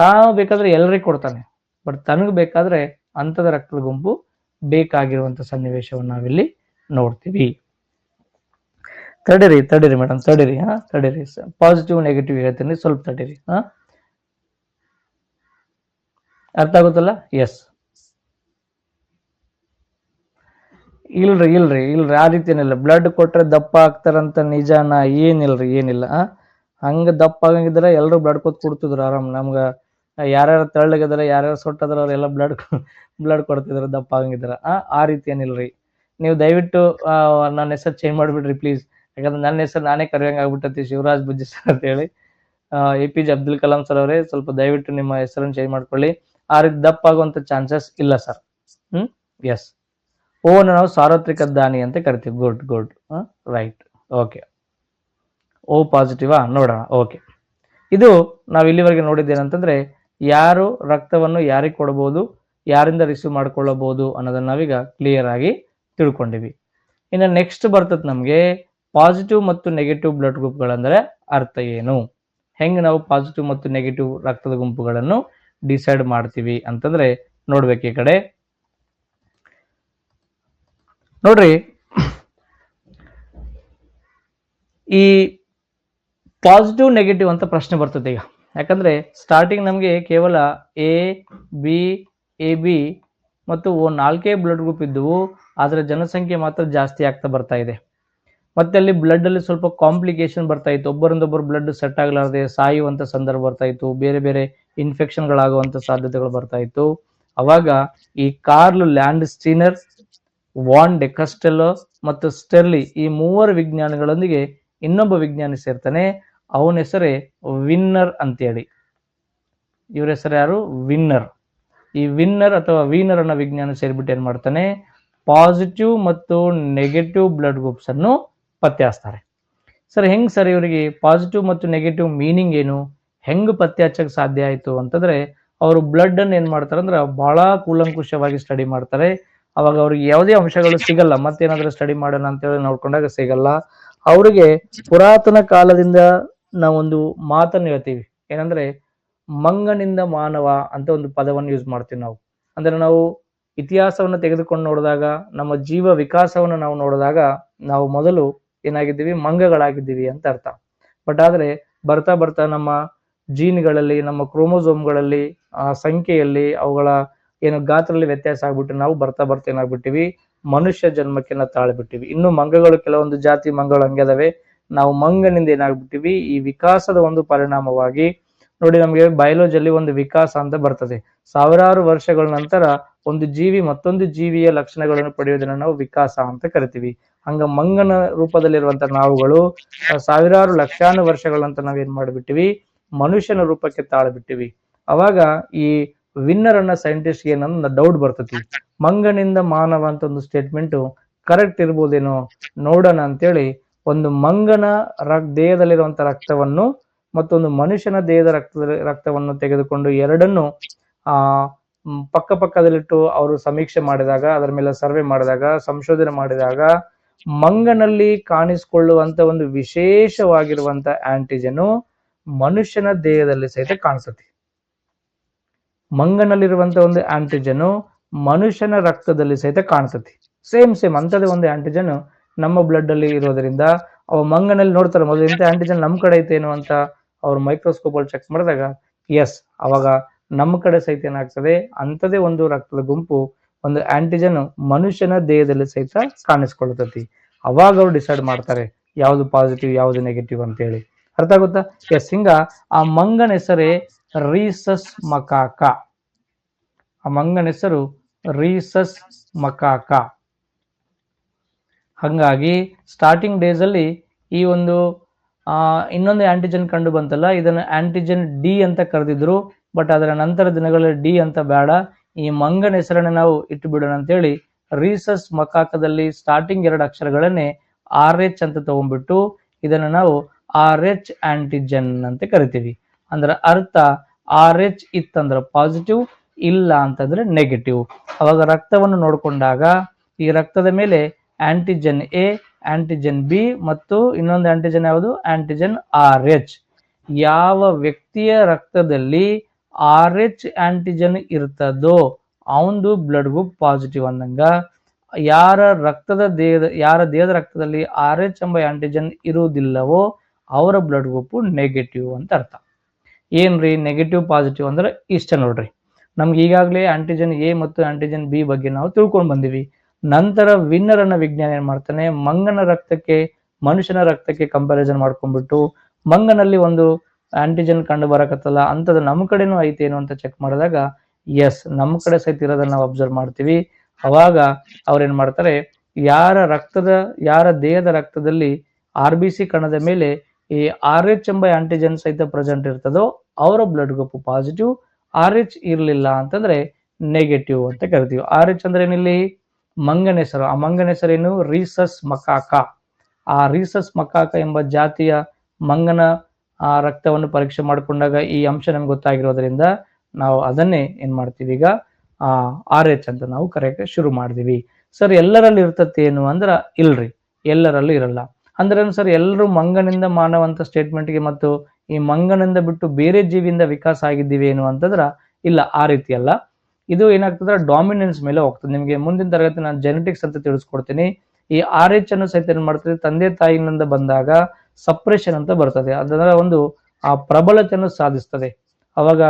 ತಾವು ಬೇಕಾದ್ರೆ ಎಲ್ಲರಿಗೂ ಕೊಡ್ತಾನೆ, ಬಟ್ ತನಗೆ ಬೇಕಾದ್ರೆ ಅಂತದ ರಕ್ತದ ಗುಂಪು ಬೇಕಾಗಿರುವಂತ ಸನ್ನಿವೇಶವನ್ನು ನಾವಿಲ್ಲಿ ನೋಡ್ತೀವಿ. ತಡೀರಿ ಮೇಡಮ್, ತಡೀರಿ. ಪಾಸಿಟಿವ್ ನೆಗೆಟಿವ್ ಹೇಳ್ತೀನಿ, ಸ್ವಲ್ಪ ತಡೀರಿ. ಅರ್ಥ ಆಗುತ್ತಲ್ಲ? ಎಸ್. ಇಲ್ರಿ ಆ ರೀತಿ ಏನಿಲ್ಲ. ಬ್ಲಡ್ ಕೊಟ್ರೆ ದಪ್ಪ ಆಗ್ತಾರಂತ ನಿಜಾನ? ಏನಿಲ್ಲ. ಹಂಗ ದಪ್ಪ ಆಗಂಗಿದ್ರೆ ಎಲ್ಲರೂ ಬ್ಲಡ್ ಕೊಟ್ಟು ಕೊಡ್ತಿದ್ರು ಆರಾಮ್. ನಮ್ಗ ಯಾರ್ಯಾರು ತೆಳ್ಳಗದಾರ, ಯಾರ್ಯಾರು ಸೊಟ್ಟದ್ರ ಅವ್ರೆಲ್ಲ ಬ್ಲಡ್ ಕೊಡ್ತಿದ್ರು ದಪ್ಪ ಆಗಂಗಿದ್ರ. ಆ ರೀತಿ ಏನಿಲ್ರಿ. ನೀವು ದಯವಿಟ್ಟು ನನ್ನ ಹೆಸರು ಚೇಂಜ್ ಮಾಡಿಬಿಡ್ರಿ ಪ್ಲೀಸ್. ಯಾಕಂದ್ರೆ ನನ್ನ ಹೆಸರು ನಾನೇ ಕರೆಯಂಗ್ ಆಗ್ಬಿಟ್ಟತಿ, ಶಿವರಾಜ್ ಬುಜ್ಜಿ ಸರ್ ಅಂತ ಹೇಳಿ. APJ ಅಬ್ದುಲ್ ಕಲಾಂ ಸರ್ ಅವರೇ, ಸ್ವಲ್ಪ ದಯವಿಟ್ಟು ನಿಮ್ಮ ಹೆಸರನ್ನು ಚೇಂಜ್ ಮಾಡ್ಕೊಳ್ಳಿ. ಆ ರೀತಿ ದಪ್ಪ ಆಗುವಂತ ಚಾನ್ಸಸ್ ಇಲ್ಲ ಸರ್. ಎಸ್. ಓನ ನಾವು ಸಾರ್ವತ್ರಿಕ ದಾನಿ ಅಂತ ಕರಿತೀವಿ. ಗುಡ್. ರೈಟ್. ಓಕೆ. ಓ ಪಾಸಿಟಿವಾ? ನೋಡೋಣ. ಓಕೆ. ಇದು ನಾವು ಇಲ್ಲಿವರೆಗೆ ನೋಡಿದ್ದೇನಂತಂದ್ರೆ ಯಾರು ರಕ್ತವನ್ನು ಯಾರಿಗೆ ಕೊಡಬಹುದು, ಯಾರಿಂದ ರಿಸೀವ್ ಮಾಡ್ಕೊಳ್ಳಬಹುದು ಅನ್ನೋದನ್ನ ನಾವೀಗ ಕ್ಲಿಯರ್ ಆಗಿ ತಿಳ್ಕೊಂಡಿವಿ. ಇನ್ನು ನೆಕ್ಸ್ಟ್ ಬರ್ತದೆ ನಮಗೆ ಪಾಸಿಟಿವ್ ಮತ್ತು ನೆಗೆಟಿವ್ ಬ್ಲಡ್ ಗ್ರೂಪ್ಗಳಂದ್ರೆ ಅರ್ಥ ಏನು, ಹೆಂಗೆ ನಾವು ಪಾಸಿಟಿವ್ ಮತ್ತು ನೆಗೆಟಿವ್ ರಕ್ತದ ಗುಂಪುಗಳನ್ನು ಡಿಸೈಡ್ ಮಾಡ್ತೀವಿ ಅಂತಂದ್ರೆ ನೋಡ್ಬೇಕು. ಈ ಕಡೆ ನೋಡ್ರಿ, ಈ ಪಾಸಿಟಿವ್ ನೆಗೆಟಿವ್ ಅಂತ ಪ್ರಶ್ನೆ ಬರ್ತದೆ ಈಗ. ಯಾಕಂದ್ರೆ ಸ್ಟಾರ್ಟಿಂಗ್ ನಮಗೆ ಕೇವಲ ಎ ಬಿ ಮತ್ತು ನಾಲ್ಕೇ ಬ್ಲಡ್ ಗ್ರೂಪ್ ಇದ್ದವು, ಆದ್ರೆ ಜನಸಂಖ್ಯೆ ಮಾತ್ರ ಜಾಸ್ತಿ ಆಗ್ತಾ ಬರ್ತಾ ಇದೆ. ಮತ್ತೆ ಅಲ್ಲಿ ಬ್ಲಡ್ ಅಲ್ಲಿ ಸ್ವಲ್ಪ ಕಾಂಪ್ಲಿಕೇಶನ್ ಬರ್ತಾ ಇತ್ತು. ಒಬ್ಬರಿಂದೊಬ್ಬರು ಬ್ಲಡ್ ಸೆಟ್ ಆಗಲಾರದೆ ಸಾಯುವಂತ ಸಂದರ್ಭ ಬರ್ತಾ ಇತ್ತು. ಬೇರೆ ಬೇರೆ ಇನ್ಫೆಕ್ಷನ್ಗಳಾಗುವಂತ ಸಾಧ್ಯತೆಗಳು ಬರ್ತಾ ಇತ್ತು. ಅವಾಗ ಈ ಕಾರ್ಲ್ ಲ್ಯಾಂಡ್ ಸ್ಟೀನರ್, ವಾನ್ ಡೆಕಸ್ಟೆಲ್ಲೋ ಮತ್ತು ಸ್ಟೆರ್ಲಿ ಈ ಮೂವರು ವಿಜ್ಞಾನಿಗಳೊಂದಿಗೆ ಇನ್ನೊಬ್ಬ ವಿಜ್ಞಾನಿ ಸೇರ್ತಾನೆ. ಅವನ ಹೆಸರೇ ವಿನ್ನರ್ ಅಂತೇಳಿ. ಇವ್ರ ಹೆಸರು ಯಾರು? ವಿನ್ನರ್. ಈ ವಿನ್ನರ್ ಅಥವಾ ವೀನರ್ ಅನ್ನೋ ವಿಜ್ಞಾನಿ ಸೇರಿಬಿಟ್ಟು ಏನ್ ಮಾಡ್ತಾನೆ, ಪಾಸಿಟಿವ್ ಮತ್ತು ನೆಗೆಟಿವ್ ಬ್ಲಡ್ ಗ್ರೂಪ್ಸ್ ಅನ್ನು ಪತ್ತೆ ಹಚ್ತಾರೆ. ಸರ್ ಹೆಂಗ್ ಸರ್ ಇವರಿಗೆ ಪಾಸಿಟಿವ್ ಮತ್ತು ನೆಗೆಟಿವ್ ಮೀನಿಂಗ್ ಏನು, ಹೆಂಗ್ ಪತ್ತೆ ಹಚ್ಚಕ್ ಸಾಧ್ಯ ಆಯ್ತು ಅಂತಂದ್ರೆ, ಅವರು ಬ್ಲಡ್ ಅನ್ನು ಏನ್ ಮಾಡ್ತಾರೆ ಅಂದ್ರೆ ಬಹಳ ಕೂಲಂಕುಷವಾಗಿ ಸ್ಟಡಿ ಮಾಡ್ತಾರೆ. ಅವಾಗ ಅವ್ರಿಗೆ ಯಾವುದೇ ಅಂಶಗಳು ಸಿಗಲ್ಲ. ಮತ್ತೇನಾದ್ರೂ ಸ್ಟಡಿ ಮಾಡೋಣ ಅಂತೇಳಿ ನೋಡ್ಕೊಂಡಾಗ ಸಿಗಲ್ಲ. ಅವರಿಗೆ ಪುರಾತನ ಕಾಲದಿಂದ ನಾವೊಂದು ಮಾತನ್ನು ಹೇಳ್ತೀವಿ, ಏನಂದ್ರೆ ಮಂಗನಿಂದ ಮಾನವ ಅಂತ ಒಂದು ಪದವನ್ನು ಯೂಸ್ ಮಾಡ್ತೀವಿ ನಾವು. ಅಂದ್ರೆ ನಾವು ಇತಿಹಾಸವನ್ನು ತೆಗೆದುಕೊಂಡು ನೋಡಿದಾಗ, ನಮ್ಮ ಜೀವ ವಿಕಾಸವನ್ನು ನಾವು ನೋಡಿದಾಗ ನಾವು ಮೊದಲು ಏನಾಗಿದ್ದೀವಿ, ಮಂಗಗಳಾಗಿದ್ದೀವಿ ಅಂತ ಅರ್ಥ. ಬಟ್ ಆದ್ರೆ ಬರ್ತಾ ಬರ್ತಾ ನಮ್ಮ ಜೀನ್ಗಳಲ್ಲಿ, ನಮ್ಮ ಕ್ರೋಮೋಸೋಮ್ಗಳಲ್ಲಿ, ಆ ಸಂಖ್ಯೆಯಲ್ಲಿ, ಅವುಗಳ ಏನು ಗಾತ್ರದಲ್ಲಿ ವ್ಯತ್ಯಾಸ ಆಗ್ಬಿಟ್ಟು ನಾವು ಬರ್ತಾ ಏನಾಗ್ಬಿಟ್ಟಿವಿ, ಮನುಷ್ಯ ಜನ್ಮಕ್ಕೆ ನಾವು ತಾಳ್ಬಿಟ್ಟಿವಿ. ಇನ್ನು ಮಂಗಗಳು ಕೆಲವೊಂದು ಜಾತಿ ಮಂಗಗಳು ಹಂಗದವೆ. ನಾವು ಮಂಗನಿಂದ ಏನಾಗ್ಬಿಟ್ಟಿವಿ, ಈ ವಿಕಾಸದ ಒಂದು ಪರಿಣಾಮವಾಗಿ ನೋಡಿ, ನಮಗೆ ಬಯಾಲಜಿಯಲ್ಲಿ ಒಂದು ವಿಕಾಸ ಅಂತ ಬರ್ತದೆ. ಸಾವಿರಾರು ವರ್ಷಗಳ ನಂತರ ಒಂದು ಜೀವಿ ಮತ್ತೊಂದು ಜೀವಿಯ ಲಕ್ಷಣಗಳನ್ನು ಪಡೆಯುವುದನ್ನು ನಾವು ವಿಕಾಸ ಅಂತ ಕರಿತೀವಿ. ಹಂಗ ಮಂಗನ ರೂಪದಲ್ಲಿರುವಂತ ನಾವುಗಳು ಸಾವಿರಾರು ಲಕ್ಷಾನು ವರ್ಷಗಳ ನಂತರ ನಾವೇನ್ ಮಾಡ್ಬಿಟ್ಟಿವಿ, ಮನುಷ್ಯನ ರೂಪಕ್ಕೆ ತಾಳ್ಬಿಟ್ಟಿವಿ. ಅವಾಗ ಈ ವಿನ್ನರ್ ಅನ್ನ ಸೈಂಟಿಸ್ಟ್ ಏನನ್ನ ಡೌಟ್ ಬರ್ತತಿ, ಮಂಗನಿಂದ ಮಾನವ ಅಂತ ಒಂದು ಸ್ಟೇಟ್ಮೆಂಟ್ ಕರೆಕ್ಟ್ ಇರ್ಬೋದೇನೋ ನೋಡೋಣ ಅಂತೇಳಿ ಒಂದು ಮಂಗನ ದೇಹದಲ್ಲಿರುವಂತ ರಕ್ತವನ್ನು ಮತ್ತೊಂದು ಮನುಷ್ಯನ ದೇಹದ ರಕ್ತವನ್ನು ತೆಗೆದುಕೊಂಡು ಎರಡನ್ನು ಪಕ್ಕ ಪಕ್ಕದಲ್ಲಿಟ್ಟು ಅವರು ಸಮೀಕ್ಷೆ ಮಾಡಿದಾಗ, ಅದರ ಮೇಲೆ ಸರ್ವೆ ಮಾಡಿದಾಗ, ಸಂಶೋಧನೆ ಮಾಡಿದಾಗ ಮಂಗನಲ್ಲಿ ಕಾಣಿಸಿಕೊಳ್ಳುವಂತ ಒಂದು ವಿಶೇಷವಾಗಿರುವಂತ ಆಂಟಿಜೆನು ಮನುಷ್ಯನ ದೇಹದಲ್ಲಿ ಸಹಿತ ಕಾಣಿಸುತ್ತೆ. ಮಂಗನಲ್ಲಿರುವಂತ ಒಂದು ಆಂಟಿಜೆನು ಮನುಷ್ಯನ ರಕ್ತದಲ್ಲಿ ಸಹಿತ ಕಾಣಿಸುತ್ತೆ. ಸೇಮ್ ಅಂತದೇ ಒಂದು ಆಂಟಿಜೆನ್ ನಮ್ಮ ಬ್ಲಡ್ ಅಲ್ಲಿ ಇರೋದ್ರಿಂದ ಅವ ಮಂಗನಲ್ಲಿ ನೋಡ್ತಾರೆ ಮೊದಲು ಇಂಥ ಆಂಟಿಜೆನ್ ನಮ್ಮ ಕಡೆ ಐತೇನು ಅಂತ ಅವ್ರು ಮೈಕ್ರೋಸ್ಕೋಪ್ ಅಲ್ಲಿ ಚೆಕ್ ಮಾಡಿದಾಗ ಎಸ್, ಅವಾಗ ನಮ್ಮ ಕಡೆ ಸಹಿತ ಏನಾಗ್ತದೆ ಅಂಥದೇ ಒಂದು ರಕ್ತದ ಗುಂಪು, ಒಂದು ಆಂಟಿಜೆನ್ ಮನುಷ್ಯನ ದೇಹದಲ್ಲಿ ಸಹಿತ ಕಾಣಿಸ್ಕೊಳ್ತತಿ. ಅವಾಗ ಅವ್ರು ಡಿಸೈಡ್ ಮಾಡ್ತಾರೆ ಯಾವ್ದು ಪಾಸಿಟಿವ್ ಯಾವ್ದು ನೆಗೆಟಿವ್ ಅಂತ ಹೇಳಿ. ಅರ್ಥ ಆಗುತ್ತಾ? ಎಸ್, ಹಿಂಗ ಆ ಮಂಗನ ಹೆಸರೇ ರೀಸಸ್ ಮಕಾಕ. ಆ ಮಂಗನ ಹೆಸರು ರೀಸಸ್ ಮಕಾಕ. ಹಾಗಾಗಿ ಸ್ಟಾರ್ಟಿಂಗ್ ಡೇಸ್ ಅಲ್ಲಿ ಈ ಒಂದು ಇನ್ನೊಂದು ಆಂಟಿಜೆನ್ ಕಂಡು ಬಂತಲ್ಲ, ಇದನ್ನು ಆಂಟಿಜೆನ್ ಡಿ ಅಂತ ಕರೆದಿದ್ರು. ಬಟ್ ಅದರ ನಂತರ ದಿನಗಳಲ್ಲಿ ಡಿ ಅಂತ ಬೇಡ, ಈ ಮಂಗನ ಹೆಸರನ್ನ ನಾವು ಇಟ್ಟು ಬಿಡೋಣ ಅಂತೇಳಿ ರೀಸಸ್ ಮಕಾಕದಲ್ಲಿ ಸ್ಟಾರ್ಟಿಂಗ್ 2 ಅಕ್ಷರಗಳನ್ನೇ RH ಅಂತ ತಗೊಂಡ್ಬಿಟ್ಟು ಇದನ್ನು ನಾವು RH ಆಂಟಿಜೆನ್ ಅಂತ ಕರಿತೀವಿ. ಅಂದ್ರೆ ಅರ್ಥ RH ಇತ್ತಂದ್ರೆ ಪಾಸಿಟಿವ್, ಇಲ್ಲ ಅಂತಂದ್ರೆ ನೆಗೆಟಿವ್. ಅವಾಗ ರಕ್ತವನ್ನು ನೋಡಿಕೊಂಡಾಗ ಈ ರಕ್ತದ ಮೇಲೆ ಆಂಟಿಜೆನ್ ಎ, ಆಂಟಿಜೆನ್ ಬಿ ಮತ್ತು ಇನ್ನೊಂದು ಆಂಟಿಜೆನ್ ಯಾವುದು, ಆಂಟಿಜೆನ್ RH. ಯಾವ ವ್ಯಕ್ತಿಯ ರಕ್ತದಲ್ಲಿ RH ಆಂಟಿಜೆನ್ ಇರ್ತದೋ ಅವಂದು ಬ್ಲಡ್ ಗ್ರೂಪ್ ಪಾಸಿಟಿವ್ ಅಂದಂಗ, ಯಾರ ದೇಹದ ರಕ್ತದಲ್ಲಿ RH ಎಂಬ ಆಂಟಿಜೆನ್ ಇರುವುದಿಲ್ಲವೋ ಅವರ ಬ್ಲಡ್ ಗ್ರೂಪ್ ನೆಗೆಟಿವ್ ಅಂತ ಅರ್ಥ. ಏನ್ರಿ ನೆಗೆಟಿವ್ ಪಾಸಿಟಿವ್ ಅಂದ್ರೆ ಇಷ್ಟ ನೋಡ್ರಿ. ನಮ್ಗೆ ಈಗಾಗಲೇ ಆಂಟಿಜೆನ್ ಎ ಮತ್ತು ಆಂಟಿಜೆನ್ ಬಿ ಬಗ್ಗೆ ನಾವು ತಿಳ್ಕೊಂಡು ಬಂದಿವಿ. ನಂತರ ವಿನ್ನರ್ ಅನ್ನ ವಿಜ್ಞಾನ ಏನ್ ಮಾಡ್ತಾನೆ, ಮಂಗನ ರಕ್ತಕ್ಕೆ ಮನುಷ್ಯನ ರಕ್ತಕ್ಕೆ ಕಂಪ್ಯಾರಿಸನ್ ಮಾಡ್ಕೊಂಡ್ಬಿಟ್ಟು ಮಂಗನಲ್ಲಿ ಒಂದು ಆಂಟಿಜೆನ್ ಕಂಡು ಬರಕತ್ತಲ್ಲ ಅಂತದ್ದು ನಮ್ಮ ಕಡೆನೂ ಐತೇನು ಅಂತ ಚೆಕ್ ಮಾಡಿದಾಗ ಎಸ್, ನಮ್ಮ ಕಡೆ ಸಹಿತ ಇರೋದನ್ನ ನಾವು ಅಬ್ಸರ್ವ್ ಮಾಡ್ತೀವಿ. ಅವಾಗ ಅವ್ರೇನ್ ಮಾಡ್ತಾರೆ, ಯಾರ ದೇಹದ ರಕ್ತದಲ್ಲಿ RBC ಕಣದ ಮೇಲೆ ಈ RH ಎಂಬ ಆಂಟಿಜೆನ್ ಸಹಿತ ಪ್ರೆಸೆಂಟ್ ಇರ್ತದೋ ಅವರ ಬ್ಲಡ್ ಗ್ರೂಪ್ ಪಾಸಿಟಿವ್, RH ಇರ್ಲಿಲ್ಲ ಅಂತಂದ್ರೆ ನೆಗೆಟಿವ್ ಅಂತ ಕರಿತೀವಿ. RH ಅಂದ್ರೆ ಏನಿಲ್ಲಿ ಮಂಗನ ಹೆಸರು. ಆ ಮಂಗನ ಹೆಸರೇನು, ರೀಸಸ್ ಮಕಾಕ. ಆ ರೀಸಸ್ ಮಕಾಕ ಎಂಬ ಜಾತಿಯ ಮಂಗನ ರಕ್ತವನ್ನು ಪರೀಕ್ಷೆ ಮಾಡಿಕೊಂಡಾಗ ಈ ಅಂಶ ನಮ್ಗೆ ಗೊತ್ತಾಗಿರೋದ್ರಿಂದ ನಾವು ಅದನ್ನೇ ಏನ್ ಮಾಡ್ತೀವಿ, ಈಗ RH ಅಂತ ನಾವು ಕರೆಯಕ್ಕೆ ಶುರು ಮಾಡಿದೀವಿ. ಸರ್ ಎಲ್ಲರಲ್ಲಿ ಇರ್ತತೇನು ಅಂದ್ರ ಇಲ್ರಿ, ಎಲ್ಲರಲ್ಲೂ ಇರಲ್ಲ. ಅಂದ್ರೆ ಸರ್ ಎಲ್ಲರೂ ಮಂಗನಿಂದ ಮಾನವ ಅಂತ ಸ್ಟೇಟ್ಮೆಂಟ್ಗೆ ಮತ್ತು ಈ ಮಂಗನಿಂದ ಬಿಟ್ಟು ಬೇರೆ ಜೀವಿಯಿಂದ ವಿಕಾಸ ಆಗಿದ್ದೀವಿ ಏನು ಅಂತಂದ್ರ ಇಲ್ಲ, ಆ ರೀತಿ ಅಲ್ಲ. ಇದು ಏನಾಗ್ತದೆ, ಡಾಮಿನೆನ್ಸ್ ಮೇಲೆ ಹೋಗ್ತದೆ. ನಿಮಗೆ ಮುಂದಿನ ತರಗತಿ ನಾನು ಜೆನೆಟಿಕ್ಸ್ ಅಂತ ತಿಳಿಸ್ಕೊಡ್ತೀನಿ. ಈ RH ಅನ್ನು ಸಹಿತ ಏನ್ ಮಾಡ್ತದೆ, ತಂದೆ ತಾಯಿನಿಂದ ಬಂದಾಗ ಸಪ್ರೆಷನ್ ಅಂತ ಬರ್ತದೆ. ಅದರ ಒಂದು ಆ ಪ್ರಬಲತೆಯನ್ನು ಸಾಧಿಸ್ತದೆ. ಅವಾಗ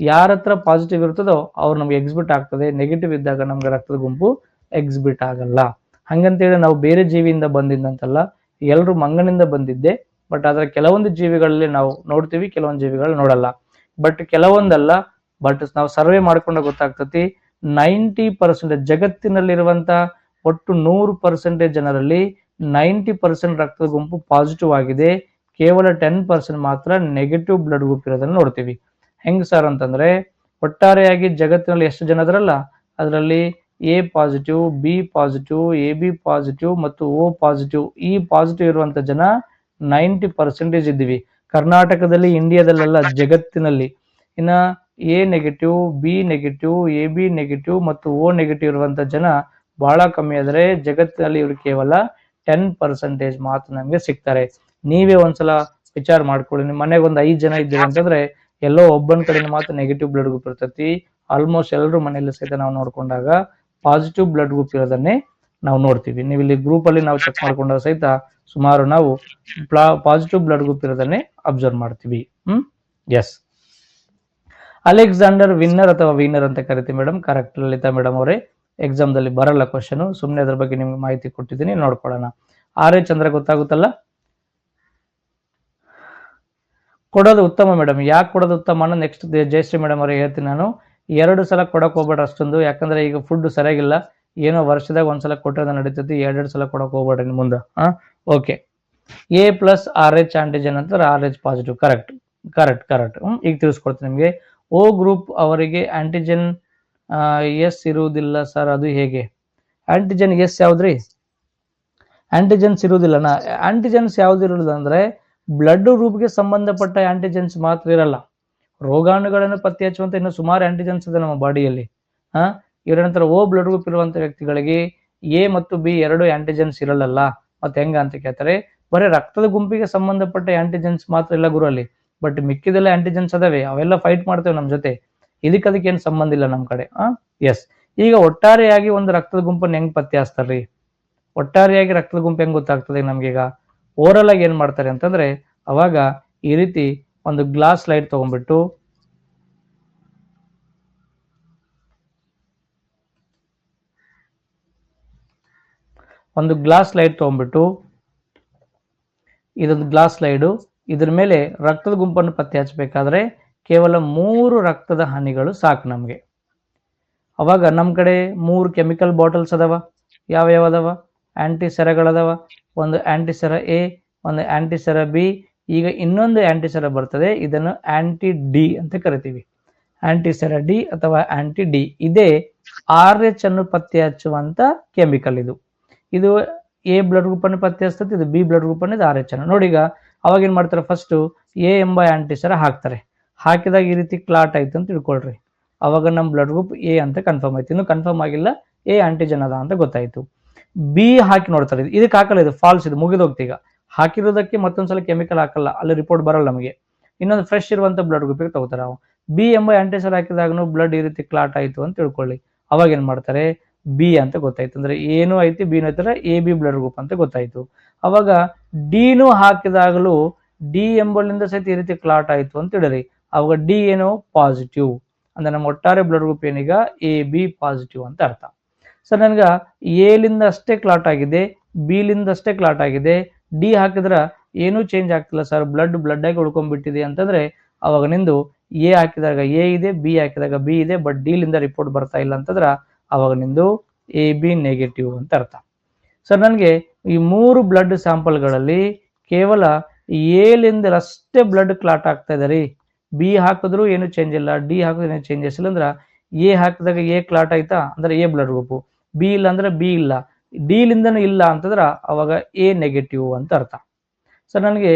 ಯಾರ ಹತ್ರ ಪಾಸಿಟಿವ್ ಇರ್ತದೋ ಅವ್ರು ನಮ್ಗೆ ಎಕ್ಸಿಬಿಟ್ ಆಗ್ತದೆ, ನೆಗೆಟಿವ್ ಇದ್ದಾಗ ನಮ್ಗೆ ರಕ್ತದ ಗುಂಪು ಎಕ್ಸಿಬಿಟ್ ಆಗಲ್ಲ. ಹಂಗಂತೇಳಿ ನಾವು ಬೇರೆ ಜೀವಿಯಿಂದ ಬಂದಿದ್ದಂತಲ್ಲ, ಎಲ್ಲರೂ ಮಂಗನಿಂದ ಬಂದಿದ್ದೆ. ಬಟ್ ಅದರ ಕೆಲವೊಂದು ಜೀವಿಗಳಲ್ಲಿ ನಾವು ನೋಡ್ತೀವಿ, ಕೆಲವೊಂದು ಜೀವಿಗಳು ನೋಡಲ್ಲ. ಬಟ್ ಕೆಲವೊಂದಲ್ಲ, ಬಟ್ ನಾವು ಸರ್ವೆ ಮಾಡ್ಕೊಂಡ ಗೊತ್ತಾಗ್ತತಿ 90% ಜಗತ್ತಿನಲ್ಲಿರುವಂತ ಒಟ್ಟು 100% ಜನರಲ್ಲಿ 90% ರಕ್ತದ ಗುಂಪು ಪಾಸಿಟಿವ್ ಆಗಿದೆ. ಕೇವಲ 10% ಮಾತ್ರ ನೆಗೆಟಿವ್ ಬ್ಲಡ್ ಗ್ರೂಪ್ ಇರೋದನ್ನ ನೋಡ್ತೀವಿ. ಹೆಂಗ್ ಸರ್ ಅಂತಂದ್ರೆ, ಒಟ್ಟಾರೆಯಾಗಿ ಜಗತ್ತಿನಲ್ಲಿ ಎಷ್ಟು ಜನ ಅದರಲ್ಲ ಅದರಲ್ಲಿ A positive, B positive, AB positive ಮತ್ತು O ಪಾಸಿಟಿವ್, ಈ ಪಾಸಿಟಿವ್ ಇರುವಂತ ಜನ 90% ಇದ್ದೀವಿ. ಕರ್ನಾಟಕದಲ್ಲಿ, ಇಂಡಿಯಾದಲ್ಲೆಲ್ಲ, ಜಗತ್ತಿನಲ್ಲಿ ಇನ್ನ A negative, B negative, AB negative ಮತ್ತು O ನೆಗೆಟಿವ್ ಇರುವಂತ ಜನ ಬಹಳ ಕಮ್ಮಿ. ಆದರೆ ಜಗತ್ತಿನಲ್ಲಿ ಇವರು ಕೇವಲ 10% ಮಾತ್ರ ನಮ್ಗೆ ಸಿಗ್ತಾರೆ. ನೀವೇ ಒಂದ್ಸಲ ವಿಚಾರ ಮಾಡ್ಕೊಳ್ಳಿ, ನಿಮ್ಮ ಮನೆಗೆ ಒಂದು 5 ಜನ ಇದ್ದೀವಿ ಅಂತಂದ್ರೆ ಎಲ್ಲೋ ಒಬ್ಬನ ಕಡೆಯಿಂದ ಮಾತ್ರ ನೆಗೆಟಿವ್ ಬ್ಲಡ್ ಗ್ರೂಪ್ ಇರ್ತೈತಿ. ಆಲ್ಮೋಸ್ಟ್ ಎಲ್ಲರೂ ಮನೆಯಲ್ಲಿ ಸಹಿತ ನಾವು ನೋಡ್ಕೊಂಡಾಗ ಪಾಸಿಟಿವ್ ಬ್ಲಡ್ ಗ್ರೂಪ್ ಇರೋದನ್ನೇ ನಾವು ನೋಡ್ತೀವಿ. ನೀವು ಇಲ್ಲಿ ಗ್ರೂಪ್ ಅಲ್ಲಿ ನಾವು ಚೆಕ್ ಮಾಡ್ಕೊಂಡಾಗ ಸಹಿತ ಸುಮಾರು ನಾವು ಪಾಸಿಟಿವ್ ಬ್ಲಡ್ ಗ್ರೂಪ್ ಇರೋದನ್ನೇ ಅಬ್ಸರ್ವ್ ಮಾಡ್ತೀವಿ. ಎಸ್, ಅಲೆಕ್ಸಾಂಡರ್ ವಿನ್ನರ್ ಅಥವಾ ವೀನರ್ ಅಂತ ಕರಿತೀವಿ ಮೇಡಮ್. ಕರೆಕ್ಟ್ ಲಲಿತಾ ಮೇಡಮ್ ಅವರೇ, ಎಕ್ಸಾಮ್ದಲ್ಲಿ ಬರಲ್ಲ ಕ್ವಶನ್, ಸುಮ್ಮನೆ ಅದ್ರ ಬಗ್ಗೆ ನಿಮ್ಗೆ ಮಾಹಿತಿ ಕೊಟ್ಟಿದ್ದೀನಿ, ನೋಡ್ಕೊಳ್ಳೋಣ. RH ಅಂದ್ರೆ ಗೊತ್ತಾಗುತ್ತಲ್ಲ, ಕೊಡೋದು ಉತ್ತಮ ಮೇಡಮ್. ಯಾಕೆ ಕೊಡೋದು ಉತ್ತಮ ಅನ್ನೋ ನೆಕ್ಸ್ಟ್ ಜಯಶ್ರೀ ಮೇಡಮ್ ಅವ್ರಿಗೆ ಹೇಳ್ತೀನಿ ನಾನು. 2 ಸಲ ಕೊಡಕ್ ಹೋಗ್ಬೇಡ್ರಿ ಅಷ್ಟೊಂದು, ಯಾಕಂದ್ರೆ ಈಗ ಫುಡ್ ಸರಿಯಾಗಿಲ್ಲ. ಏನೋ ವರ್ಷದಾಗ ಒಂದ್ಸಲ ಕೊಟ್ಟರೆ ನಡೀತೈತಿ, 2 ಸಲ ಕೊಡಕ್ ಹೋಗ್ಬೇಡ್ರಿ ಮುಂದೆ. Okay, A plus RH antigen ಅಂತ RH ಪಾಸಿಟಿವ್. ಕರೆಕ್ಟ್. ಈಗ ತಿಳಿಸ್ಕೊಡ್ತೀನಿ ನಿಮಗೆ. O ಗ್ರೂಪ್ ಅವರಿಗೆ ಆಂಟಿಜೆನ್ ಎಸ್ ಇರುವುದಿಲ್ಲ ಸರ್, ಅದು ಹೇಗೆ? ಆಂಟಿಜೆನ್ ಎಸ್ ಯಾವ್ದ್ರಿ? ಆಂಟಿಜೆನ್ಸ್ ಇರುವುದಿಲ್ಲನಾ? ಆಂಟಿಜೆನ್ಸ್ ಯಾವ್ದು ಇರುವುದಿಲ್ಲ ಅಂದ್ರೆ ಬ್ಲಡ್ ಗ್ರೂಪ್ಗೆ ಸಂಬಂಧಪಟ್ಟ ಆಂಟಿಜೆನ್ಸ್ ಮಾತ್ರ ಇರಲ್ಲ. ರೋಗಾಣುಗಳನ್ನು ಪತ್ತೆ ಹಚ್ಚುವಂತ ಇನ್ನು ಸುಮಾರು ಆಂಟಿಜೆನ್ಸ್ ಇದೆ ನಮ್ಮ ಬಾಡಿಯಲ್ಲಿ. ಇವರ ನಂತರ ಓ ಬ್ಲಡ್ ಗ್ರೂಪ್ ಇರುವಂತ ವ್ಯಕ್ತಿಗಳಿಗೆ ಎ ಮತ್ತು ಬಿ ಎರಡು ಆಂಟಿಜೆನ್ಸ್ ಇರಲ್ಲ. ಮತ್ತೆ ಹೆಂಗ ಅಂತ ಕೇಳ್ತಾರೆ, ಬರೀ ರಕ್ತದ ಗುಂಪಿಗೆ ಸಂಬಂಧಪಟ್ಟ ಆಂಟಿಜೆನ್ಸ್ ಮಾತ್ರ ಇಲ್ಲ ಗುರು ಅಲ್ಲಿ, ಬಟ್ ಮಿಕ್ಕಿದೆಲ್ಲ ಆಂಟಿಜೆನ್ಸ್ ಅದಾವೆ, ಅವೆಲ್ಲ ಫೈಟ್ ಮಾಡ್ತೇವೆ ನಮ್ಮ ಜೊತೆ. ಅದಕ್ಕೆ ಏನು ಸಂಬಂಧ ಇಲ್ಲ ನಮ್ಮ ಕಡೆ. ಎಸ್. ಈಗ ಒಟ್ಟಾರೆಯಾಗಿ ಒಂದು ರಕ್ತದ ಗುಂಪನ್ನು ಹೆಂಗ್ ಪತ್ತೆ ಹಚ್ತಾರ್ರಿ? ಒಟ್ಟಾರೆಯಾಗಿ ರಕ್ತದ ಗುಂಪು ಹೆಂಗ್ ಗೊತ್ತಾಗ್ತದೆ ನಮ್ಗೀಗ? ಓರಲ್ ಆಗಿ ಏನ್ ಮಾಡ್ತಾರೆ ಅಂತಂದ್ರೆ, ಅವಾಗ ಈ ರೀತಿ ಒಂದು ಗ್ಲಾಸ್ ಲೈಟ್ ತಗೊಂಡ್ಬಿಟ್ಟು ಇದೊಂದು ಗ್ಲಾಸ್ ಲೈಡು, ಇದ್ರ ಮೇಲೆ ರಕ್ತದ ಗುಂಪನ್ನು ಪತ್ತೆ ಹಚ್ಚಬೇಕಾದ್ರೆ ಕೇವಲ 3 ರಕ್ತದ ಹನಿಗಳು ಸಾಕು ನಮಗೆ. ಅವಾಗ ನಮ್ಮ ಕಡೆ 3 ಕೆಮಿಕಲ್ ಬಾಟಲ್ಸ್ ಅದಾವ. ಯಾವ ಅದಾವ? ಆಂಟಿಸೆರಗಳದಾವ. ಒಂದು ಆಂಟಿಸೆರ ಎ, ಒಂದು ಆಂಟಿಸೆರ ಬಿ, ಈಗ ಇನ್ನೊಂದು ಆಂಟಿಸೆರ ಬರ್ತದೆ, ಇದನ್ನು ಆಂಟಿ ಡಿ ಅಂತ ಕರಿತೀವಿ. ಆಂಟಿಸೆರ ಡಿ ಅಥವಾ ಆಂಟಿ ಡಿ, ಇದೇ RH ಅನ್ನು ಪತ್ತೆ ಹಚ್ಚುವಂತ ಕೆಮಿಕಲ್. ಇದು ಎ ಬ್ಲಡ್ ಗ್ರೂಪ್ ಅನ್ನು ಪತ್ತೆ ಹಚ್ತದೆ, ಇದು ಬಿ ಬ್ಲಡ್ ಗ್ರೂಪ್ ಅನ್ನು, ಇದು RH ಅನ್ನು. ನೋಡಿ, ಈಗ ಅವಾಗ ಏನ್ ಮಾಡ್ತಾರೆ, ಫಸ್ಟ್ ಎ ಎಂಬ ಆಂಟಿಸೆರ ಹಾಕ್ತಾರೆ. ಹಾಕಿದಾಗ ಈ ರೀತಿ ಕ್ಲಾಟ್ ಆಯ್ತು ಅಂತ ತಿಳ್ಕೊಳ್ರಿ. ಅವಾಗ ನಮ್ಮ ಬ್ಲಡ್ ಗ್ರೂಪ್ ಎ ಅಂತ ಕನ್ಫರ್ಮ್ ಆಯ್ತು. ಇನ್ನು ಕನ್ಫರ್ಮ್ ಆಗಿಲ್ಲ, ಎ ಆಂಟಿಜನ್ ಅದ ಅಂತ ಗೊತ್ತಾಯ್ತು. ಬಿ ಹಾಕಿ ನೋಡ್ತಾರೆ, ಇದಕ್ಕೆ ಹಾಕಲ್ಲ, ಇದು ಫಾಲ್ಸ್, ಇದು ಮುಗಿದೋಗ್ತಿ. ಈಗ ಹಾಕಿರೋದಕ್ಕೆ ಮತ್ತೊಂದ್ಸಲ ಕೆಮಿಕಲ್ ಹಾಕಲ್ಲ, ಅಲ್ಲಿ ರಿಪೋರ್ಟ್ ಬರಲ್ಲ ನಮಗೆ. ಇನ್ನೊಂದು ಫ್ರೆಶ್ ಇರುವಂತ ಬ್ಲಡ್ ಗ್ರೂಪ್ ತಗೋತಾರೆ. ನಾವು ಬಿ ಎಂಬ ಆಂಟಿಸೆರ್ ಹಾಕಿದಾಗನು ಬ್ಲಡ್ ಈ ರೀತಿ ಕ್ಲಾಟ್ ಆಯ್ತು ಅಂತ ತಿಳ್ಕೊಳ್ಳಿ. ಅವಾಗ ಏನ್ ಮಾಡ್ತಾರೆ, ಬಿ ಅಂತ ಗೊತ್ತಾಯ್ತು, ಅಂದ್ರೆ ಏನು ಐತಿ ಬಿನು ಐತರ, ಎ ಬಿ ಬ್ಲಡ್ ಗ್ರೂಪ್ ಅಂತ ಗೊತ್ತಾಯ್ತು. ಅವಾಗ ಡಿನು ಹಾಕಿದಾಗಲೂ ಡಿ ಎಂಬಲ್ಲಿಂದ ಸಹಿತ ಈ ರೀತಿ ಕ್ಲಾಟ್ ಆಯ್ತು ಅಂತ ಹೇಳಿರಿ. ಅವಾಗ ಡಿ ಏನು ಪಾಸಿಟಿವ್, ಅಂದ್ರೆ ನಮ್ಮ ಒಟ್ಟಾರೆ ಬ್ಲಡ್ ಗ್ರೂಪ್ ಏನೀಗ ಎ ಬಿ ಪಾಸಿಟಿವ್ ಅಂತ ಅರ್ಥ. ಸರ್, ನನಗೆ ಎಲಿಂದ ಅಷ್ಟೇ ಕ್ಲಾಟ್ ಆಗಿದೆ, ಬಿ ಲಿಂದ ಅಷ್ಟೇ ಕ್ಲಾಟ್ ಆಗಿದೆ, ಡಿ ಹಾಕಿದ್ರ ಏನೂ ಚೇಂಜ್ ಆಗ್ತಿಲ್ಲ ಸರ್, ಬ್ಲಡ್ ಆಗಿ ಉಳ್ಕೊಂಡ್ಬಿಟ್ಟಿದೆ ಅಂತಂದ್ರೆ, ಅವಾಗ ನಿಂದು ಎ ಹಾಕಿದಾಗ ಎ ಇದೆ, ಬಿ ಹಾಕಿದಾಗ ಬಿ ಇದೆ, ಬಟ್ ಡಿ ಲಿಂದ ರಿಪೋರ್ಟ್ ಬರ್ತಾ ಇಲ್ಲ ಅಂತಂದ್ರ ಅವಾಗ ನಿಂದು ಎ ಬಿ ನೆಗೆಟಿವ್ ಅಂತ ಅರ್ಥ. ಸರ್, ನನಗೆ ಈ 3 ಬ್ಲಡ್ ಸ್ಯಾಂಪಲ್ಗಳಲ್ಲಿ ಕೇವಲ ಎ ಲಿಂದ ಅಷ್ಟೇ ಬ್ಲಡ್ ಕ್ಲಾಟ್ ಆಗ್ತಾ ಇದೆ ರೀ. ಬಿ ಹಾಕಿದ್ರು ಏನು ಚೇಂಜ್ ಇಲ್ಲ, ಡಿ ಹಾಕಿದ್ರು ಏನು ಚೇಂಜಸ್ ಇಲ್ಲ, ಅಂದ್ರೆ ಎ ಹಾಕಿದಾಗ ಎ ಕ್ಲಾಟ್ ಆಯ್ತಾ ಅಂದ್ರೆ ಎ ಬ್ಲಡ್ ಗ್ರೂಪ್, ಬಿ ಇಲ್ಲ ಅಂದ್ರೆ ಬಿ ಇಲ್ಲ, ಡಿ ಲಿಂದನೂ ಇಲ್ಲ ಅಂತಂದ್ರ ಅವಾಗ ಎ ನೆಗೆಟಿವ್ ಅಂತ ಅರ್ಥ. ಸರ್, ನನಗೆ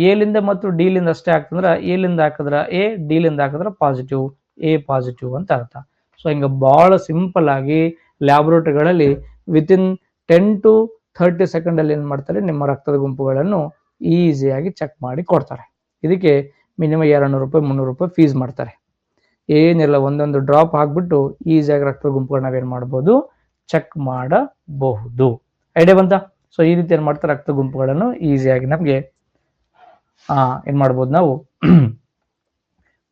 ಎ ಲಿಂದ ಮತ್ತು ಡಿ ಲಿಂದ ಅಷ್ಟೇ ಆಗ್ತಂದ್ರೆ ಎ ಲಿಂದ ಹಾಕಿದ್ರ ಎ, ಡಿ ಲಿಂದ ಹಾಕಿದ್ರೆ ಪಾಸಿಟಿವ್, ಎ ಪಾಸಿಟಿವ್ ಅಂತ ಅರ್ಥ. ಸೊ ಹಿಂಗ ಬಹಳ ಸಿಂಪಲ್ ಆಗಿ ಲ್ಯಾಬೊರೇಟರಿಗಳಲ್ಲಿ ವಿತಿನ್ 10 to 30 ಸೆಕೆಂಡ್ ಅಲ್ಲಿ ಏನ್ ಮಾಡ್ತಾರೆ, ನಿಮ್ಮ ರಕ್ತದ ಗುಂಪುಗಳನ್ನು ಈಸಿಯಾಗಿ ಚೆಕ್ ಮಾಡಿ ಕೊಡ್ತಾರೆ. ಇದಕ್ಕೆ ಮಿನಿಮಮ್ 200 ರೂಪಾಯಿ 300 ರೂಪಾಯಿ ಫೀಸ್ ಮಾಡ್ತಾರೆ. ಏನಿಲ್ಲ, ಒಂದೊಂದು ಡ್ರಾಪ್ ಹಾಕ್ಬಿಟ್ಟು ಈಸಿಯಾಗಿ ರಕ್ತದ ಗುಂಪುಗಳನ್ನ ನಾವೇನ್ ಮಾಡ್ಬೋದು, ಚೆಕ್ ಮಾಡಬಹುದು. ಐಡಿಯಾ ಬಂತ? ಸೊ ಈ ರೀತಿ ಏನ್ ಮಾಡ್ತಾರೆ, ರಕ್ತ ಗುಂಪುಗಳನ್ನು ಈಸಿಯಾಗಿ ನಮ್ಗೆ ಏನ್ ಮಾಡ್ಬೋದು, ನಾವು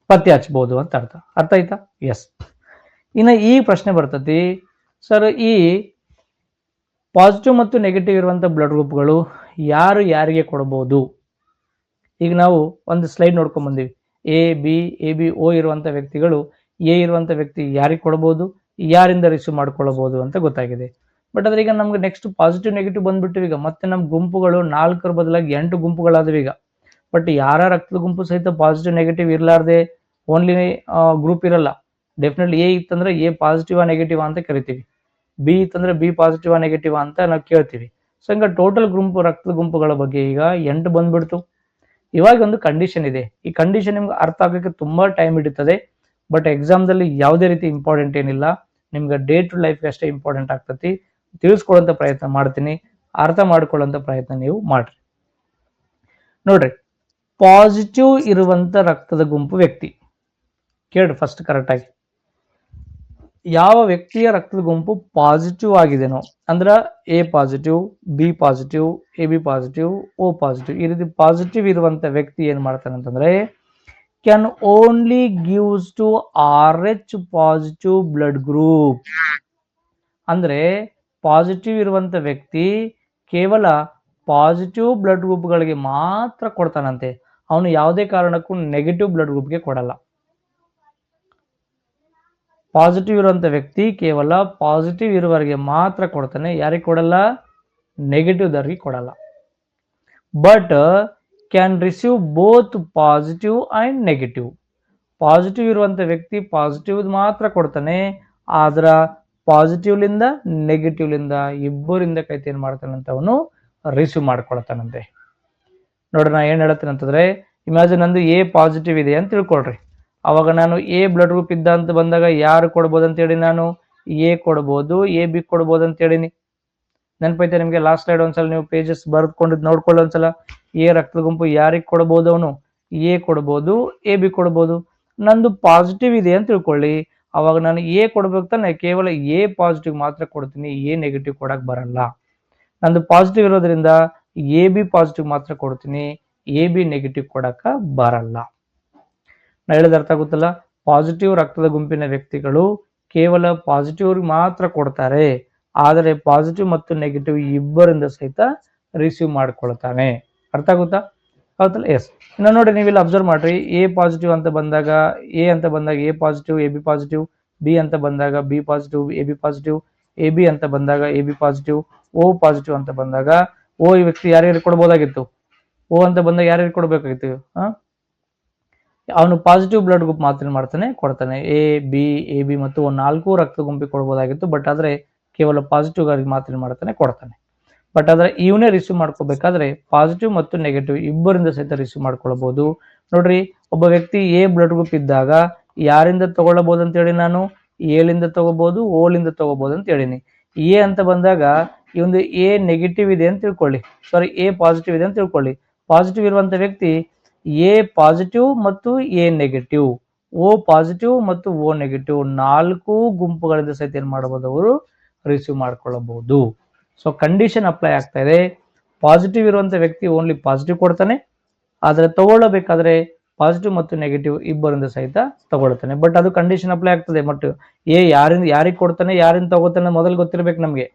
ಪತ್ತೆ ಹಚ್ಚಬಹುದು ಅಂತ ಅರ್ಥ ಆಯ್ತಾ? ಎಸ್. ಇನ್ನು ಈ ಪ್ರಶ್ನೆ ಬರ್ತತಿ, ಸರ್, ಈ ಪಾಸಿಟಿವ್ ಮತ್ತು ನೆಗೆಟಿವ್ ಇರುವಂತ ಬ್ಲಡ್ ಗ್ರೂಪ್ಗಳು ಯಾರು ಯಾರಿಗೆ ಕೊಡಬಹುದು? ಈಗ ನಾವು ಒಂದು ಸ್ಲೈಡ್ ನೋಡ್ಕೊಂಡ್ ಬಂದೀವಿ. ಎ ಬಿ ಓ ಇರುವಂತ ವ್ಯಕ್ತಿಗಳು ಎ ಇರುವಂತ ವ್ಯಕ್ತಿ ಯಾರಿಗೆ ಕೊಡಬಹುದು, ಯಾರಿಂದ ರಿಸೀವ್ ಮಾಡ್ಕೊಳ್ಳಬಹುದು ಅಂತ ಗೊತ್ತಾಗಿದೆ. ಬಟ್ ಅದ್ರ ಈಗ ನಮ್ಗೆ ನೆಕ್ಸ್ಟ್ ಪಾಸಿಟಿವ್ ನೆಗೆಟಿವ್ ಬಂದ್ಬಿಟ್ಟು ಈಗ ಮತ್ತೆ ನಮ್ಮ ಗುಂಪುಗಳು 4 ಬದಲಾಗಿ 8 ಗುಂಪುಗಳಾದವು ಈಗ. ಬಟ್ ಯಾರ ರಕ್ತದ ಗುಂಪು ಸಹಿತ ಪಾಸಿಟಿವ್ ನೆಗೆಟಿವ್ ಇರ್ಲಾರ್ದೆ ಓನ್ಲಿ ಗ್ರೂಪ್ ಇರಲ್ಲ. ಡೆಫಿನೆಟ್ಲಿ ಎ ಇತ್ತಂದ್ರೆ ಎ ಪಾಸಿಟಿವ್ ನೆಗೆಟಿವ್ ಅಂತ ಕರಿತೀವಿ, ಬಿ ಇತ್ತಂದ್ರೆ ಬಿ ಪಾಸಿಟಿವ್ ನೆಗೆಟಿವ್ ಅಂತ ನಾವು ಕೇಳ್ತೀವಿ. ಸೊ ಹಿಂಗ ಟೋಟಲ್ ಗುಂಪು ರಕ್ತದ ಗುಂಪುಗಳ ಬಗ್ಗೆ ಈಗ 8 ಬಂದ್ಬಿಡ್ತು. ಇವಾಗ ಒಂದು ಕಂಡೀಷನ್ ಇದೆ, ಈ ಕಂಡೀಷನ್ ನಿಮ್ಗೆ ಅರ್ಥ ಆಗಕ್ಕೆ ತುಂಬಾ ಟೈಮ್ ಹಿಡಿತದೆ. ಬಟ್ ಎಕ್ಸಾಮ್ದಲ್ಲಿ ಯಾವುದೇ ರೀತಿ ಇಂಪಾರ್ಟೆಂಟ್ ಏನಿಲ್ಲ, ನಿಮ್ಗೆ ಡೇ ಟು ಲೈಫ್ಗೆ ಅಷ್ಟೇ ಇಂಪಾರ್ಟೆಂಟ್ ಆಗ್ತತಿ. ತಿಳಿಸ್ಕೊಳ್ಳೋಂಥ ಪ್ರಯತ್ನ ಮಾಡ್ತೀನಿ, ಅರ್ಥ ಮಾಡ್ಕೊಳ್ಳೋಂಥ ಪ್ರಯತ್ನ ನೀವು ಮಾಡ್ರಿ. ನೋಡ್ರಿ, ಪಾಸಿಟಿವ್ ಇರುವಂತ ರಕ್ತದ ಗುಂಪು ವ್ಯಕ್ತಿ ಕೇಳ್ರಿ ಫಸ್ಟ್ ಕರೆಕ್ಟ್ ಆಗಿ. ಯಾವ ವ್ಯಕ್ತಿಯ ರಕ್ತದ ಗುಂಪು ಪಾಸಿಟಿವ್ ಆಗಿದೆನೋ, ಅಂದ್ರ A positive, B positive, A B positive, O positive, ಈ ರೀತಿ ಪಾಸಿಟಿವ್ ಇರುವಂತ ವ್ಯಕ್ತಿ ಏನ್ ಮಾಡ್ತಾನೆ ಅಂತಂದ್ರೆ, can only gives to RH positive blood group. ಅಂದ್ರೆ ಪಾಸಿಟಿವ್ ಇರುವಂತ ವ್ಯಕ್ತಿ ಕೇವಲ ಪಾಸಿಟಿವ್ ಬ್ಲಡ್ ಗ್ರೂಪ್ಗಳಿಗೆ ಮಾತ್ರ ಕೊಡ್ತಾನಂತೆ. ಅವನು ಯಾವುದೇ ಕಾರಣಕ್ಕೂ ನೆಗೆಟಿವ್ ಬ್ಲಡ್ ಗ್ರೂಪ್ಗೆ ಕೊಡಲ್ಲ. ಪಾಸಿಟಿವ್ ಇರುವಂತ ವ್ಯಕ್ತಿ ಕೇವಲ ಪಾಸಿಟಿವ್ ಇರುವವರಿಗೆ ಮಾತ್ರ ಕೊಡ್ತಾನೆ, ಯಾರಿಗೆ ಕೊಡಲ್ಲ, ನೆಗೆಟಿವ್ ದವರಿಗೆ ಕೊಡಲ್ಲ. But can receive both positive and negative. Positive ಇರುವಂತ ವ್ಯಕ್ತಿ ಪಾಸಿಟಿವ್ ಮಾತ್ರ ಕೊಡ್ತಾನೆ, ಆದ್ರ ಪಾಸಿಟಿವ್ ಲಿಂದ ನೆಗೆಟಿವ್ ಲಿಂದ ಇಬ್ಬರಿಂದ ಕೈತಿ ಏನ್ ಮಾಡ್ತಾನಂತ ಅವನು ರಿಸೀವ್ ಮಾಡ್ಕೊಳ್ತಾನಂತೆ. ನೋಡ್ರಿ ನಾ ಏನ್ ಹೇಳ್ತೀನಿ ಅಂತಂದ್ರೆ, ಇಮ್ಯಾಜಿನ್ ನಂದು ಎ ಪಾಸಿಟಿವ್ ಇದೆ ಅಂತ ತಿಳ್ಕೊಳ್ರಿ. ಅವಾಗ ನಾನು ಎ ಬ್ಲಡ್ ಗ್ರೂಪ್ ಇದ್ದ ಅಂತ ಬಂದಾಗ ಯಾರು ಕೊಡ್ಬೋದು ಅಂತೇಳಿ ನಾನು ಎ ಕೊಡ್ಬೋದು, ಎ ಬಿ ಕೊಡ್ಬೋದು ಅಂತ ಹೇಳಿನಿ. ನೆನಪೈತೆ ನಿಮ್ಗೆ? ಲಾಸ್ಟ್ ಸ್ಲೈಡ್ ಒಂದ್ಸಲ ನೀವು ಪೇಜಸ್ ಬರ್ದ್ಕೊಂಡಿದ್ದು ನೋಡ್ಕೊಳ್ಳಿ ಒಂದ್ಸಲ. ಎ ರಕ್ತದ ಗುಂಪು ಯಾರಿಗೆ ಕೊಡ್ಬೋದು? ಅವನು ಎ ಕೊಡ್ಬೋದು, ಎ ಬಿ ಕೊಡ್ಬೋದು. ನಂದು ಪಾಸಿಟಿವ್ ಇದೆ ಅಂತ ತಿಳ್ಕೊಳ್ಳಿ, ಅವಾಗ ನಾನು ಎ ಕೊಡ್ಬೇಕು ತಾನೆ, ಕೇವಲ ಎ ಪಾಸಿಟಿವ್ ಮಾತ್ರ ಕೊಡ್ತೀನಿ, ಎ ನೆಗೆಟಿವ್ ಕೊಡಕ್ ಬರಲ್ಲ. ನಂದು ಪಾಸಿಟಿವ್ ಇರೋದ್ರಿಂದ ಎ ಬಿ ಪಾಸಿಟಿವ್ ಮಾತ್ರ ಕೊಡ್ತೀನಿ, ಎ ಬಿ ನೆಗೆಟಿವ್ ಕೊಡಕ ಬರಲ್ಲ. ನಾ ಹೇಳಿದ ಅರ್ಥ ಆಗುತ್ತಲ್ಲ? ಪಾಸಿಟಿವ್ ರಕ್ತದ ಗುಂಪಿನ ವ್ಯಕ್ತಿಗಳು ಕೇವಲ ಪಾಸಿಟಿವ್ ಮಾತ್ರ ಕೊಡ್ತಾರೆ, ಆದರೆ ಪಾಸಿಟಿವ್ ಮತ್ತು ನೆಗೆಟಿವ್ ಇಬ್ಬರಿಂದ ಸಹಿತ ರಿಸೀವ್ ಮಾಡ್ಕೊಳ್ತಾನೆ. ಅರ್ಥ ಆಗುತ್ತಾ? ಹೌದಲ್ಲ? ಎಸ್. ಇನ್ನು ನೋಡಿ, ನೀವು ಇಲ್ಲಿ ಅಬ್ಸರ್ವ್ ಮಾಡ್ರಿ, ಎ ಪಾಸಿಟಿವ್ ಅಂತ ಬಂದಾಗ ಎ ಅಂತ ಬಂದಾಗ A positive, A B positive, B ಅಂತ ಬಂದಾಗ B positive, A B positive, A B ಅಂತ ಬಂದಾಗ A B positive, O positive ಅಂತ ಬಂದಾಗ ಓ ಈ ವ್ಯಕ್ತಿ ಯಾರ್ಯಾರು ಕೊಡ್ಬೋದಾಗಿತ್ತು? ಓ ಅಂತ ಬಂದಾಗ ಯಾರ್ಯಾರು ಕೊಡ್ಬೇಕಾಗಿತ್ತು? ಅವನು ಪಾಸಿಟಿವ್ ಬ್ಲಡ್ ಗ್ರೂಪ್ ಮಾತ್ರ ಮಾಡ್ತಾನೆ, ಕೊಡ್ತಾನೆ. ಎ ಬಿ ಮತ್ತು ನಾಲ್ಕು ರಕ್ತ ಗುಂಪಿಗೆ ಕೊಡ್ಬೋದಾಗಿತ್ತು, ಬಟ್ ಆದ್ರೆ ಕೇವಲ ಪಾಸಿಟಿವ್ ಗಾರಿಗೆ ಮಾತ್ರ ಮಾಡ್ತಾನೆ, ಕೊಡ್ತಾನೆ. ಬಟ್ ಆದ್ರೆ ಇವನೇ ರಿಸೀವ್ ಮಾಡ್ಕೋಬೇಕಾದ್ರೆ ಪಾಸಿಟಿವ್ ಮತ್ತು ನೆಗೆಟಿವ್ ಇಬ್ಬರಿಂದ ಸಹಿತ ರಿಸೀವ್ ಮಾಡ್ಕೊಳ್ಬಹುದು. ನೋಡ್ರಿ, ಒಬ್ಬ ವ್ಯಕ್ತಿ ಎ ಬ್ಲಡ್ ಗ್ರೂಪ್ ಇದ್ದಾಗ ಯಾರಿಂದ ತಗೊಳ್ಬಹುದು ಅಂತ ಹೇಳಿ ನಾನು ಎಲಿಂದ ತಗೋಬಹುದು, ಓಲಿಂದ ತಗೋಬಹುದು ಅಂತ ಹೇಳಿನಿ. ಎ ಅಂತ ಬಂದಾಗ ಈ ಒಂದು ಎ ನೆಗೆಟಿವ್ ಇದೆ ಅಂತ ತಿಳ್ಕೊಳ್ಳಿ, ಸಾರಿ ಎ ಪಾಸಿಟಿವ್ ಇದೆ ಅಂತ ತಿಳ್ಕೊಳ್ಳಿ. ಪಾಸಿಟಿವ್ ಇರುವಂತ ವ್ಯಕ್ತಿ ಎ ಪಾಸಿಟಿವ್ ಮತ್ತು ಎ ನೆಗೆಟಿವ್, ಓ ಪಾಸಿಟಿವ್ ಮತ್ತು ಓ ನೆಗೆಟಿವ್ ನಾಲ್ಕು ಗುಂಪುಗಳಿಂದ ಸಹಿತ ಏನ್ ಮಾಡಬಹುದು? ಅವರು ರಿಸೀವ್ ಮಾಡ್ಕೊಳ್ಳಬಹುದು. ಸೊ ಕಂಡೀಷನ್ ಅಪ್ಲೈ ಆಗ್ತಾ ಇದೆ. ಪಾಸಿಟಿವ್ ಇರುವಂತ ವ್ಯಕ್ತಿ ಓನ್ಲಿ ಪಾಸಿಟಿವ್ ಕೊಡ್ತಾನೆ, ಆದ್ರೆ ತಗೊಳ್ಳಬೇಕಾದ್ರೆ ಪಾಸಿಟಿವ್ ಮತ್ತು ನೆಗೆಟಿವ್ ಇಬ್ಬರಿಂದ ಸಹಿತ ತಗೊಳ್ತಾನೆ. ಬಟ್ ಅದು ಕಂಡೀಷನ್ ಅಪ್ಲೈ ಆಗ್ತದೆ. ಬಟ್ ಎ ಯಾರಿಗೆ ಕೊಡ್ತಾನೆ, ಯಾರಿಂದ ತಗೋತಾನೆ ಮೊದಲು ಗೊತ್ತಿರ್ಬೇಕು ನಮ್ಗೆ.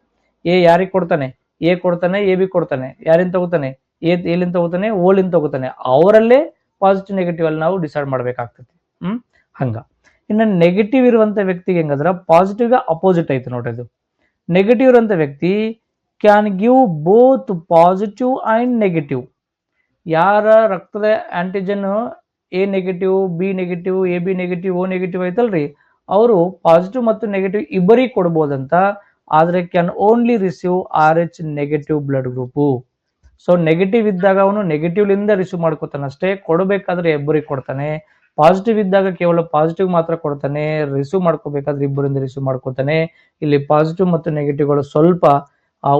ಎ ಯಾರಿಗೆ ಕೊಡ್ತಾನೆ? ಎ ಕೊಡ್ತಾನೆ, ಎ ಬಿ ಕೊಡ್ತಾನೆ. ಯಾರಿಂದ ತಗೋತಾನೆ? ಎಲಿಂದ ತಗೋತಾನೆ, ಓಲಿಂದ ತಗೋತಾನೆ. ಅವರಲ್ಲೇ ಪಾಸಿಟಿವ್ ನೆಗೆಟಿವ್ ಅಲ್ಲಿ ನಾವು ಡಿಸೈಡ್ ಮಾಡ್ಬೇಕಾಗ್ತದೆ. ಹಂಗ. ಇನ್ನು ನೆಗೆಟಿವ್ ಇರುವಂತ ವ್ಯಕ್ತಿಗೆ ಹೆಂಗಂದ್ರ ಪಾಸಿಟಿವ್ಗೆ ಅಪೋಸಿಟ್ ಐತೆ ನೋಡ್ರಿ. ಇದು ನೆಗೆಟಿವ್ ಇರುವಂತ ವ್ಯಕ್ತಿ can give both positive and negative. ಯಾರ ರಕ್ತದ antigen A negative, B negative, A B negative, O negative ಐತಲ್ರಿ, ಅವರು ಪಾಸಿಟಿವ್ ಮತ್ತು ನೆಗೆಟಿವ್ ಇಬ್ಬರಿಗೆ ಕೊಡ್ಬೋದಂತ. ಆದ್ರೆ can only receive RH negative blood group. So negative ಇದ್ದಾಗ ಅವನು ನೆಗೆಟಿವ್ ಲಿಂದ ರಿಸೀವ್ ಮಾಡ್ಕೋತಾನೆ ಅಷ್ಟೇ, ಕೊಡಬೇಕಾದ್ರೆ ಇಬ್ಬರಿಗೆ ಕೊಡ್ತಾನೆ. ಪಾಸಿಟಿವ್ ಇದ್ದಾಗ ಕೇವಲ ಪಾಸಿಟಿವ್ ಮಾತ್ರ ಕೊಡ್ತಾನೆ, ರಿಸೀವ್ ಮಾಡ್ಕೋಬೇಕಾದ್ರೆ ಇಬ್ಬರಿಂದ ರಿಸೀವ್ ಮಾಡ್ಕೋತಾನೆ. ಇಲ್ಲಿ ಪಾಸಿಟಿವ್ ಮತ್ತು ನೆಗೆಟಿವ್ಗಳು ಸ್ವಲ್ಪ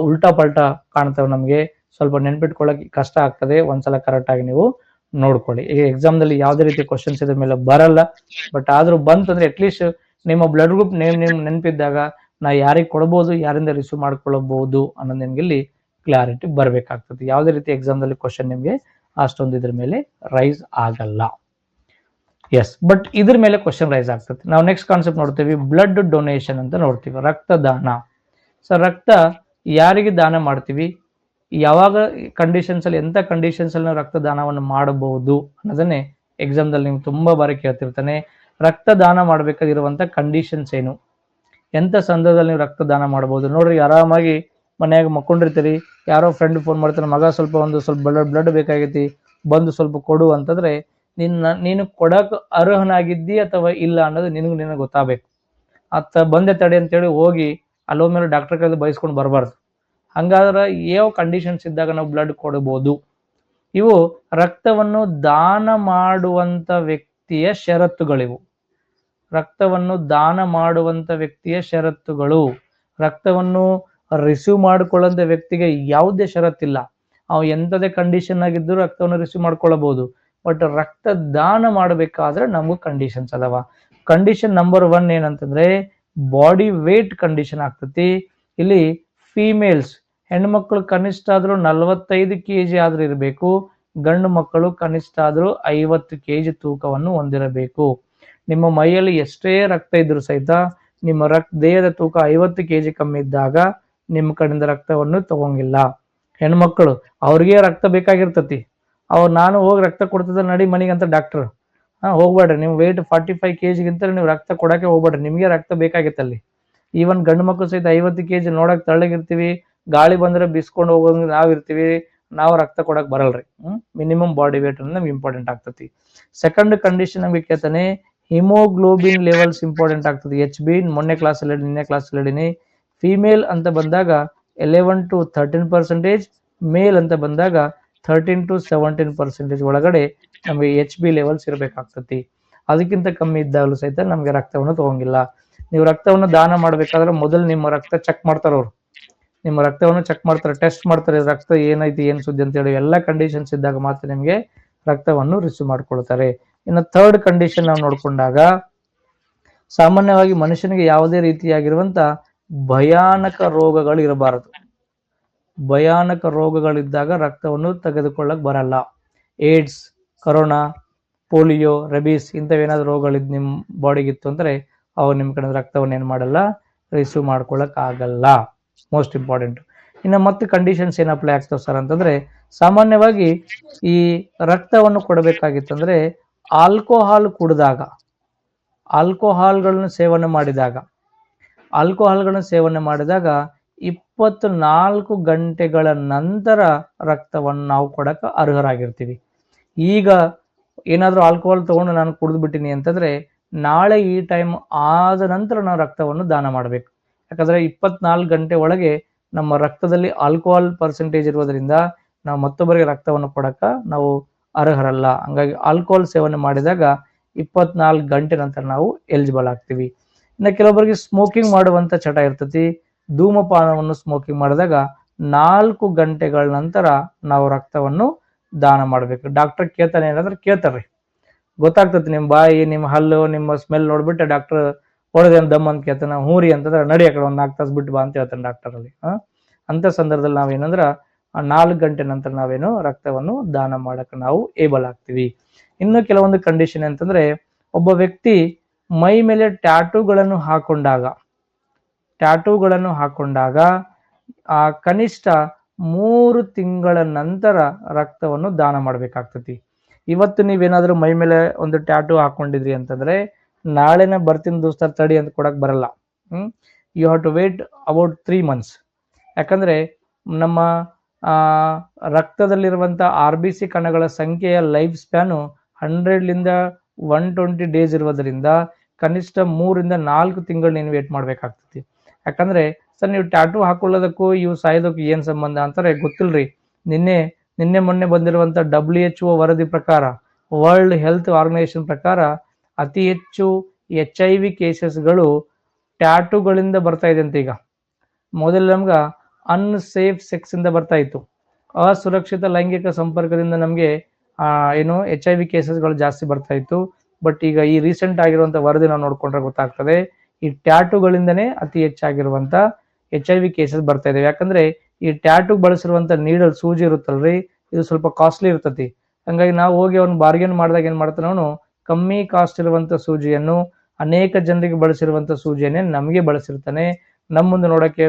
ಉಲ್ಟಾ ಪಲ್ಟಾ ಕಾಣ್ತವೆ ನಮಗೆ, ಸ್ವಲ್ಪ ನೆನ್ಪಿಟ್ಕೊಳ್ಳೋಕೆ ಕಷ್ಟ ಆಗ್ತದೆ. ಒಂದ್ಸಲ ಕರೆಕ್ಟ್ ಆಗಿ ನೀವು ನೋಡ್ಕೊಳ್ಳಿ. ಈಗ ಎಕ್ಸಾಮ್ ನಲ್ಲಿ ಯಾವುದೇ ರೀತಿ ಕ್ವಶನ್ಸ್ ಇದ್ರ ಮೇಲೆ ಬರಲ್ಲ, ಬಟ್ ಆದ್ರೂ ಬಂತಂದ್ರೆ ಅಟ್ಲೀಸ್ಟ್ ನಿಮ್ಮ ಬ್ಲಡ್ ಗ್ರೂಪ್ ನೇಮ್ ನೆನಪಿದ್ದಾಗ ನಾ ಯಾರಿಗೆ ಕೊಡಬಹುದು, ಯಾರಿಂದ ರಿಸೀವ್ ಮಾಡ್ಕೊಳ್ಳಬಹುದು ಅನ್ನೋದು ನಿಮ್ಗೆ ಇಲ್ಲಿ ಕ್ಲಾರಿಟಿ ಬರ್ಬೇಕಾಗ್ತದೆ. ಯಾವುದೇ ರೀತಿ ಎಕ್ಸಾಮ್ ನಲ್ಲಿ ಕ್ವಶನ್ ನಿಮ್ಗೆ ಅಷ್ಟೊಂದು ಇದ್ರ ಮೇಲೆ ರೈಸ್ ಆಗಲ್ಲ. ಎಸ್, ಬಟ್ ಇದ್ರ ಮೇಲೆ ಕ್ವಶನ್ ರೈಸ್ ಆಗ್ತದೆ. ನಾವು ನೆಕ್ಸ್ಟ್ ಕಾನ್ಸೆಪ್ಟ್ ನೋಡ್ತೀವಿ, ಬ್ಲಡ್ ಡೊನೇಷನ್ ಅಂತ ನೋಡ್ತೀವಿ, ರಕ್ತದಾನ. ಸೊ ರಕ್ತ ಯಾರಿಗೆ ದಾನ ಮಾಡ್ತೀವಿ, ಯಾವಾಗ ಕಂಡೀಷನ್ಸ್ ಅಲ್ಲಿ, ಎಂತ ಕಂಡೀಷನ್ಸ್ ಅಲ್ಲಿ ನಾವು ರಕ್ತದಾನವನ್ನು ಮಾಡಬಹುದು ಅನ್ನೋದನ್ನೇ ಎಕ್ಸಾಮ್ ದಲ್ಲಿ ನಿಮ್ಗೆ ತುಂಬಾ ಬಾರಿ ಕೇಳ್ತಿರ್ತಾನೆ. ರಕ್ತದಾನ ಮಾಡ್ಬೇಕಾಗಿರುವಂತ ಕಂಡೀಷನ್ಸ್ ಏನು, ಎಂತ ಸಂದರ್ಭದಲ್ಲಿ ನೀವು ರಕ್ತದಾನ ಮಾಡಬಹುದು? ನೋಡ್ರಿ, ಆರಾಮಾಗಿ ಮನೆಯಾಗ ಮಕ್ಕೊಂಡಿರ್ತೀರಿ, ಯಾರೋ ಫ್ರೆಂಡ್ ಫೋನ್ ಮಾಡ್ತಾರೆ, ಮಗ ಸ್ವಲ್ಪ ಬ್ಲಡ್ ಬೇಕಾಗೈತಿ, ಬಂದು ಸ್ವಲ್ಪ ಕೊಡು ಅಂತಂದ್ರೆ ನೀನು ಕೊಡಕ್ ಅರ್ಹನಾಗಿದ್ದಿ ಅಥವಾ ಇಲ್ಲ ಅನ್ನೋದು ನಿನಗೆ ಗೊತ್ತಾಗಬೇಕು. ಬಂದೆ ತಡೆ ಅಂತೇಳಿ ಹೋಗಿ ಅಲ್ಲೋದ್ಮೇಲೆ ಡಾಕ್ಟರ್ ಕೈಲಿ ಬಯಸ್ಕೊಂಡು ಬರಬಾರ್ದು. ಹಂಗಾದ್ರೆ ಯಾವ ಕಂಡೀಷನ್ಸ್ ಇದ್ದಾಗ ನಾವು ಬ್ಲಡ್ ಕೊಡಬಹುದು? ಇವು ರಕ್ತವನ್ನು ದಾನ ಮಾಡುವಂತ ವ್ಯಕ್ತಿಯ ಷರತ್ತುಗಳಿವು. ರಕ್ತವನ್ನು ದಾನ ಮಾಡುವಂತ ವ್ಯಕ್ತಿಯ ಷರತ್ತುಗಳು. ರಕ್ತವನ್ನು ರಿಸೀವ್ ಮಾಡಿಕೊಳ್ಳುವಂತ ವ್ಯಕ್ತಿಗೆ ಯಾವುದೇ ಷರತ್ತಿಲ್ಲ, ಅವು ಎಂಥದೇ ಕಂಡೀಷನ್ ಆಗಿದ್ರು ರಕ್ತವನ್ನು ರಿಸೀವ್ ಮಾಡ್ಕೊಳ್ಳಬಹುದು. ಬಟ್ ರಕ್ತ ದಾನ ಮಾಡಬೇಕಾದ್ರೆ ನಮಗೂ ಕಂಡೀಷನ್ಸ್ ಅದಾವ. ಕಂಡೀಷನ್ ನಂಬರ್ 1 ಏನಂತಂದ್ರೆ ಬಾಡಿ ವೇಟ್ ಕಂಡೀಷನ್ ಆಗ್ತತಿ. ಇಲ್ಲಿ ಫೀಮೇಲ್ಸ್, ಹೆಣ್ಮಕ್ಳು ಕನಿಷ್ಠ ಆದ್ರೂ 45 kg ಆದ್ರೂ ಇರಬೇಕು, ಗಂಡು ಮಕ್ಕಳು ಕನಿಷ್ಠ ಆದ್ರೂ 50 kg ತೂಕವನ್ನು ಹೊಂದಿರಬೇಕು. ನಿಮ್ಮ ಮೈಯಲ್ಲಿ ಎಷ್ಟೇ ರಕ್ತ ಇದ್ರೂ ಸಹಿತ ನಿಮ್ಮ ದೇಹದ ತೂಕ 50 kg ಕಮ್ಮಿ ಇದ್ದಾಗ ನಿಮ್ಮ ಕಡೆಯಿಂದ ರಕ್ತವನ್ನು ತಗೊಂಗಿಲ್ಲ. ಹೆಣ್ಮಕ್ಳು ಅವ್ರಿಗೆ ರಕ್ತ ಬೇಕಾಗಿರ್ತತಿ, ನಾನು ಹೋಗಿ ರಕ್ತ ಕೊಡ್ತಿದ್ದ ನಡಿ ಮನೆಗಂತ ಡಾಕ್ಟರ್ ಹೋಗ್ಬೇಡ್ರಿ, ನೀವು ವೇಟ್ 45 kg ಗಿಂತ ನೀವು ರಕ್ತ ಕೊಡಕ್ಕೆ ಹೋಗ್ಬೇಡ್ರಿ, ನಿಮ್ಗೆ ರಕ್ತ ಬೇಕಾಗಿತ್ತಲ್ಲಿ. ಈವನ್ ಗಂಡು ಮಕ್ಕಳು ಸಹಿತ 50 kg ನೋಡಕ್ ತೆಳ್ಳಗಿರ್ತೀವಿ, ಗಾಳಿ ಬಂದ್ರೆ ಬಿಸ್ಕೊಂಡು ಹೋಗೋಂಗ್ ನಾವಿರ್ತೀವಿ, ನಾವು ರಕ್ತ ಕೊಡಕ್ ಬರಲ್ರಿ. ಮಿನಿಮಮ್ ಬಾಡಿ ವೇಟ್ ನಮ್ಗೆ ಇಂಪಾರ್ಟೆಂಟ್ ಆಗ್ತತಿ. ಸೆಕೆಂಡ್ ಕಂಡೀಷನ್ ನಮ್ಗೆ ಕೇಳ್ತಾನೆ, ಹಿಮೋಗ್ಲೋಬಿನ್ ಲೆವೆಲ್ಸ್ ಇಂಪಾರ್ಟೆಂಟ್ ಆಗ್ತದೆ. HB ನಿನ್ನೆ ಕ್ಲಾಸ್ ಹೇಳಿನಿ. ಫಿಮೇಲ್ ಅಂತ ಬಂದಾಗ 11 to 13%, ಮೇಲ್ ಅಂತ ಬಂದಾಗ 13-17% ಒಳಗಡೆ ನಮಗೆ HB ಲೆವೆಲ್ಸ್ ಇರಬೇಕಾಗ್ತತಿ. ಅದಕ್ಕಿಂತ ಕಮ್ಮಿ ಇದ್ದಾಗಲೂ ಸಹಿತ ನಮಗೆ ರಕ್ತವನ್ನು ತಗೊಂಗಿಲ್ಲ. ನೀವು ರಕ್ತವನ್ನು ದಾನ ಮಾಡಬೇಕಾದ್ರೆ ಮೊದಲು ನಿಮ್ಮ ರಕ್ತ ಚೆಕ್ ಮಾಡ್ತಾರೆ ಅವರು. ನಿಮ್ಮ ರಕ್ತವನ್ನು ಚೆಕ್ ಮಾಡ್ತಾರೆ, ಟೆಸ್ಟ್ ಮಾಡ್ತಾರೆ, ರಕ್ತ ಏನೈತಿ ಏನು ಸುದ್ದಿ ಅಂತ ಹೇಳಿ ಎಲ್ಲ ಕಂಡೀಷನ್ಸ್ ಇದ್ದಾಗ ಮಾತ್ರ ನಿಮಗೆ ರಕ್ತವನ್ನು ರಿಸೀವ್ ಮಾಡ್ಕೊಳ್ತಾರೆ. ಇನ್ನು ಥರ್ಡ್ ಕಂಡೀಷನ್ ನಾವು ನೋಡ್ಕೊಂಡಾಗ ಸಾಮಾನ್ಯವಾಗಿ ಮನುಷ್ಯನಿಗೆ ಯಾವುದೇ ರೀತಿಯಾಗಿರುವಂತ ಭಯಾನಕ ರೋಗಗಳು ಇರಬಾರದು. ಭಯಾನಕ ರೋಗಗಳಿದ್ದಾಗ ರಕ್ತವನ್ನು ತೆಗೆದುಕೊಳ್ಳಕ್ ಬರಲ್ಲ. ಏಡ್ಸ್, ಕೊರೋನಾ, ಪೋಲಿಯೋ, ರೆಬೀಸ್ ಇಂಥವೇನಾದ್ರು ರೋಗಗಳಿದ್ ನಿಮ್ಮ ಬಾಡಿಗಿತ್ತು ಅಂದರೆ ಅವು ನಿಮ್ಮ ಕಡೆ ರಕ್ತವನ್ನು ಏನು ಮಾಡಲ್ಲ, ರಿಸೀವ್ ಮಾಡ್ಕೊಳ್ಳಕ್ ಆಗಲ್ಲ. Most important. ಇನ್ನು ಮತ್ತೆ ಕಂಡೀಷನ್ಸ್ ಏನು ಅಪ್ಲೈ ಆಗ್ತವೆ ಸರ್ ಅಂತಂದ್ರೆ, ಸಾಮಾನ್ಯವಾಗಿ ಈ ರಕ್ತವನ್ನು ಕೊಡಬೇಕಾಗಿತ್ತಂದ್ರೆ ಆಲ್ಕೋಹಾಲ್ ಕುಡಿದಾಗ, ಆಲ್ಕೋಹಾಲ್ಗಳನ್ನು ಸೇವನೆ ಮಾಡಿದಾಗ 24 ಗಂಟೆಗಳ ನಂತರ ರಕ್ತವನ್ನು ನಾವು ಕೊಡಕ್ಕೆ ಅರ್ಹರಾಗಿರ್ತೀವಿ. ಈಗ ಏನಾದರೂ ಆಲ್ಕೋಹಾಲ್ ತಗೊಂಡು ನಾನು ಕುಡಿದು ಬಿಟ್ಟಿನಿ ಅಂತಂದ್ರೆ ನಾಳೆ ಈ ಟೈಮ್ ಆದ ನಂತರ ನಾವು ರಕ್ತವನ್ನು ದಾನ ಮಾಡಬೇಕು. ಯಾಕಂದ್ರೆ 24 ಗಂಟೆ ಒಳಗೆ ನಮ್ಮ ರಕ್ತದಲ್ಲಿ ಆಲ್ಕೋಹಾಲ್ ಪರ್ಸೆಂಟೇಜ್ ಇರೋದ್ರಿಂದ ನಾವು ಮತ್ತೊಬ್ಬರಿಗೆ ರಕ್ತವನ್ನು ಕೊಡಕ್ಕೆ ನಾವು ಅರ್ಹರಲ್ಲ. ಹಂಗಾಗಿ ಆಲ್ಕೋಹಾಲ್ ಸೇವನೆ ಮಾಡಿದಾಗ 24 ಗಂಟೆ ನಂತರ ನಾವು ಎಲಿಜಿಬಲ್ ಆಗ್ತೀವಿ. ಇನ್ನು ಕೆಲವೊಬ್ಬರಿಗೆ ಸ್ಮೋಕಿಂಗ್ ಮಾಡುವಂತ ಚಟ ಇರ್ತತಿ. ಧೂಮಪಾನವನ್ನು ಸ್ಮೋಕಿಂಗ್ ಮಾಡಿದಾಗ 4 ಗಂಟೆಗಳ ನಂತರ ನಾವು ರಕ್ತವನ್ನು ದಾನ ಮಾಡಬೇಕು. ಡಾಕ್ಟರ್ ಕೇಳ್ತಾನೆ ಏನಾದ್ರೆ ಕೇಳ್ತಾರ್ರಿ, ಗೊತ್ತಾಗ್ತತಿ ನಿಮ್ಮ ಬಾಯಿ, ನಿಮ್ಮ ಹಲ್ಲು, ನಿಮ್ಮ ಸ್ಮೆಲ್ ನೋಡ್ಬಿಟ್ಟು ಡಾಕ್ಟರ್ ಹೊಡೆದೇನು ದಮ್ ಅಂತ ಕೇಳ್ತಾನೆ. ಹೂರಿ ಅಂತಂದ್ರೆ ನಡಿ ಆ ಕಡೆ ಒಂದು 4 ತಾಸು ಬಿಟ್ಟು ಬಾ ಅಂತ ಹೇಳ್ತಾನೆ ಡಾಕ್ಟರ್ ಅಲ್ಲಿ. ಅಂತ ಸಂದರ್ಭದಲ್ಲಿ ನಾವೇನಂದ್ರೆ 4 ಗಂಟೆ ನಂತರ ನಾವೇನು ರಕ್ತವನ್ನು ದಾನ ಮಾಡಕ್ಕೆ ನಾವು ಏಬಲ್ ಆಗ್ತೀವಿ. ಇನ್ನು ಕೆಲವೊಂದು ಕಂಡೀಷನ್ ಅಂತಂದ್ರೆ, ಒಬ್ಬ ವ್ಯಕ್ತಿ ಮೈ ಮೇಲೆ ಟ್ಯಾಟೂಗಳನ್ನು ಹಾಕೊಂಡಾಗ ಕನಿಷ್ಠ 3 ತಿಂಗಳ ನಂತರ ರಕ್ತವನ್ನು ದಾನ ಮಾಡಬೇಕಾಗ್ತತಿ. ಇವತ್ತು ನೀವೇನಾದ್ರೂ ಮೈ ಮೇಲೆ ಒಂದು ಟ್ಯಾಟೂ ಹಾಕೊಂಡಿದ್ರಿ ಅಂತಂದ್ರೆ ನಾಳೆನೇ ಬರ್ತೀನಿ ದೋಸ್ತ ತಡಿ ಅಂತ ಕೊಡಕ್ ಬರಲ್ಲ. You have to wait about 3 months. ಯಾಕಂದ್ರೆ ನಮ್ಮ ರಕ್ತದಲ್ಲಿರುವಂತ RBC ಕಣಗಳ ಸಂಖ್ಯೆಯ ಲೈಫ್ ಸ್ಪ್ಯಾನು 100ರಿಂದ 120 ಡೇಸ್ ಇರೋದ್ರಿಂದ ಕನಿಷ್ಠ 3ರಿಂದ 4 ತಿಂಗಳು ನೀನು ವೇಟ್ ಮಾಡ್ಬೇಕಾಗ್ತತಿ. ಯಾಕಂದ್ರೆ ಸರ್ ನೀವು ಟ್ಯಾಟೂ ಹಾಕೊಳ್ಳೋದಕ್ಕೂ ಇವು ಸಾಯೋದಕ್ಕೂ ಏನ್ ಸಂಬಂಧ ಅಂತಾರೆ ಗೊತ್ತಿಲ್ರಿ. ನಿನ್ನೆ ಮೊನ್ನೆ ಬಂದಿರುವಂತ WHO ವರದಿ ಪ್ರಕಾರ, ವರ್ಲ್ಡ್ ಹೆಲ್ತ್ ಆರ್ಗನೈಸೇಷನ್ ಪ್ರಕಾರ ಅತಿ ಹೆಚ್ಚು HIV ಕೇಸಸ್ಗಳು ಟ್ಯಾಟೂಗಳಿಂದ ಬರ್ತಾ ಇದೆ ಅಂತ. ಈಗ ಮೊದಲು ನಮ್ಗೆ ಅನ್ಸೇಫ್ ಸೆಕ್ಸ್ ಇಂದ ಬರ್ತಾ ಇತ್ತು, ಅಸುರಕ್ಷಿತ ಲೈಂಗಿಕ ಸಂಪರ್ಕದಿಂದ ನಮಗೆ HIV ಕೇಸಸ್ಗಳು ಜಾಸ್ತಿ ಬರ್ತಾ ಇತ್ತು. ಬಟ್ ಈಗ ಈ ರೀಸೆಂಟ್ ಆಗಿರುವಂತ ವರದಿ ನಾವು ನೋಡ್ಕೊಂಡ್ರೆ ಗೊತ್ತಾಗ್ತದೆ ಈ ಟ್ಯಾಟೂಗಳಿಂದನೇ ಅತಿ ಹೆಚ್ಚಾಗಿರುವಂತ HIV ಕೇಸಸ್ ಬರ್ತಾ ಇದೆ. ಯಾಕಂದ್ರೆ ಈ ಟ್ಯಾಟೂ ಬಳಸಿರುವಂತ ನೀಡಲ್ ಸೂಜಿ ಇರುತ್ತಲ್ರಿ, ಇದು ಸ್ವಲ್ಪ ಕಾಸ್ಟ್ಲಿ ಇರ್ತತಿ. ಹಂಗಾಗಿ ನಾವು ಹೋಗಿ ಅವ್ನು ಬಾರ್ಗೇನ್ ಮಾಡಿದಾಗ ಏನ್ ಮಾಡ್ತಾನೆ, ಅವನು ಕಮ್ಮಿ ಕಾಸ್ಟ್ ಇರುವಂತ ಸೂಜಿಯನ್ನು, ಅನೇಕ ಜನರಿಗೆ ಬಳಸಿರುವಂತ ಸೂಜಿಯನ್ನೇ ನಮಗೆ ಬಳಸಿರ್ತಾನೆ. ನಮ್ಮ ಮುಂದೆ ನೋಡಕ್ಕೆ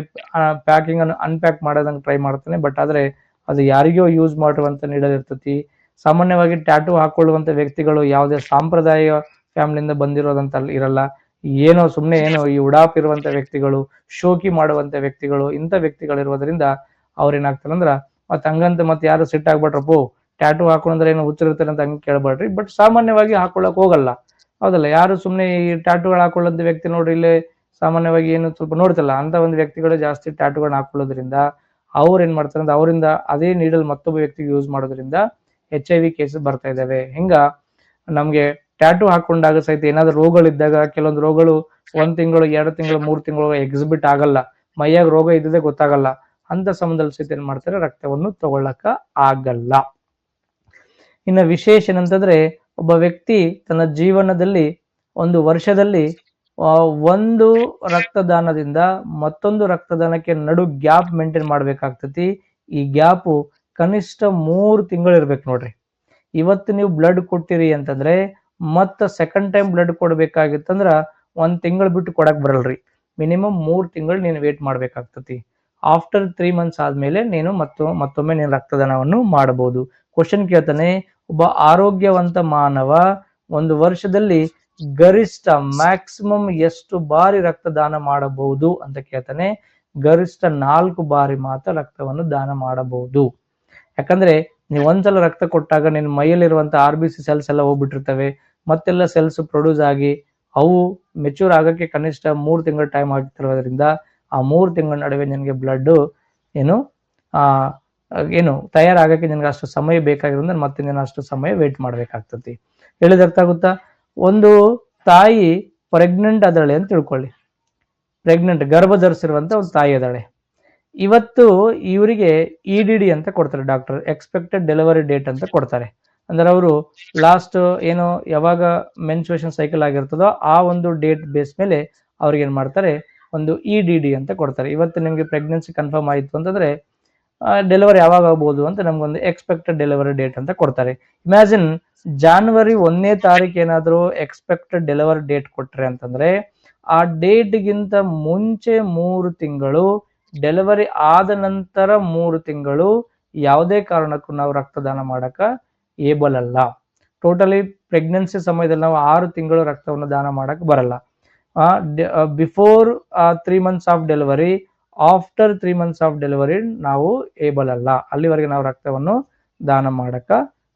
ಪ್ಯಾಕಿಂಗ್ ಅನ್ನು ಅನ್ಪ್ಯಾಕ್ ಮಾಡೋದಂಗೆ ಟ್ರೈ ಮಾಡ್ತಾನೆ. ಬಟ್ ಆದ್ರೆ ಅದು ಯಾರಿಗೋ ಯೂಸ್ ಮಾಡಿರುವಂತ ನೀಡಲ್ ಇರ್ತತಿ. ಸಾಮಾನ್ಯವಾಗಿ ಟ್ಯಾಟೂ ಹಾಕೊಳ್ಳುವಂತ ವ್ಯಕ್ತಿಗಳು ಯಾವುದೇ ಸಾಂಪ್ರದಾಯ ಫ್ಯಾಮಿಲಿಯಿಂದ ಬಂದಿರೋದಂತ ಇರಲ್ಲ. ಸುಮ್ಮನೆ ಈ ಉಡಾಪ್ ಇರುವಂತ ವ್ಯಕ್ತಿಗಳು, ಶೋಕಿ ಮಾಡುವಂತ ವ್ಯಕ್ತಿಗಳು, ಇಂಥ ವ್ಯಕ್ತಿಗಳಿರೋದ್ರಿಂದ ಅವ್ರೇನಾಗ್ತಾರೆ ಅಂದ್ರ ಮತ್ತೆ ಹಂಗಂತ ಮತ್ತೆ ಯಾರು ಸಿಟ್ಟಾಗ್ಬಿಟ್ರಪ್ಪೋ ಟ್ಯಾಟೂ ಹಾಕೊಂಡ್ರೆ ಏನು ಹುಚ್ಚಿರ್ತಾರೆ ಅಂತ ಹಂಗೆ ಕೇಳ್ಬೇಡ್ರಿ. ಬಟ್ ಸಾಮಾನ್ಯವಾಗಿ ಹಾಕೊಳ್ಳಕ್ ಹೋಗಲ್ಲ, ಹೌದಲ್ಲ. ಯಾರು ಸುಮ್ಮನೆ ಈ ಟ್ಯಾಟೂಗಳು ಹಾಕೊಳ್ಳೋಂಥ ವ್ಯಕ್ತಿ ನೋಡ್ರಿ ಇಲ್ಲಿ ಸಾಮಾನ್ಯವಾಗಿ ಏನು ಸ್ವಲ್ಪ ನೋಡ್ತಿಲ್ಲ ಅಂತ ಒಂದು ವ್ಯಕ್ತಿಗಳು ಜಾಸ್ತಿ ಟ್ಯಾಟೂಗಳನ್ನ ಹಾಕೊಳ್ಳೋದ್ರಿಂದ ಅವ್ರು ಏನ್ ಮಾಡ್ತಾರೆ ಅಂದ್ರೆ ಅವರಿಂದ ಅದೇ ನೀಡಲ್ ಮತ್ತೊಬ್ಬ ವ್ಯಕ್ತಿಗೆ ಯೂಸ್ ಮಾಡೋದ್ರಿಂದ HIV ಕೇಸಸ್ ಬರ್ತಾ ಇದಾವೆ. ಹಿಂಗ ನಮ್ಗೆ ಟ್ಯಾಟೂ ಹಾಕೊಂಡಾಗ ಸಹಿತ ಏನಾದ್ರು ರೋಗಗಳಿದ್ದಾಗ ಕೆಲವೊಂದು ರೋಗಗಳು 1 ತಿಂಗಳು 2 ತಿಂಗಳು 3 ತಿಂಗಳು ಎಕ್ಸಿಬಿಟ್ ಆಗಲ್ಲ, ಮೈಯಾಗ ರೋಗ ಇದ್ದದೇ ಗೊತ್ತಾಗಲ್ಲ. ಅಂತ ಸಂಬಂಧದಲ್ಲಿ ಸಹಿತ ಏನ್ ಮಾಡ್ತಾರೆ, ರಕ್ತವನ್ನು ತಗೊಳ್ಳಕ ಆಗಲ್ಲ. ಇನ್ನು ವಿಶೇಷ ಏನಂತಂದ್ರೆ, ಒಬ್ಬ ವ್ಯಕ್ತಿ ತನ್ನ ಜೀವನದಲ್ಲಿ ಒಂದು ವರ್ಷದಲ್ಲಿ ಒಂದು ರಕ್ತದಾನದಿಂದ ಮತ್ತೊಂದು ರಕ್ತದಾನಕ್ಕೆ ನಡು ಗ್ಯಾಪ್ ಮೇಂಟೈನ್ ಮಾಡ್ಬೇಕಾಗ್ತತಿ. ಈ ಗ್ಯಾಪು ಕನಿಷ್ಠ 3 ತಿಂಗಳು ಇರ್ಬೇಕು ನೋಡ್ರಿ. ಇವತ್ತು ನೀವು ಬ್ಲಡ್ ಕೊಟ್ಟಿರಿ ಅಂತಂದ್ರೆ ಮತ್ತೆ ಸೆಕೆಂಡ್ ಟೈಮ್ ಬ್ಲಡ್ ಕೊಡ್ಬೇಕಾಗಿತ್ತಂದ್ರ 1 ತಿಂಗಳು ಬಿಟ್ಟು ಕೊಡಕ್ ಬರಲ್ರಿ. ಮಿನಿಮಮ್ 3 ತಿಂಗಳು ನೀನು ವೇಟ್ ಮಾಡ್ಬೇಕಾಗ್ತತಿ. ಆಫ್ಟರ್ 3 months ಆದ್ಮೇಲೆ ನೀನು ಮತ್ತೊಮ್ಮೆ ನೀನು ರಕ್ತದಾನವನ್ನು ಮಾಡಬಹುದು. ಕ್ವಶನ್ ಕೇಳ್ತಾನೆ, ಒಬ್ಬ ಆರೋಗ್ಯವಂತ ಮಾನವ ಒಂದು ವರ್ಷದಲ್ಲಿ ಗರಿಷ್ಠ ಮ್ಯಾಕ್ಸಿಮಮ್ ಎಷ್ಟು ಬಾರಿ ರಕ್ತದಾನ ಮಾಡಬಹುದು ಅಂತ ಕೇಳ್ತಾನೆ. ಗರಿಷ್ಠ 4 ಬಾರಿ ಮಾತ್ರ ರಕ್ತವನ್ನು ದಾನ ಮಾಡಬಹುದು. ಯಾಕಂದ್ರೆ ನೀವು ಒಂದ್ಸಲ ರಕ್ತ ಕೊಟ್ಟಾಗ ನಿನ್ನ ಮೈಯಲ್ಲಿರುವಂತ RBC ಸೆಲ್ಸ್ ಎಲ್ಲ ಹೋಗ್ಬಿಟ್ಟಿರ್ತವೆ. ಮತ್ತೆಲ್ಲ ಸೆಲ್ಸ್ ಪ್ರೊಡ್ಯೂಸ್ ಆಗಿ ಅವು ಮೆಚೂರ್ ಆಗಕ್ಕೆ ಕನಿಷ್ಠ 3 ತಿಂಗಳ ಟೈಮ್ ಆಗ್ತಿರೋದ್ರಿಂದ ಆ 3 ತಿಂಗಳ ನಡುವೆ ನಿನಗೆ ಬ್ಲಡ್ ಏನು ತಯಾರಾಗಕ್ಕೆ ನಿನ್ಗೆ ಅಷ್ಟು ಸಮಯ ಬೇಕಾಗಿರೋದ್ರೆ ಮತ್ತೆ ನೀನು ಅಷ್ಟು ಸಮಯ ವೇಟ್ ಮಾಡ್ಬೇಕಾಗ್ತತಿ. ಹೇಳಿದ ಅರ್ಥ ಆಗುತ್ತಾ? ಒಂದು ತಾಯಿ ಪ್ರೆಗ್ನೆಂಟ್ ಅದಳೆ ಅಂತ ತಿಳ್ಕೊಳ್ಳಿ. ಪ್ರೆಗ್ನೆಂಟ್ ಗರ್ಭ ಧರಿಸಿರುವಂತ ಒಂದು ತಾಯಿ ಅದಳೆ. ಇವತ್ತು ಇವರಿಗೆ EDD ಅಂತ ಕೊಡ್ತಾರೆ ಡಾಕ್ಟರ್, ಎಕ್ಸ್ಪೆಕ್ಟೆಡ್ ಡೆಲಿವರಿ ಡೇಟ್ ಅಂತ ಕೊಡ್ತಾರೆ. ಅಂದ್ರೆ ಅವರು ಲಾಸ್ಟ್ ಏನು ಯಾವಾಗ ಮೆನ್ಸ್ಟ್ರುಯೇಷನ್ ಸೈಕಲ್ ಆಗಿರ್ತದೋ ಆ ಒಂದು ಡೇಟ್ ಬೇಸ್ ಮೇಲೆ ಅವ್ರಿಗೆ ಏನ್ ಮಾಡ್ತಾರೆ, ಒಂದು EDD ಅಂತ ಕೊಡ್ತಾರೆ. ಇವತ್ತು ನಿಮಗೆ ಪ್ರೆಗ್ನೆನ್ಸಿ ಕನ್ಫರ್ಮ್ ಆಯಿತು ಅಂತಂದ್ರೆ ಡೆಲಿವರಿ ಯಾವಾಗ ಆಗ್ಬೋದು ಅಂತ ನಮ್ಗೊಂದು ಎಕ್ಸ್ಪೆಕ್ಟೆಡ್ ಡೆಲಿವರಿ ಡೇಟ್ ಅಂತ ಕೊಡ್ತಾರೆ. ಇಮ್ಯಾಜಿನ್ January 1ನೇ ತಾರೀಕು ಏನಾದರೂ ಎಕ್ಸ್ಪೆಕ್ಟೆಡ್ ಡೆಲಿವರಿ ಡೇಟ್ ಕೊಟ್ರೆ ಅಂತಂದ್ರೆ ಆ ಡೇಟ್ಗಿಂತ ಮುಂಚೆ 3 ತಿಂಗಳು, ಡೆಲಿವರಿ ಆದ ನಂತರ 3 ತಿಂಗಳು ಯಾವುದೇ ಕಾರಣಕ್ಕೂ ನಾವು ರಕ್ತದಾನ ಮಾಡಕ ಏಬಲ್ ಅಲ್ಲ. ಟೋಟಲಿ ಪ್ರೆಗ್ನೆನ್ಸಿ ಸಮಯದಲ್ಲಿ ನಾವು 6 ತಿಂಗಳು ರಕ್ತವನ್ನು ದಾನ ಮಾಡಕ್ ಬರಲ್ಲ. Before 3 months of delivery, after 3 months of delivery ನಾವು ಏಬಲ್ ಅಲ್ಲ. ಅಲ್ಲಿವರೆಗೆ ನಾವು ರಕ್ತವನ್ನು ದಾನ ಮಾಡಕ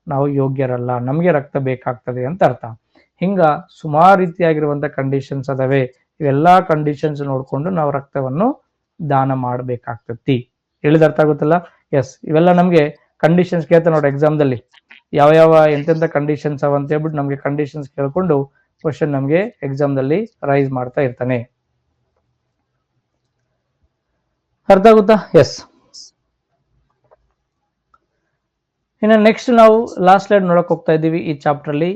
ನಾವು ಯೋಗ್ಯರಲ್ಲ, ನಮಗೆ ರಕ್ತ ಬೇಕಾಗ್ತದೆ ಅಂತ ಅರ್ಥ. ಹಿಂಗ ಸುಮಾರು ರೀತಿಯಾಗಿರುವಂತ ಕಂಡೀಷನ್ಸ್ ಅದಾವೆ. ಇವೆಲ್ಲಾ ಕಂಡೀಷನ್ಸ್ ನೋಡ್ಕೊಂಡು ನಾವು ರಕ್ತವನ್ನು ದಾನ ಮಾಡಬೇಕಾಗ್ತತಿ. ಹೇಳಿದ ಅರ್ಥ ಆಗುತ್ತಲ್ಲ? ಎಸ್, ಇವೆಲ್ಲ ನಮ್ಗೆ ಕಂಡೀಷನ್ಸ್ ಕೇಳ್ತಾ ನೋಡಿ ಎಕ್ಸಾಮ್ದಲ್ಲಿ, ಯಾವ ಎಂತೆಂಥ ಕಂಡೀಷನ್ಸ್ ಅವ ಅಂತ ಹೇಳ್ಬಿಟ್ಟು ನಮ್ಗೆ ಕಂಡೀಷನ್ಸ್ ಕೇಳ್ಕೊಂಡು ಕ್ವಶನ್ ನಮ್ಗೆ ಎಕ್ಸಾಮ್ದಲ್ಲಿ ರೈಸ್ ಮಾಡ್ತಾ ಇರ್ತಾನೆ. ಅರ್ಥ ಆಗುತ್ತಾ? ಎಸ್. ಇನ್ನು ನೆಕ್ಸ್ಟ್ ನಾವು ಲಾಸ್ಟ್ ಸ್ಲೈಡ್ ನೋಡಕ್ ಹೋಗ್ತಾ ಇದ್ದೀವಿ ಈ ಚಾಪ್ಟರ್ ಅಲ್ಲಿ.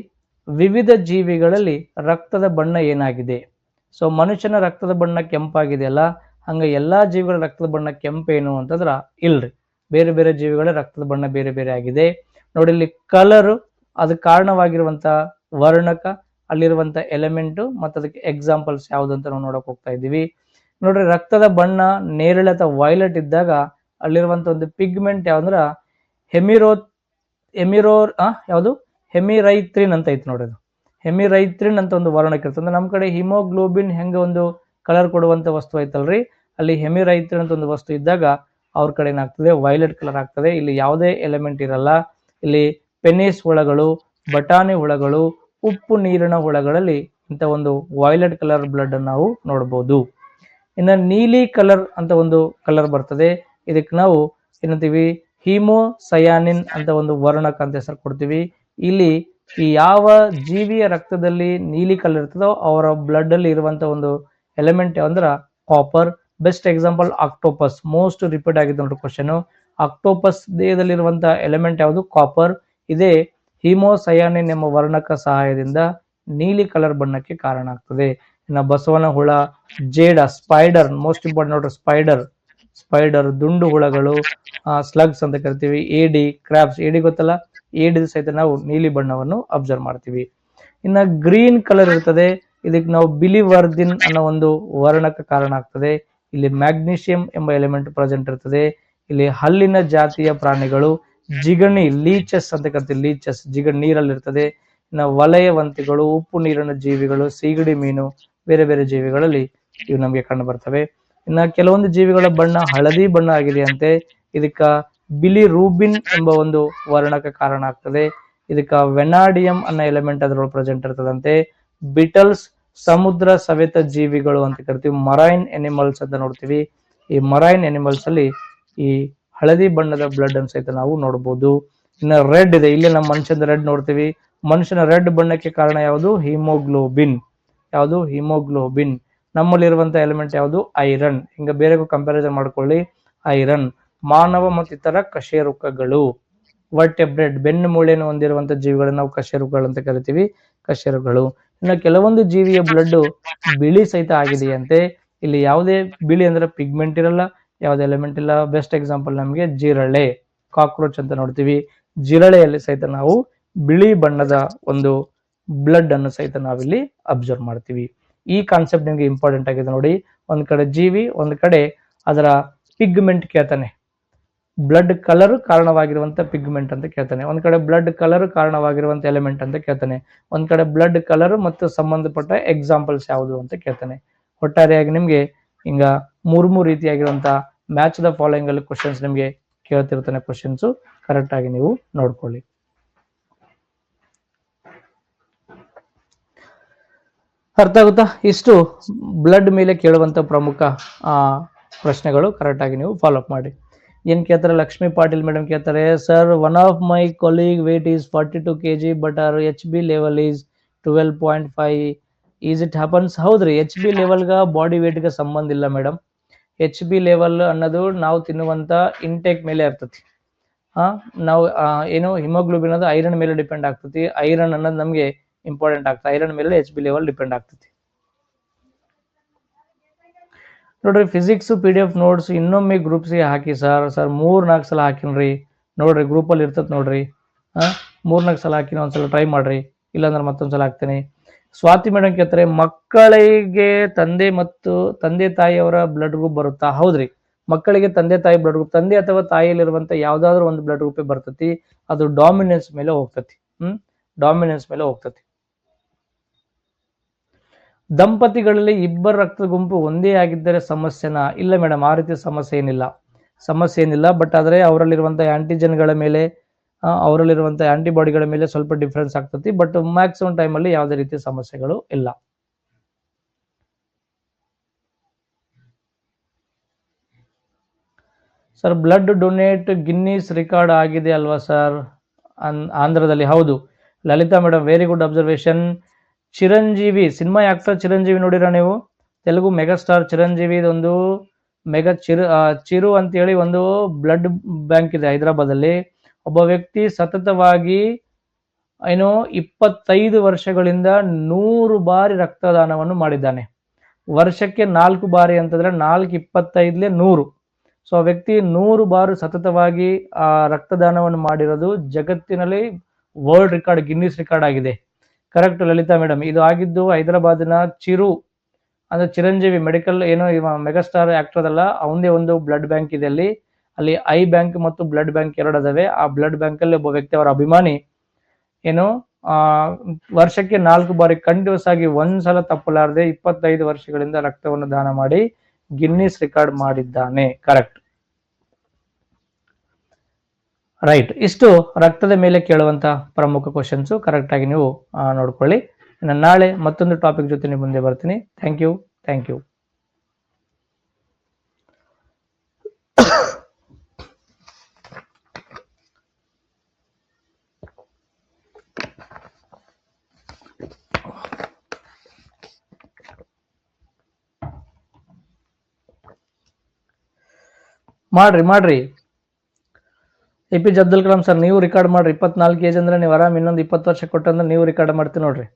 ವಿವಿಧ ಜೀವಿಗಳಲ್ಲಿ ರಕ್ತದ ಬಣ್ಣ ಏನಾಗಿದೆ? ಸೊ ಮನುಷ್ಯನ ರಕ್ತದ ಬಣ್ಣ ಕೆಂಪಾಗಿದೆಯಲ್ಲ, ಹಂಗ ಎಲ್ಲಾ ಜೀವಿಗಳ ರಕ್ತದ ಬಣ್ಣ ಕೆಂಪೇನು ಅಂತಂದ್ರ ಇಲ್ರಿ. ಬೇರೆ ಬೇರೆ ಜೀವಿಗಳ ರಕ್ತದ ಬಣ್ಣ ಬೇರೆ ಬೇರೆ ಆಗಿದೆ. ನೋಡಿ ಇಲ್ಲಿ ಕಲರ್, ಅದಕ್ಕೆ ಕಾರಣವಾಗಿರುವಂತ ವರ್ಣಕ, ಅಲ್ಲಿರುವಂತ ಎಲಿಮೆಂಟ್ ಮತ್ತು ಅದಕ್ಕೆ ಎಕ್ಸಾಂಪಲ್ಸ್ ಯಾವ್ದು ಅಂತ ನಾವು ನೋಡಕ್ ಹೋಗ್ತಾ ಇದ್ದೀವಿ. ನೋಡ್ರಿ, ರಕ್ತದ ಬಣ್ಣ ನೇರಳೆ ಅಥವಾ ವೈಲೆಟ್ ಇದ್ದಾಗ ಅಲ್ಲಿರುವಂತ ಒಂದು ಪಿಗ್ಮೆಂಟ್ ಯಾವಂದ್ರ ಯಾವುದು ಹೆಮಿರೈಥ್ರಿನ್ ಅಂತ ಐತಿ ನೋಡ್ರಿ. ಹೆಮಿರೈಥ್ರಿನ್ ಅಂತ ಒಂದು ವರ್ಣಕ ಇರ್ತದೆ. ನಮ್ಮ ಕಡೆ ಹಿಮೋಗ್ಲೋಬಿನ್ ಹೆಂಗ ಒಂದು ಕಲರ್ ಕೊಡುವಂತ ವಸ್ತು ಐತಲ್ರಿ, ಅಲ್ಲಿ ಹೆಮಿರೈಥ್ರಿನ್ ಅಂತ ಒಂದು ವಸ್ತು ಇದ್ದಾಗ ಅವ್ರ ಕಡೆ ಏನಾಗ್ತದೆ, ವೈಲೆಟ್ ಕಲರ್ ಆಗ್ತದೆ. ಇಲ್ಲಿ ಯಾವುದೇ ಎಲಿಮೆಂಟ್ ಇರಲ್ಲ. ಇಲ್ಲಿ ಪೆನಿಸ್ ಹುಳಗಳು, ಬಟಾಣಿ ಹುಳಗಳು, ಉಪ್ಪು ನೀರಿನ ಹುಳಗಳಲ್ಲಿ ಇಂಥ ಒಂದು ವೈಲೆಟ್ ಕಲರ್ ಬ್ಲಡ್ ನಾವು ನೋಡಬಹುದು. ಇನ್ನು ನೀಲಿ ಕಲರ್ ಅಂತ ಒಂದು ಕಲರ್ ಬರ್ತದೆ. ಇದಕ್ಕೆ ನಾವು ಏನಂತೀವಿ, ಹೀಮೋಸಯಾನಿನ್ ಅಂತ ಒಂದು ವರ್ಣಕ ಅಂತ ಹೆಸರು ಕೊಡ್ತೀವಿ. ಇಲ್ಲಿ ಈ ಯಾವ ಜೀವಿಯ ರಕ್ತದಲ್ಲಿ ನೀಲಿ ಕಲರ್ ಇರ್ತದೋ ಅವರ ಬ್ಲಡ್ ಅಲ್ಲಿ ಇರುವಂತ ಒಂದು ಎಲಿಮೆಂಟ್ ಯಾವಂದ್ರ copper. Best example octopus, most repeat ಆಗಿದೆ ನೋಡ್ರಿ ಕ್ವಶನ್. ಆಕ್ಟೋಪಸ್ ದೇಹದಲ್ಲಿರುವಂತ ಎಲಿಮೆಂಟ್ ಯಾವುದು? ಕಾಪರ್. ಇದೇ ಹೀಮೋಸಯಾನಿನ್ ಎಂಬ ವರ್ಣಕ ಸಹಾಯದಿಂದ ನೀಲಿ ಕಲರ್ ಬಣ್ಣಕ್ಕೆ ಕಾರಣ ಆಗ್ತದೆ. ಇನ್ನು ಬಸವನ ಹುಳ, ಜೇಡ, ಸ್ಪೈಡರ್, ಮೋಸ್ಟ್ ಇಂಪಾರ್ಟೆಂಟ್ ನೋಡ್ರಿ, ಸ್ಪೈಡರ್, ದುಂಡು ಹುಳಗಳು, ಸ್ಲಗ್ಸ್ ಅಂತ ಕರಿತೀವಿ, ಏಡಿ, ಕ್ರಾಬ್ಸ್. ಏಡಿ ಗೊತ್ತಲ್ಲ, ಏಡಿದ ಸಹಿತ ನಾವು ನೀಲಿ ಬಣ್ಣವನ್ನು ಅಬ್ಸರ್ವ್ ಮಾಡ್ತೀವಿ. ಇನ್ನ ಗ್ರೀನ್ ಕಲರ್ ಇರ್ತದೆ, ಇದಕ್ಕೆ ನಾವು ಬಿಲಿವರ್ದಿನ್ ಅನ್ನೋ ಒಂದು ವರ್ಣಕ ಕಾರಣ ಆಗ್ತದೆ. ಇಲ್ಲಿ ಮ್ಯಾಗ್ನೀಷಿಯಂ ಎಂಬ ಎಲಿಮೆಂಟ್ ಪ್ರೆಸೆಂಟ್ ಇರ್ತದೆ. ಇಲ್ಲಿ ಹಲ್ಲಿನ ಜಾತಿಯ ಪ್ರಾಣಿಗಳು, ಜಿಗಣಿ, ಲೀಚಸ್ ಅಂತ ಕರಿತೀವಿ, ಲೀಚಸ್ ಜಿಗಣಿ ನೀರಲ್ಲಿ ಇರ್ತದೆ. ಇನ್ನು ವಲಯವಂತಿಗಳು, ಉಪ್ಪು ನೀರಿನ ಜೀವಿಗಳು, ಸೀಗಡಿ ಮೀನು, ಬೇರೆ ಬೇರೆ ಜೀವಿಗಳಲ್ಲಿ ಇವು ನಮಗೆ ಕಂಡು ಬರ್ತವೆ. ಇನ್ನ ಕೆಲವೊಂದು ಜೀವಿಗಳ ಬಣ್ಣ ಹಳದಿ ಬಣ್ಣ ಆಗಿದೆಯಂತೆ. ಇದಕ್ಕ ಬಿಲಿ ರೂಬಿನ್ ಎಂಬ ಒಂದು ವರ್ಣಕ ಕಾರಣ ಆಗ್ತದೆ. ಇದಕ್ಕ ವೆನಾಡಿಯಂ ಅನ್ನೋ ಎಲಿಮೆಂಟ್ ಅದರೊಳಗೆ ಪ್ರೆಸೆಂಟ್ ಇರ್ತದಂತೆ. ಬಿಟಲ್ಸ್, ಸಮುದ್ರ ಸವೆತ ಜೀವಿಗಳು ಅಂತ ಕರಿತೀವಿ, ಮರೈನ್ ಎನಿಮಲ್ಸ್ ಅಂತ ನೋಡ್ತೀವಿ. ಈ ಮರೈನ್ ಎನಿಮಲ್ಸ್ ಅಲ್ಲಿ ಈ ಹಳದಿ ಬಣ್ಣದ ಬ್ಲಡ್ ಅನ್ನು ಸಹಿತ ನಾವು ನೋಡಬಹುದು. ಇನ್ನು ರೆಡ್ ಇದೆ, ಇಲ್ಲಿ ನಮ್ಮ ಮನುಷ್ಯನ ರೆಡ್ ನೋಡ್ತೀವಿ. ಮನುಷ್ಯನ ರೆಡ್ ಬಣ್ಣಕ್ಕೆ ಕಾರಣ ಯಾವುದು? ಹಿಮೋಗ್ಲೋಬಿನ್. ಯಾವುದು? ಹಿಮೋಗ್ಲೋಬಿನ್. ನಮ್ಮಲ್ಲಿರುವಂತಹ ಎಲಿಮೆಂಟ್ ಯಾವುದು? ಐರನ್. ಹಿಂಗ ಬೇರೆ ಕಂಪ್ಯಾರಿಸನ್ ಮಾಡ್ಕೊಳ್ಳಿ. ಐರನ್. ಮಾನವ ಮತ್ತು ಇತರ ಕಶೇರುಕಗಳು, ವರ್ಟೆಬ್ರೇಟ್, ಬೆನ್ನು ಮೂಳೆಯನ್ನು ಹೊಂದಿರುವಂತಹ ಜೀವಿಗಳನ್ನ ನಾವು ಕಶೇರುಕಗಳು ಅಂತ ಕರಿತೀವಿ, ಕಶೇರುಗಳು. ಇನ್ನು ಕೆಲವೊಂದು ಜೀವಿಯ ಬ್ಲಡ್ ಬಿಳಿ ಸಹಿತ ಆಗಿದೆಯಂತೆ. ಇಲ್ಲಿ ಯಾವುದೇ ಬಿಳಿ ಅಂದ್ರೆ ಪಿಗ್ಮೆಂಟ್ ಇರಲ್ಲ, ಯಾವುದೇ ಎಲಿಮೆಂಟ್ ಇಲ್ಲ. ಬೆಸ್ಟ್ ಎಕ್ಸಾಂಪಲ್ ನಮಗೆ ಜಿರಳೆ, ಕಾಕ್ರೋಚ್ ಅಂತ ನೋಡ್ತೀವಿ. ಜಿರಳೆಯಲ್ಲಿ ಸಹಿತ ನಾವು ಬಿಳಿ ಬಣ್ಣದ ಒಂದು ಬ್ಲಡ್ ಅನ್ನು ಸಹಿತ ನಾವಿಲ್ಲಿ ಅಬ್ಸರ್ವ್ ಮಾಡ್ತೀವಿ. ಈ ಕಾನ್ಸೆಪ್ಟ್ ನಿಮ್ಗೆ ಇಂಪಾರ್ಟೆಂಟ್ ಆಗಿದೆ ನೋಡಿ. ಒಂದ್ ಕಡೆ ಜೀವಿ, ಒಂದ್ ಕಡೆ ಅದರ ಪಿಗ್ಮೆಂಟ್ ಕೇಳ್ತಾನೆ, ಬ್ಲಡ್ ಕಲರ್ ಕಾರಣವಾಗಿರುವಂತ ಪಿಗ್ಮೆಂಟ್ ಅಂತ ಕೇಳ್ತಾನೆ. ಒಂದ್ ಕಡೆ ಬ್ಲಡ್ ಕಲರ್ ಕಾರಣವಾಗಿರುವಂತ ಎಲಿಮೆಂಟ್ ಅಂತ ಕೇಳ್ತಾನೆ. ಒಂದ್ ಕಡೆ ಬ್ಲಡ್ ಕಲರ್ ಮತ್ತು ಸಂಬಂಧಪಟ್ಟ ಎಕ್ಸಾಂಪಲ್ಸ್ ಯಾವುದು ಅಂತ ಕೇಳ್ತಾನೆ. ಒಟ್ಟಾರೆಯಾಗಿ ನಿಮ್ಗೆ ಹಿಂಗ ಮೂರು ರೀತಿಯಾಗಿರುವಂತ ಮ್ಯಾಚ್ ದ ಫಾಲೋಯಿಂಗ್ ಅಲ್ಲಿ ಕ್ವಶನ್ಸ್ ನಿಮ್ಗೆ ಕೇಳ್ತಿರ್ತಾನೆ. ಕ್ವಶನ್ಸ್ ಕರೆಕ್ಟ್ ಆಗಿ ನೀವು ನೋಡ್ಕೊಳ್ಳಿ. ಅರ್ಥ ಆಗುತ್ತಾ? ಇಷ್ಟು ಬ್ಲಡ್ ಮೇಲೆ ಕೇಳುವಂತ ಪ್ರಮುಖ ಪ್ರಶ್ನೆಗಳು. ಕರೆಕ್ಟ್ ಆಗಿ ನೀವು ಫಾಲೋ ಅಪ್ ಮಾಡಿ. ಏನು ಕೇಳ್ತಾರೆ, ಲಕ್ಷ್ಮೀ ಪಾಟೀಲ್ ಮೇಡಮ್ ಕೇಳ್ತಾರೆ, sir one of my colleague weight is 42 kg but her H B level is 12.5 is it happens. ಹೌದ್ರಿ, ಎಚ್ ಬಿ ಲೆವೆಲ್ಗೆ ಬಾಡಿ ವೇಟ್ಗೆ ಸಂಬಂಧ ಇಲ್ಲ ಮೇಡಮ್. ಎಚ್ ಬಿ ಲೆವೆಲ್ ಅನ್ನೋದು ನಾವು ತಿನ್ನುವಂಥ ಇಂಟೇಕ್ ಮೇಲೆ ಇರ್ತತಿ. ನಾವು ಏನು ಹಿಮೋಗ್ಲೋಬಿನ್ ಅದು ಐರನ್ ಮೇಲೆ ಡಿಪೆಂಡ್ ಆಗ್ತತಿ. ಐರನ್ ಅನ್ನೋದು ನಮಗೆ ಇಂಪಾರ್ಟೆಂಟ್ ಆಗ್ತದೆ. ಐರನ್ ಮೇಲೆ ಎಚ್ ಬಿ ಲೆವೆಲ್ ಡಿಪೆಂಡ್ ಆಗ್ತತಿ. ನೋಡ್ರಿ, ಫಿಸಿಕ್ಸ್ PDF ನೋಟ್ಸ್ ಇನ್ನೊಮ್ಮೆ ಗ್ರೂಪ್ಸ್ಗೆ ಹಾಕಿ ಸರ್. 3-4 ಸಲ ಹಾಕಿನ್ರಿ, ನೋಡ್ರಿ ಗ್ರೂಪಲ್ಲಿ ಇರ್ತದೆ ನೋಡ್ರಿ. 3-4 ಸಲ ಹಾಕಿನ ಒಂದ್ಸಲ ಟ್ರೈ ಮಾಡ್ರಿ, ಇಲ್ಲಾಂದ್ರೆ ಮತ್ತೊಂದ್ಸಲ ಹಾಕ್ತೀನಿ. ಸ್ವಾತಿ ಮೇಡಮ್ ಕೇಳ್ತಾರೆ, ಮಕ್ಕಳಿಗೆ ತಂದೆ ತಾಯಿಯವರ ಬ್ಲಡ್ ಗ್ರೂಪ್ ಬರುತ್ತಾ? ಹೌದ್ರಿ, ಮಕ್ಕಳಿಗೆ ತಂದೆ ತಾಯಿ ಬ್ಲಡ್ ಗ್ರೂಪ್, ತಂದೆ ಅಥವಾ ತಾಯಿಯಲ್ಲಿರುವಂತ ಯಾವ್ದಾದ್ರು ಒಂದು ಬ್ಲಡ್ ಗ್ರೂಪ್ ಬರ್ತತಿ. ಅದು ಡಾಮಿನೆನ್ಸ್ ಮೇಲೆ ಹೋಗ್ತತಿ. ಡಾಮಿನೆನ್ಸ್ ಮೇಲೆ ಹೋಗ್ತತಿ. ದಂಪತಿಗಳಲ್ಲಿ ಇಬ್ಬರ ರಕ್ತದ ಗುಂಪು ಒಂದೇ ಆಗಿದ್ದರೆ ಸಮಸ್ಯೆನಾ? ಇಲ್ಲ ಮೇಡಮ್, ಆ ರೀತಿ ಸಮಸ್ಯೆ ಏನಿಲ್ಲ. ಬಟ್ ಆದರೆ ಅವರಲ್ಲಿರುವಂಥ ಆಂಟಿಜನ್ಗಳ ಮೇಲೆ, ಅವರಲ್ಲಿರುವಂಥ ಆಂಟಿಬಾಡಿಗಳ ಮೇಲೆ ಸ್ವಲ್ಪ ಡಿಫ್ರೆನ್ಸ್ ಆಗ್ತತಿ. ಬಟ್ ಮ್ಯಾಕ್ಸಿಮಮ್ ಟೈಮಲ್ಲಿ ಯಾವುದೇ ರೀತಿಯ ಸಮಸ್ಯೆಗಳು ಇಲ್ಲ. Sir, blood donate Guinness record ಆಗಿದೆ ಅಲ್ವಾ ಸರ್ ಆಂಧ್ರದಲ್ಲಿ? ಹೌದು Lalitha madam, very good observation. Chiranjeevi cinema actor Chiranjeevi ನೋಡಿರ ನೀವು? ತೆಲುಗು ಮೆಗಾಸ್ಟಾರ್ ಚಿರಂಜೀವಿ ಒಂದು ಚಿರು ಅಂತೇಳಿ ಒಂದು ಬ್ಲಡ್ ಬ್ಯಾಂಕ್ ಇದೆ ಹೈದರಾಬಾದಲ್ಲಿ. ಒಬ್ಬ ವ್ಯಕ್ತಿ ಸತತವಾಗಿ 25 ವರ್ಷಗಳಿಂದ 100 ಬಾರಿ ರಕ್ತದಾನವನ್ನು ಮಾಡಿದ್ದಾನೆ. ವರ್ಷಕ್ಕೆ 4 ಬಾರಿ ಅಂತಂದ್ರೆ 4 25 100. ಸೊ ಆ ವ್ಯಕ್ತಿ 100 ಬಾರಿ ಸತತವಾಗಿ ರಕ್ತದಾನವನ್ನು ಮಾಡಿರೋದು ಜಗತ್ತಿನಲ್ಲಿ ವರ್ಲ್ಡ್ ರೆಕಾರ್ಡ್, ಗಿನ್ನಿಸ್ ರೆಕಾರ್ಡ್ ಆಗಿದೆ. Correct Lalitha madam. ಇದು ಆಗಿದ್ದು ಹೈದರಾಬಾದಿನ ಅಂದ್ರೆ ಚಿರಂಜೀವಿ ಮೆಡಿಕಲ್ ಮೆಗಾಸ್ಟಾರ್ ಆಕ್ಟರ್ ಅದಲ್ಲ, ಅವನದೇ ಒಂದು ಬ್ಲಡ್ ಬ್ಯಾಂಕ್ ಇದೆ ಅಲ್ಲಿ ಐ ಬ್ಯಾಂಕ್ ಮತ್ತು ಬ್ಲಡ್ ಬ್ಯಾಂಕ್ ಎರಡು ಅದಾವೆ. ಆ ಬ್ಲಡ್ ಬ್ಯಾಂಕ್ ಅಲ್ಲಿ ಒಬ್ಬ ವ್ಯಕ್ತಿ, ಅವರ ಅಭಿಮಾನಿ ವರ್ಷಕ್ಕೆ 4 ಬಾರಿ ಕಂಟಿನ್ಯೂಸ್ ಆಗಿ ಒಂದ್ಸಲ ತಪ್ಪಲಾರದೆ 25 ವರ್ಷಗಳಿಂದ ರಕ್ತವನ್ನು ದಾನ ಮಾಡಿ ಗಿನ್ನಿಸ್ ರೆಕಾರ್ಡ್ ಮಾಡಿದ್ದಾನೆ. Correct, right. ಇಷ್ಟು ರಕ್ತದ ಮೇಲೆ ಕೇಳುವಂತ ಪ್ರಮುಖ ಕ್ವಶನ್ಸ್ ಕರೆಕ್ಟ್ ಆಗಿ ನೀವು ನೋಡ್ಕೊಳ್ಳಿ. ನಾಳೆ ಮತ್ತೊಂದು ಟಾಪಿಕ್ ಜೊತೆ ನಿಮ್ಮ ಮುಂದೆ ಬರ್ತೀನಿ. Thank you. ಮಾಡ್ರಿ. APJ ಅಬ್ದುಲ್ ಕಲಾಂ ಸರ್, ನೀವು ರೆಕಾರ್ಡ್ ಮಾಡ್ರಿ. 24 ಏಜ್ ಅಂದ್ರೆ ನೀವು ಆರಾಮ್ ಇನ್ನೊಂದು 20 ವರ್ಷ ಕೊಟ್ಟಂದ್ರೆ ನೀವು ರೆಕಾರ್ಡ್ ಮಾಡ್ತೀವಿ ನೋಡ್ರಿ.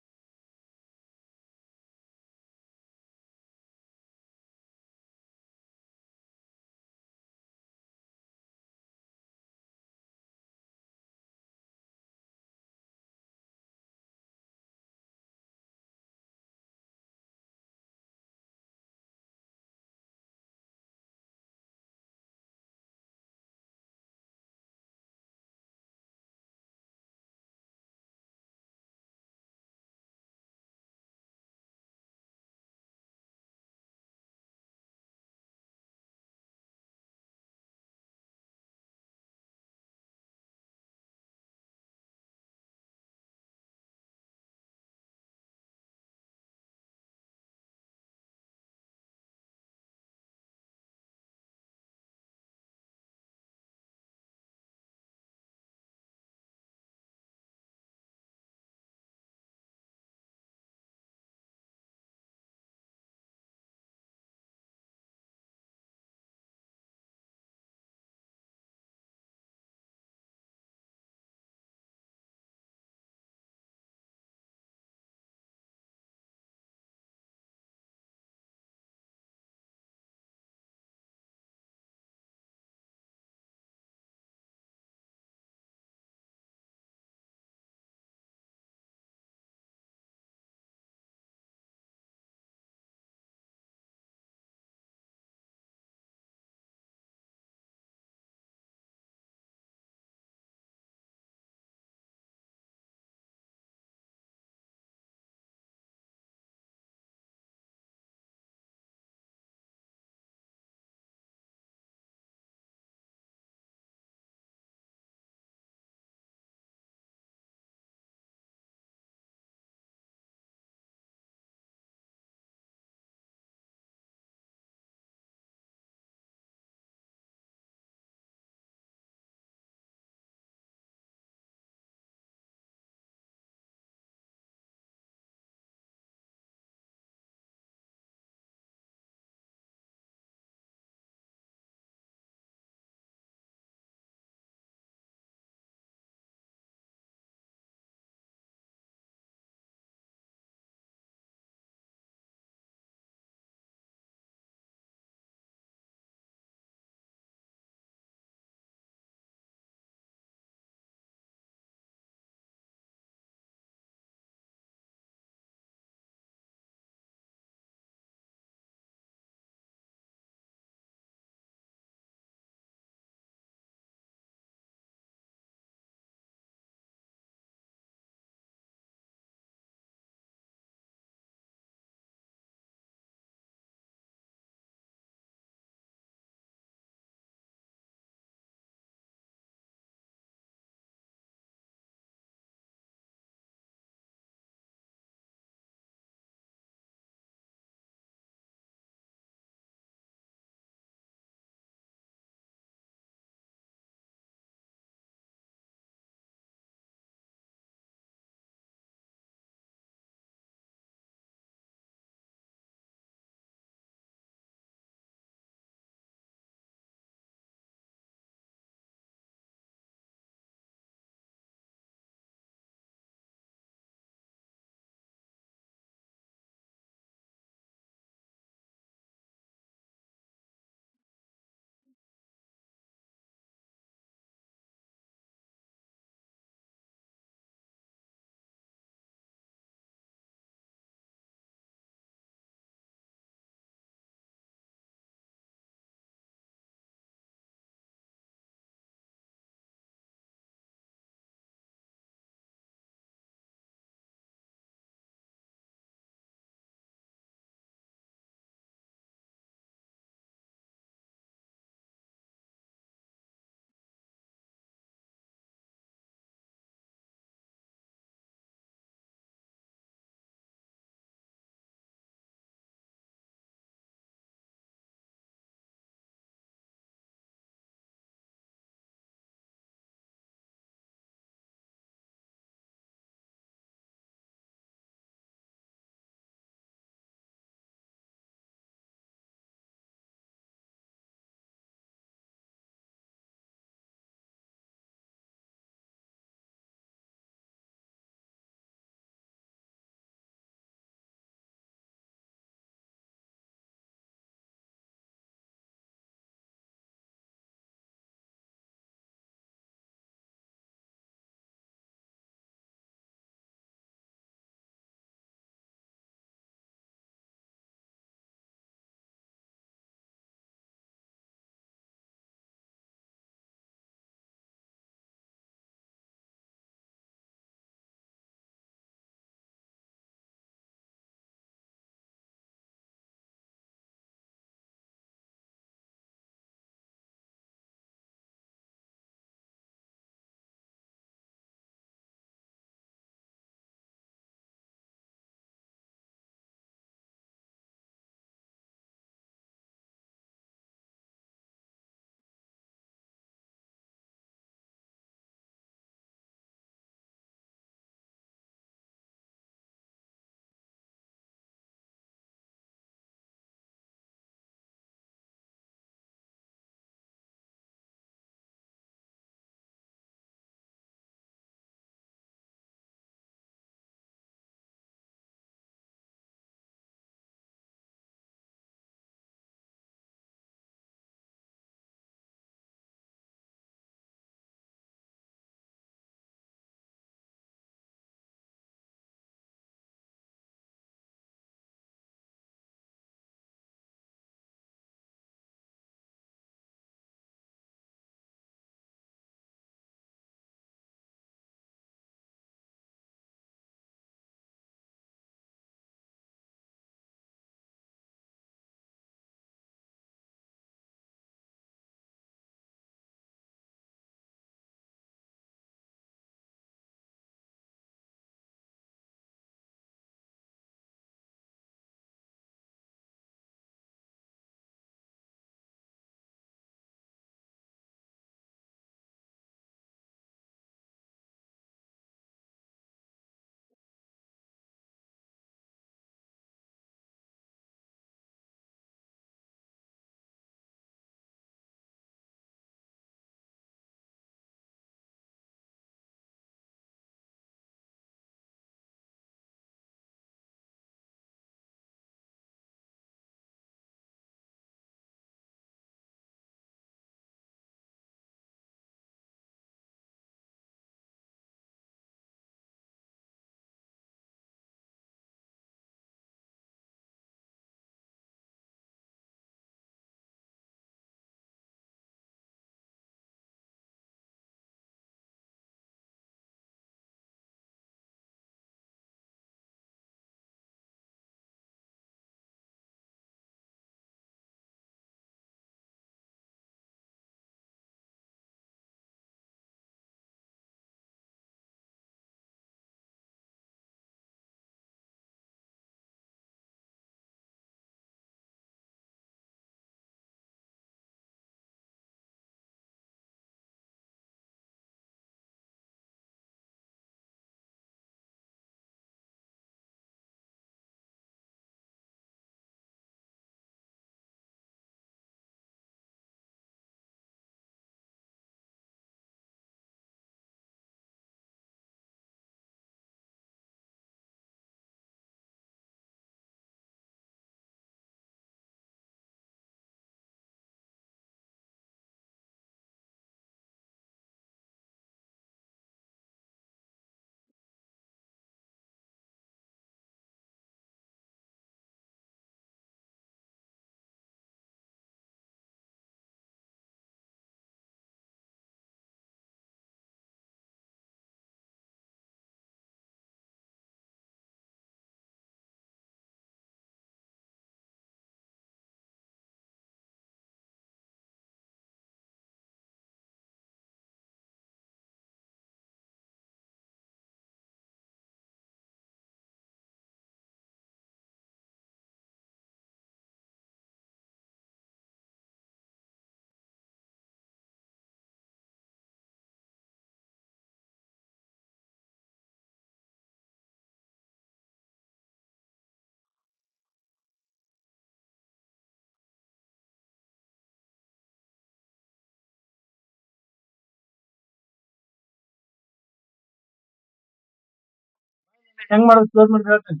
ಹೆಂಗ್ ಮಾಡೋದು ಕ್ಲೋಸ್ ಮಾಡಿ ಹೇಳ್ತೇನೆ.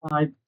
ಆಯ್ತು.